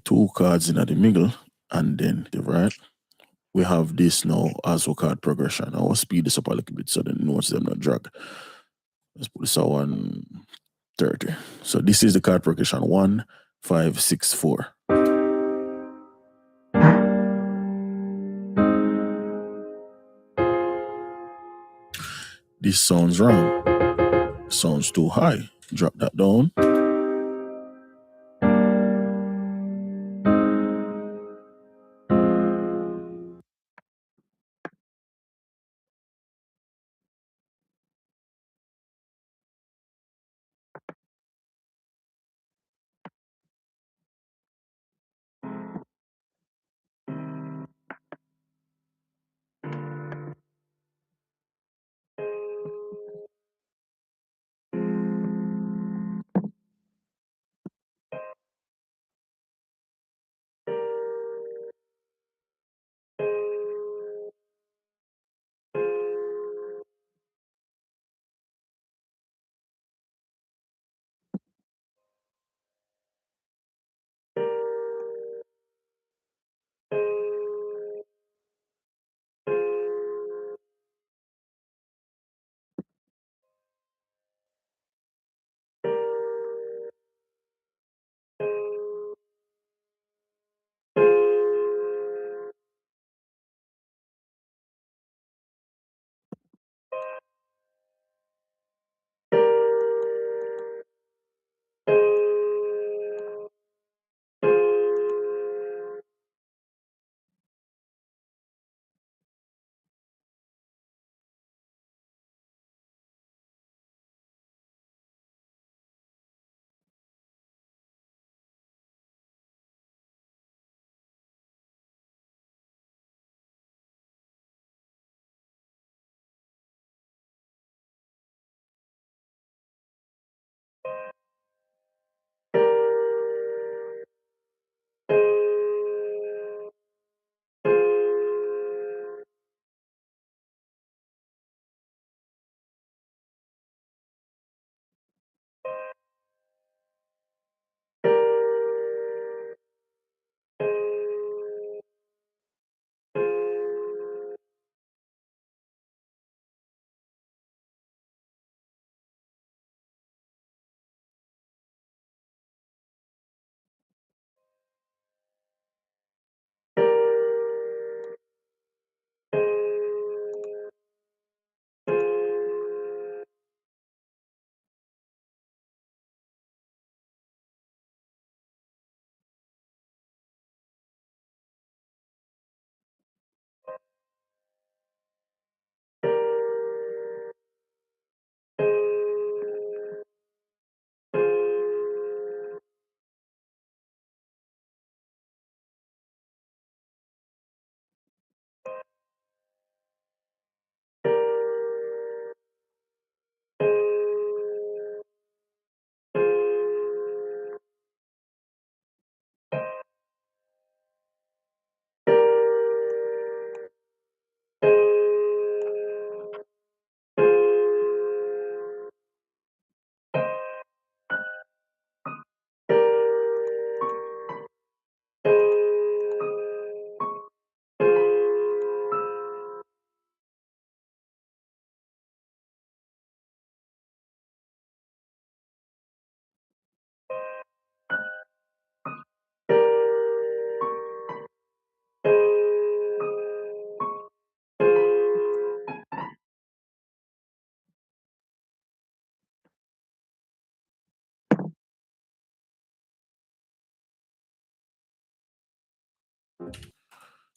two cards in the middle, and then the right. We have this now as a card progression. I will speed this up a little bit so the notes them not drag. Let's put this at 130. So this is the card progression 1, 5, 6, 4. This sounds wrong. Sounds too high. Drop that down.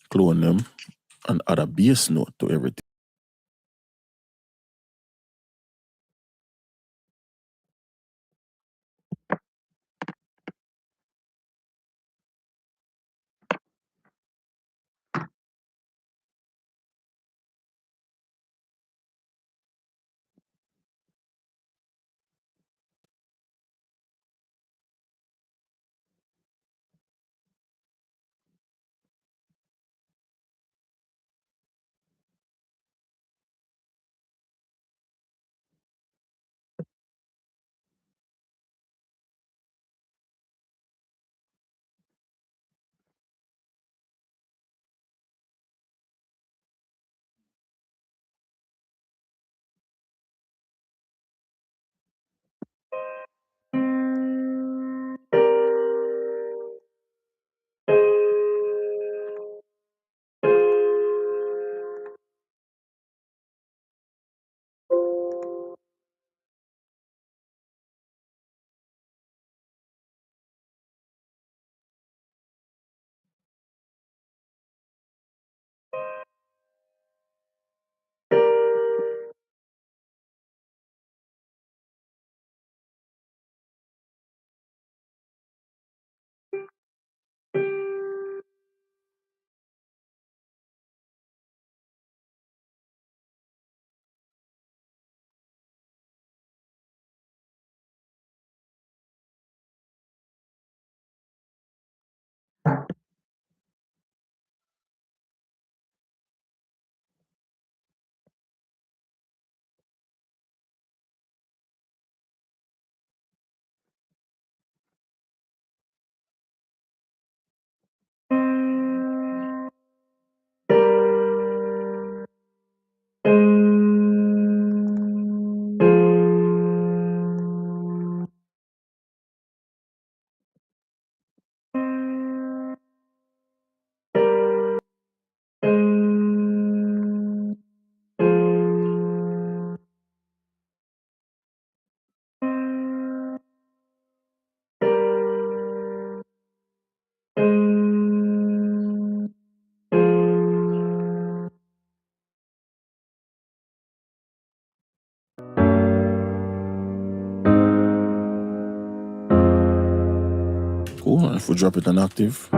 Clone them and add a bass note to everything. If we drop it on active.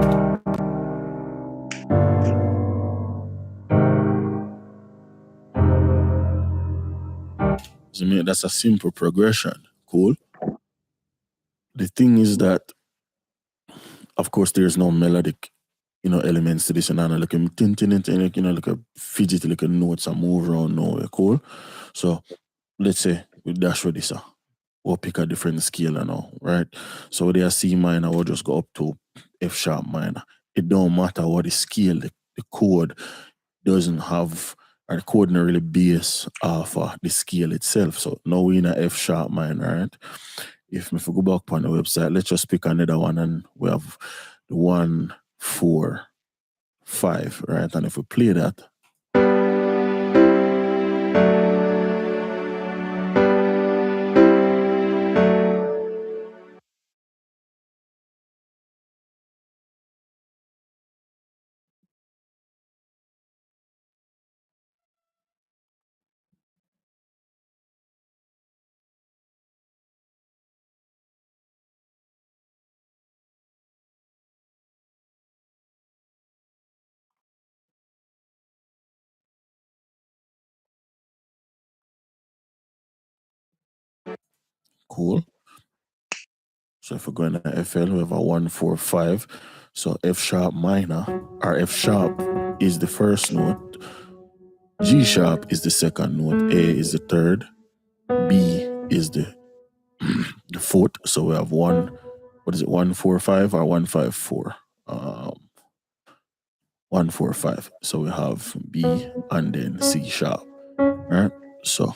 So, that's a simple progression. Cool. The thing is that, of course, there's no melodic, elements to this, and like a tin, like a fidget, like a notes and move around nowhere. Cool. So let's say we dash with this, we'll pick a different scale now, right? So with the C minor, we'll just go up to F sharp minor. It don't matter what the scale, the chord doesn't have, or the chord not really base off the scale itself. So now we're in a F sharp minor, right? If we go back on the website, let's just pick another one, and we have the 1, 4, 5, right? And if we play that, cool. So if we're going to FL, we have a 1, 4, 5. So F sharp minor, or F sharp is the first note, G sharp is the second note, A is the third, B is the fourth. So we have 1, 1, 4, 5 or 1, 5, 4? 1, 4, 5. So we have B and then C sharp. Right? So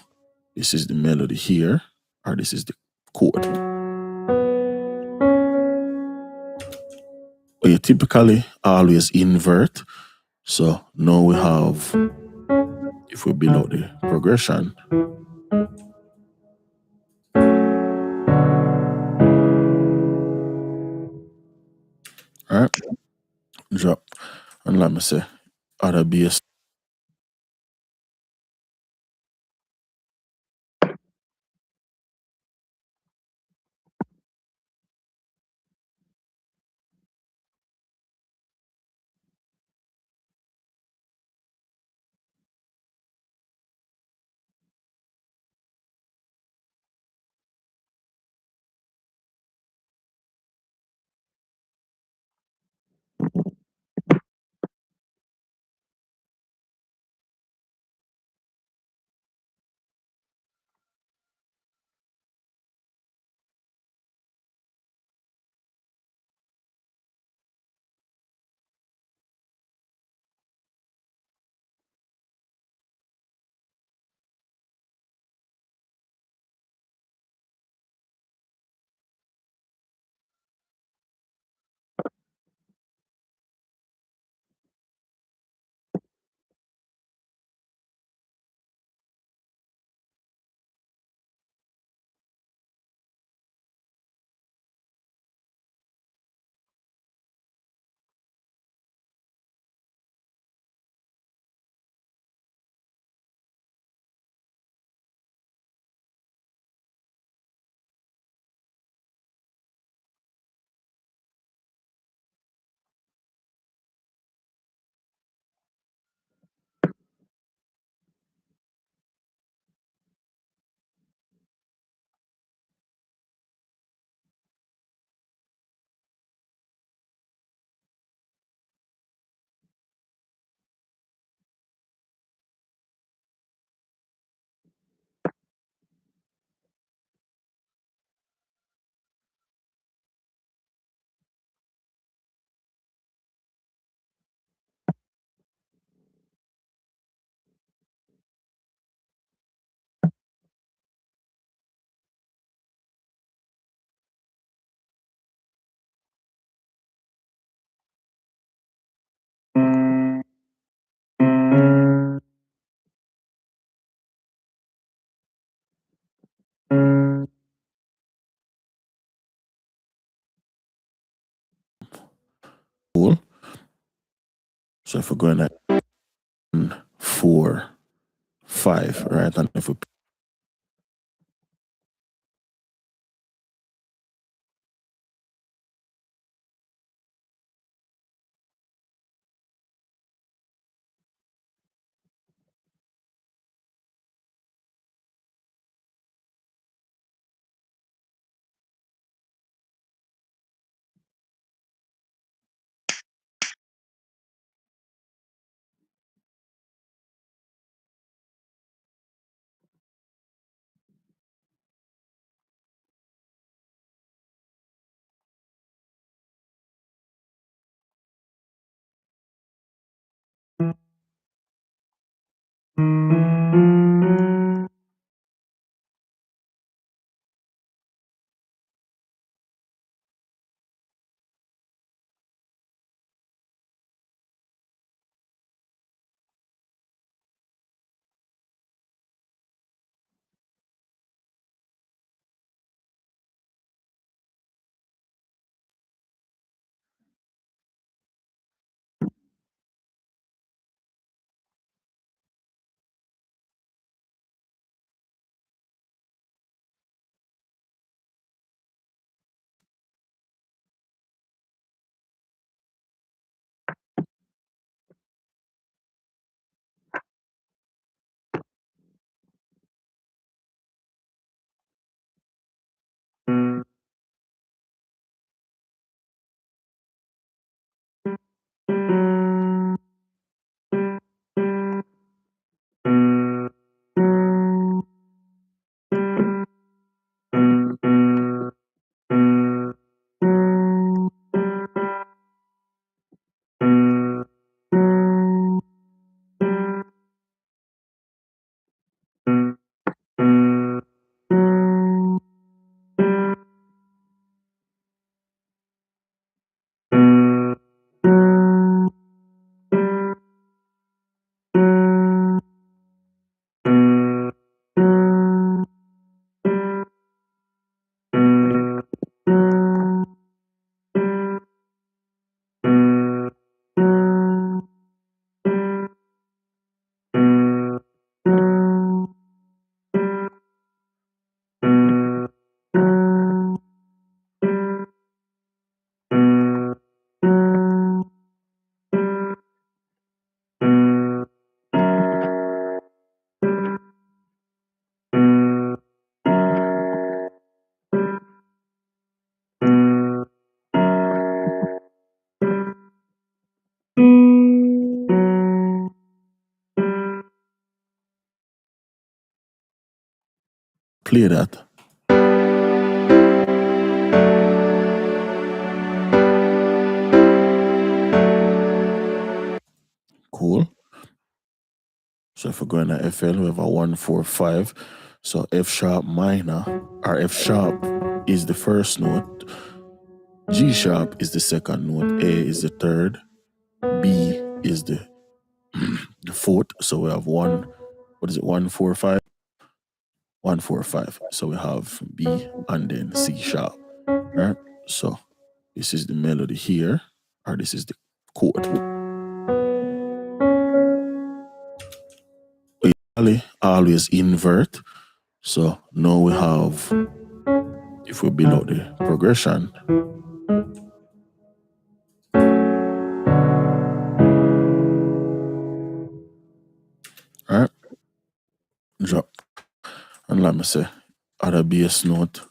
this is the melody here, or this is the chord. You typically always invert. So now we have, if we below the progression, all right, drop, and let me say, other bass. Cool. So if we're going at 1, 4, 5, right? And if we play that. Cool. So if we're going to FL, we have a 1-4-5. So F sharp minor, or F sharp is the first note, G sharp is the second note, A is the third, B is the fourth. So we have 1-4-5? 1-4-5. So we have B and then C sharp. Right? So this is the melody here, or this is the chord. We always invert. So now we have, if we build out the progression, right? Drop. And let me say, add a bass note.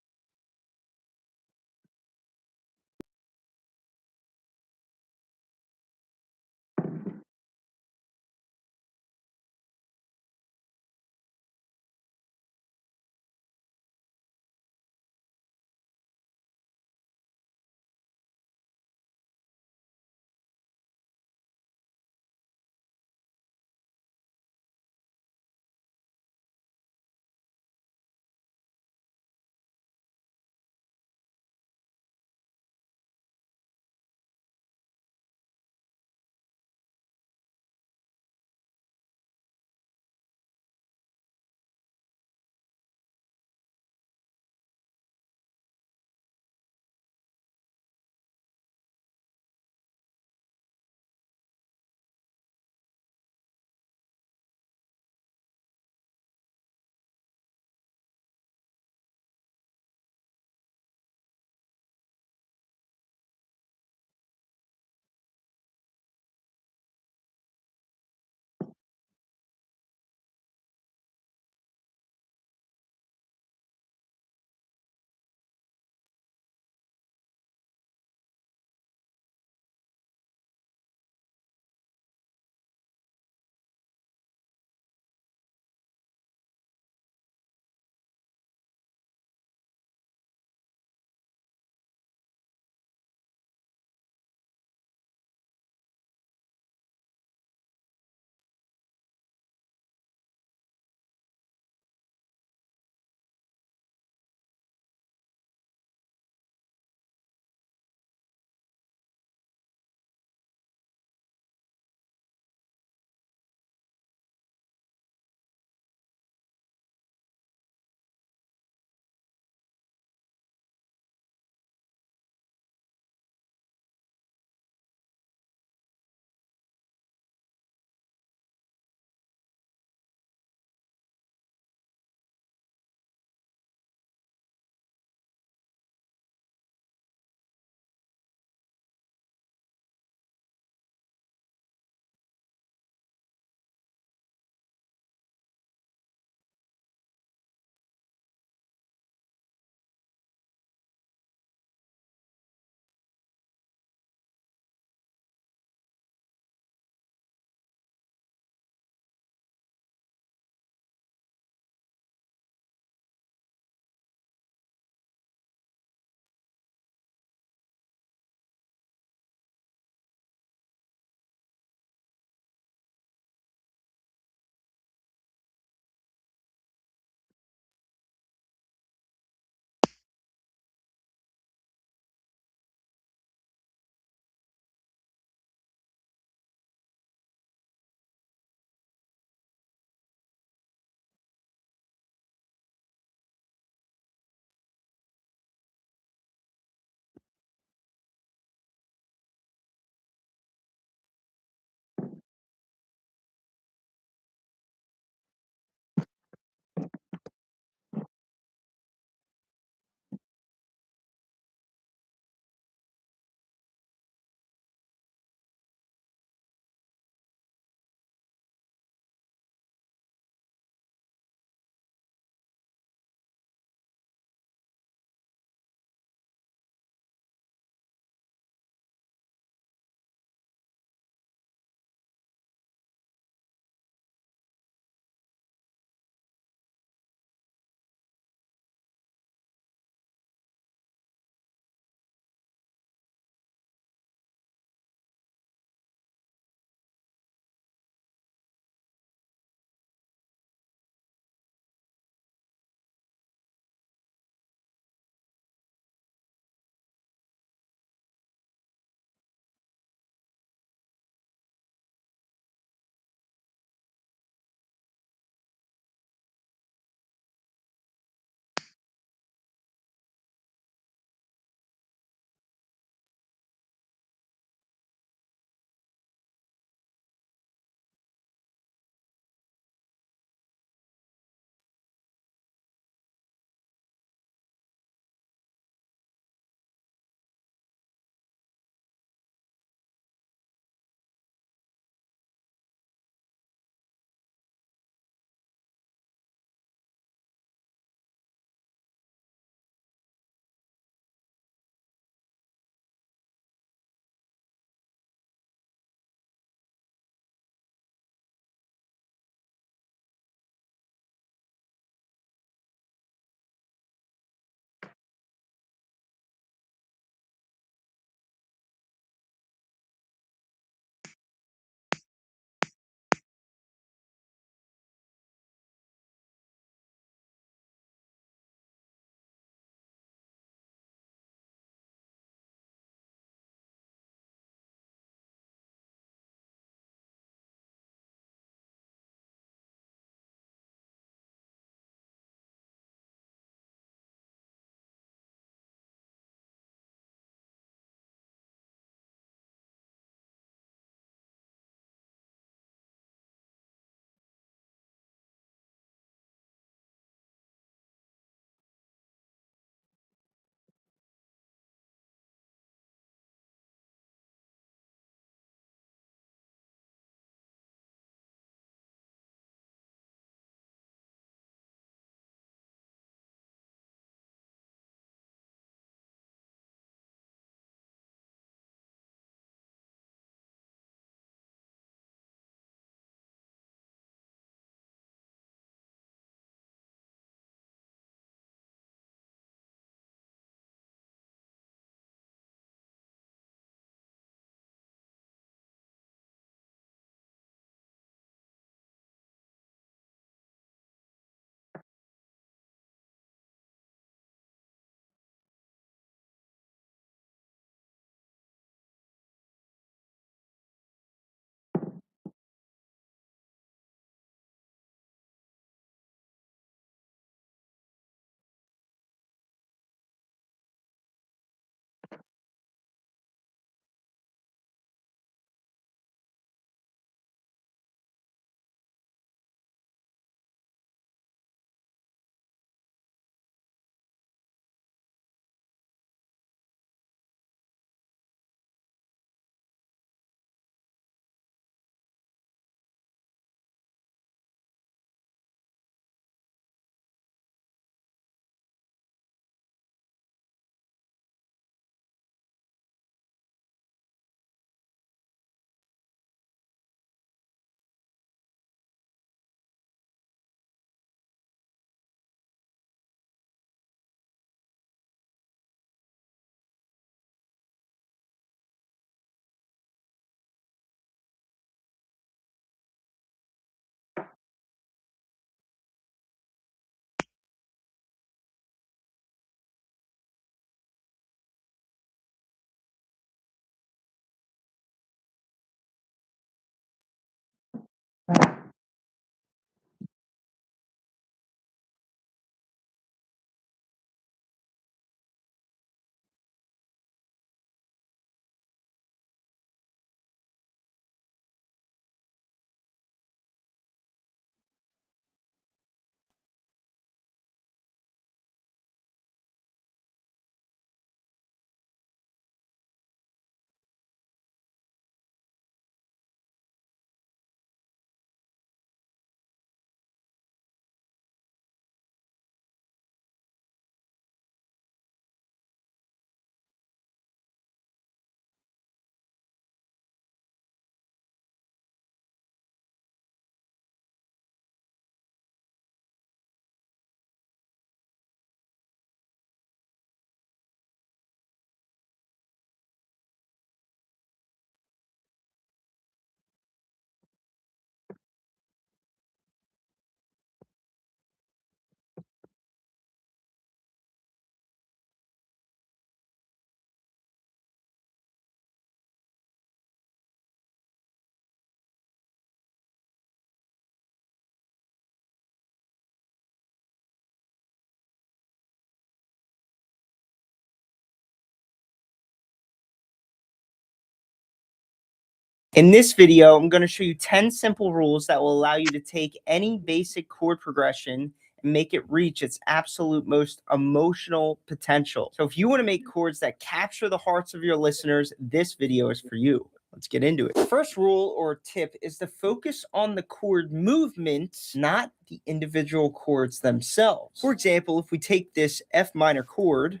In this video, I'm going to show you 10 simple rules that will allow you to take any basic chord progression and make it reach its absolute most emotional potential. So if you want to make chords that capture the hearts of your listeners, this video is for you. Let's get into it. The first rule or tip is to focus on the chord movements, not the individual chords themselves. For example, if we take this F minor chord,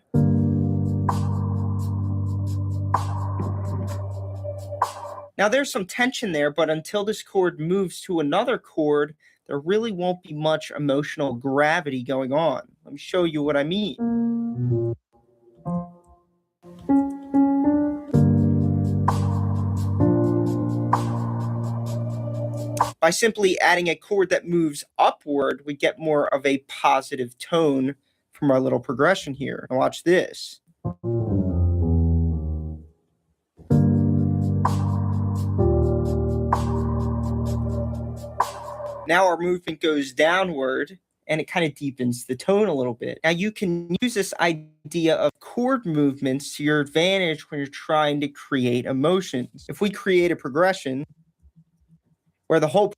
now there's some tension there, but until this chord moves to another chord, there really won't be much emotional gravity going on. Let me show you what I mean. By simply adding a chord that moves upward, we get more of a positive tone from our little progression here. Now watch this. Now our movement goes downward and it kind of deepens the tone a little bit. Now you can use this idea of chord movements to your advantage when you're trying to create emotions. If we create a progression where the whole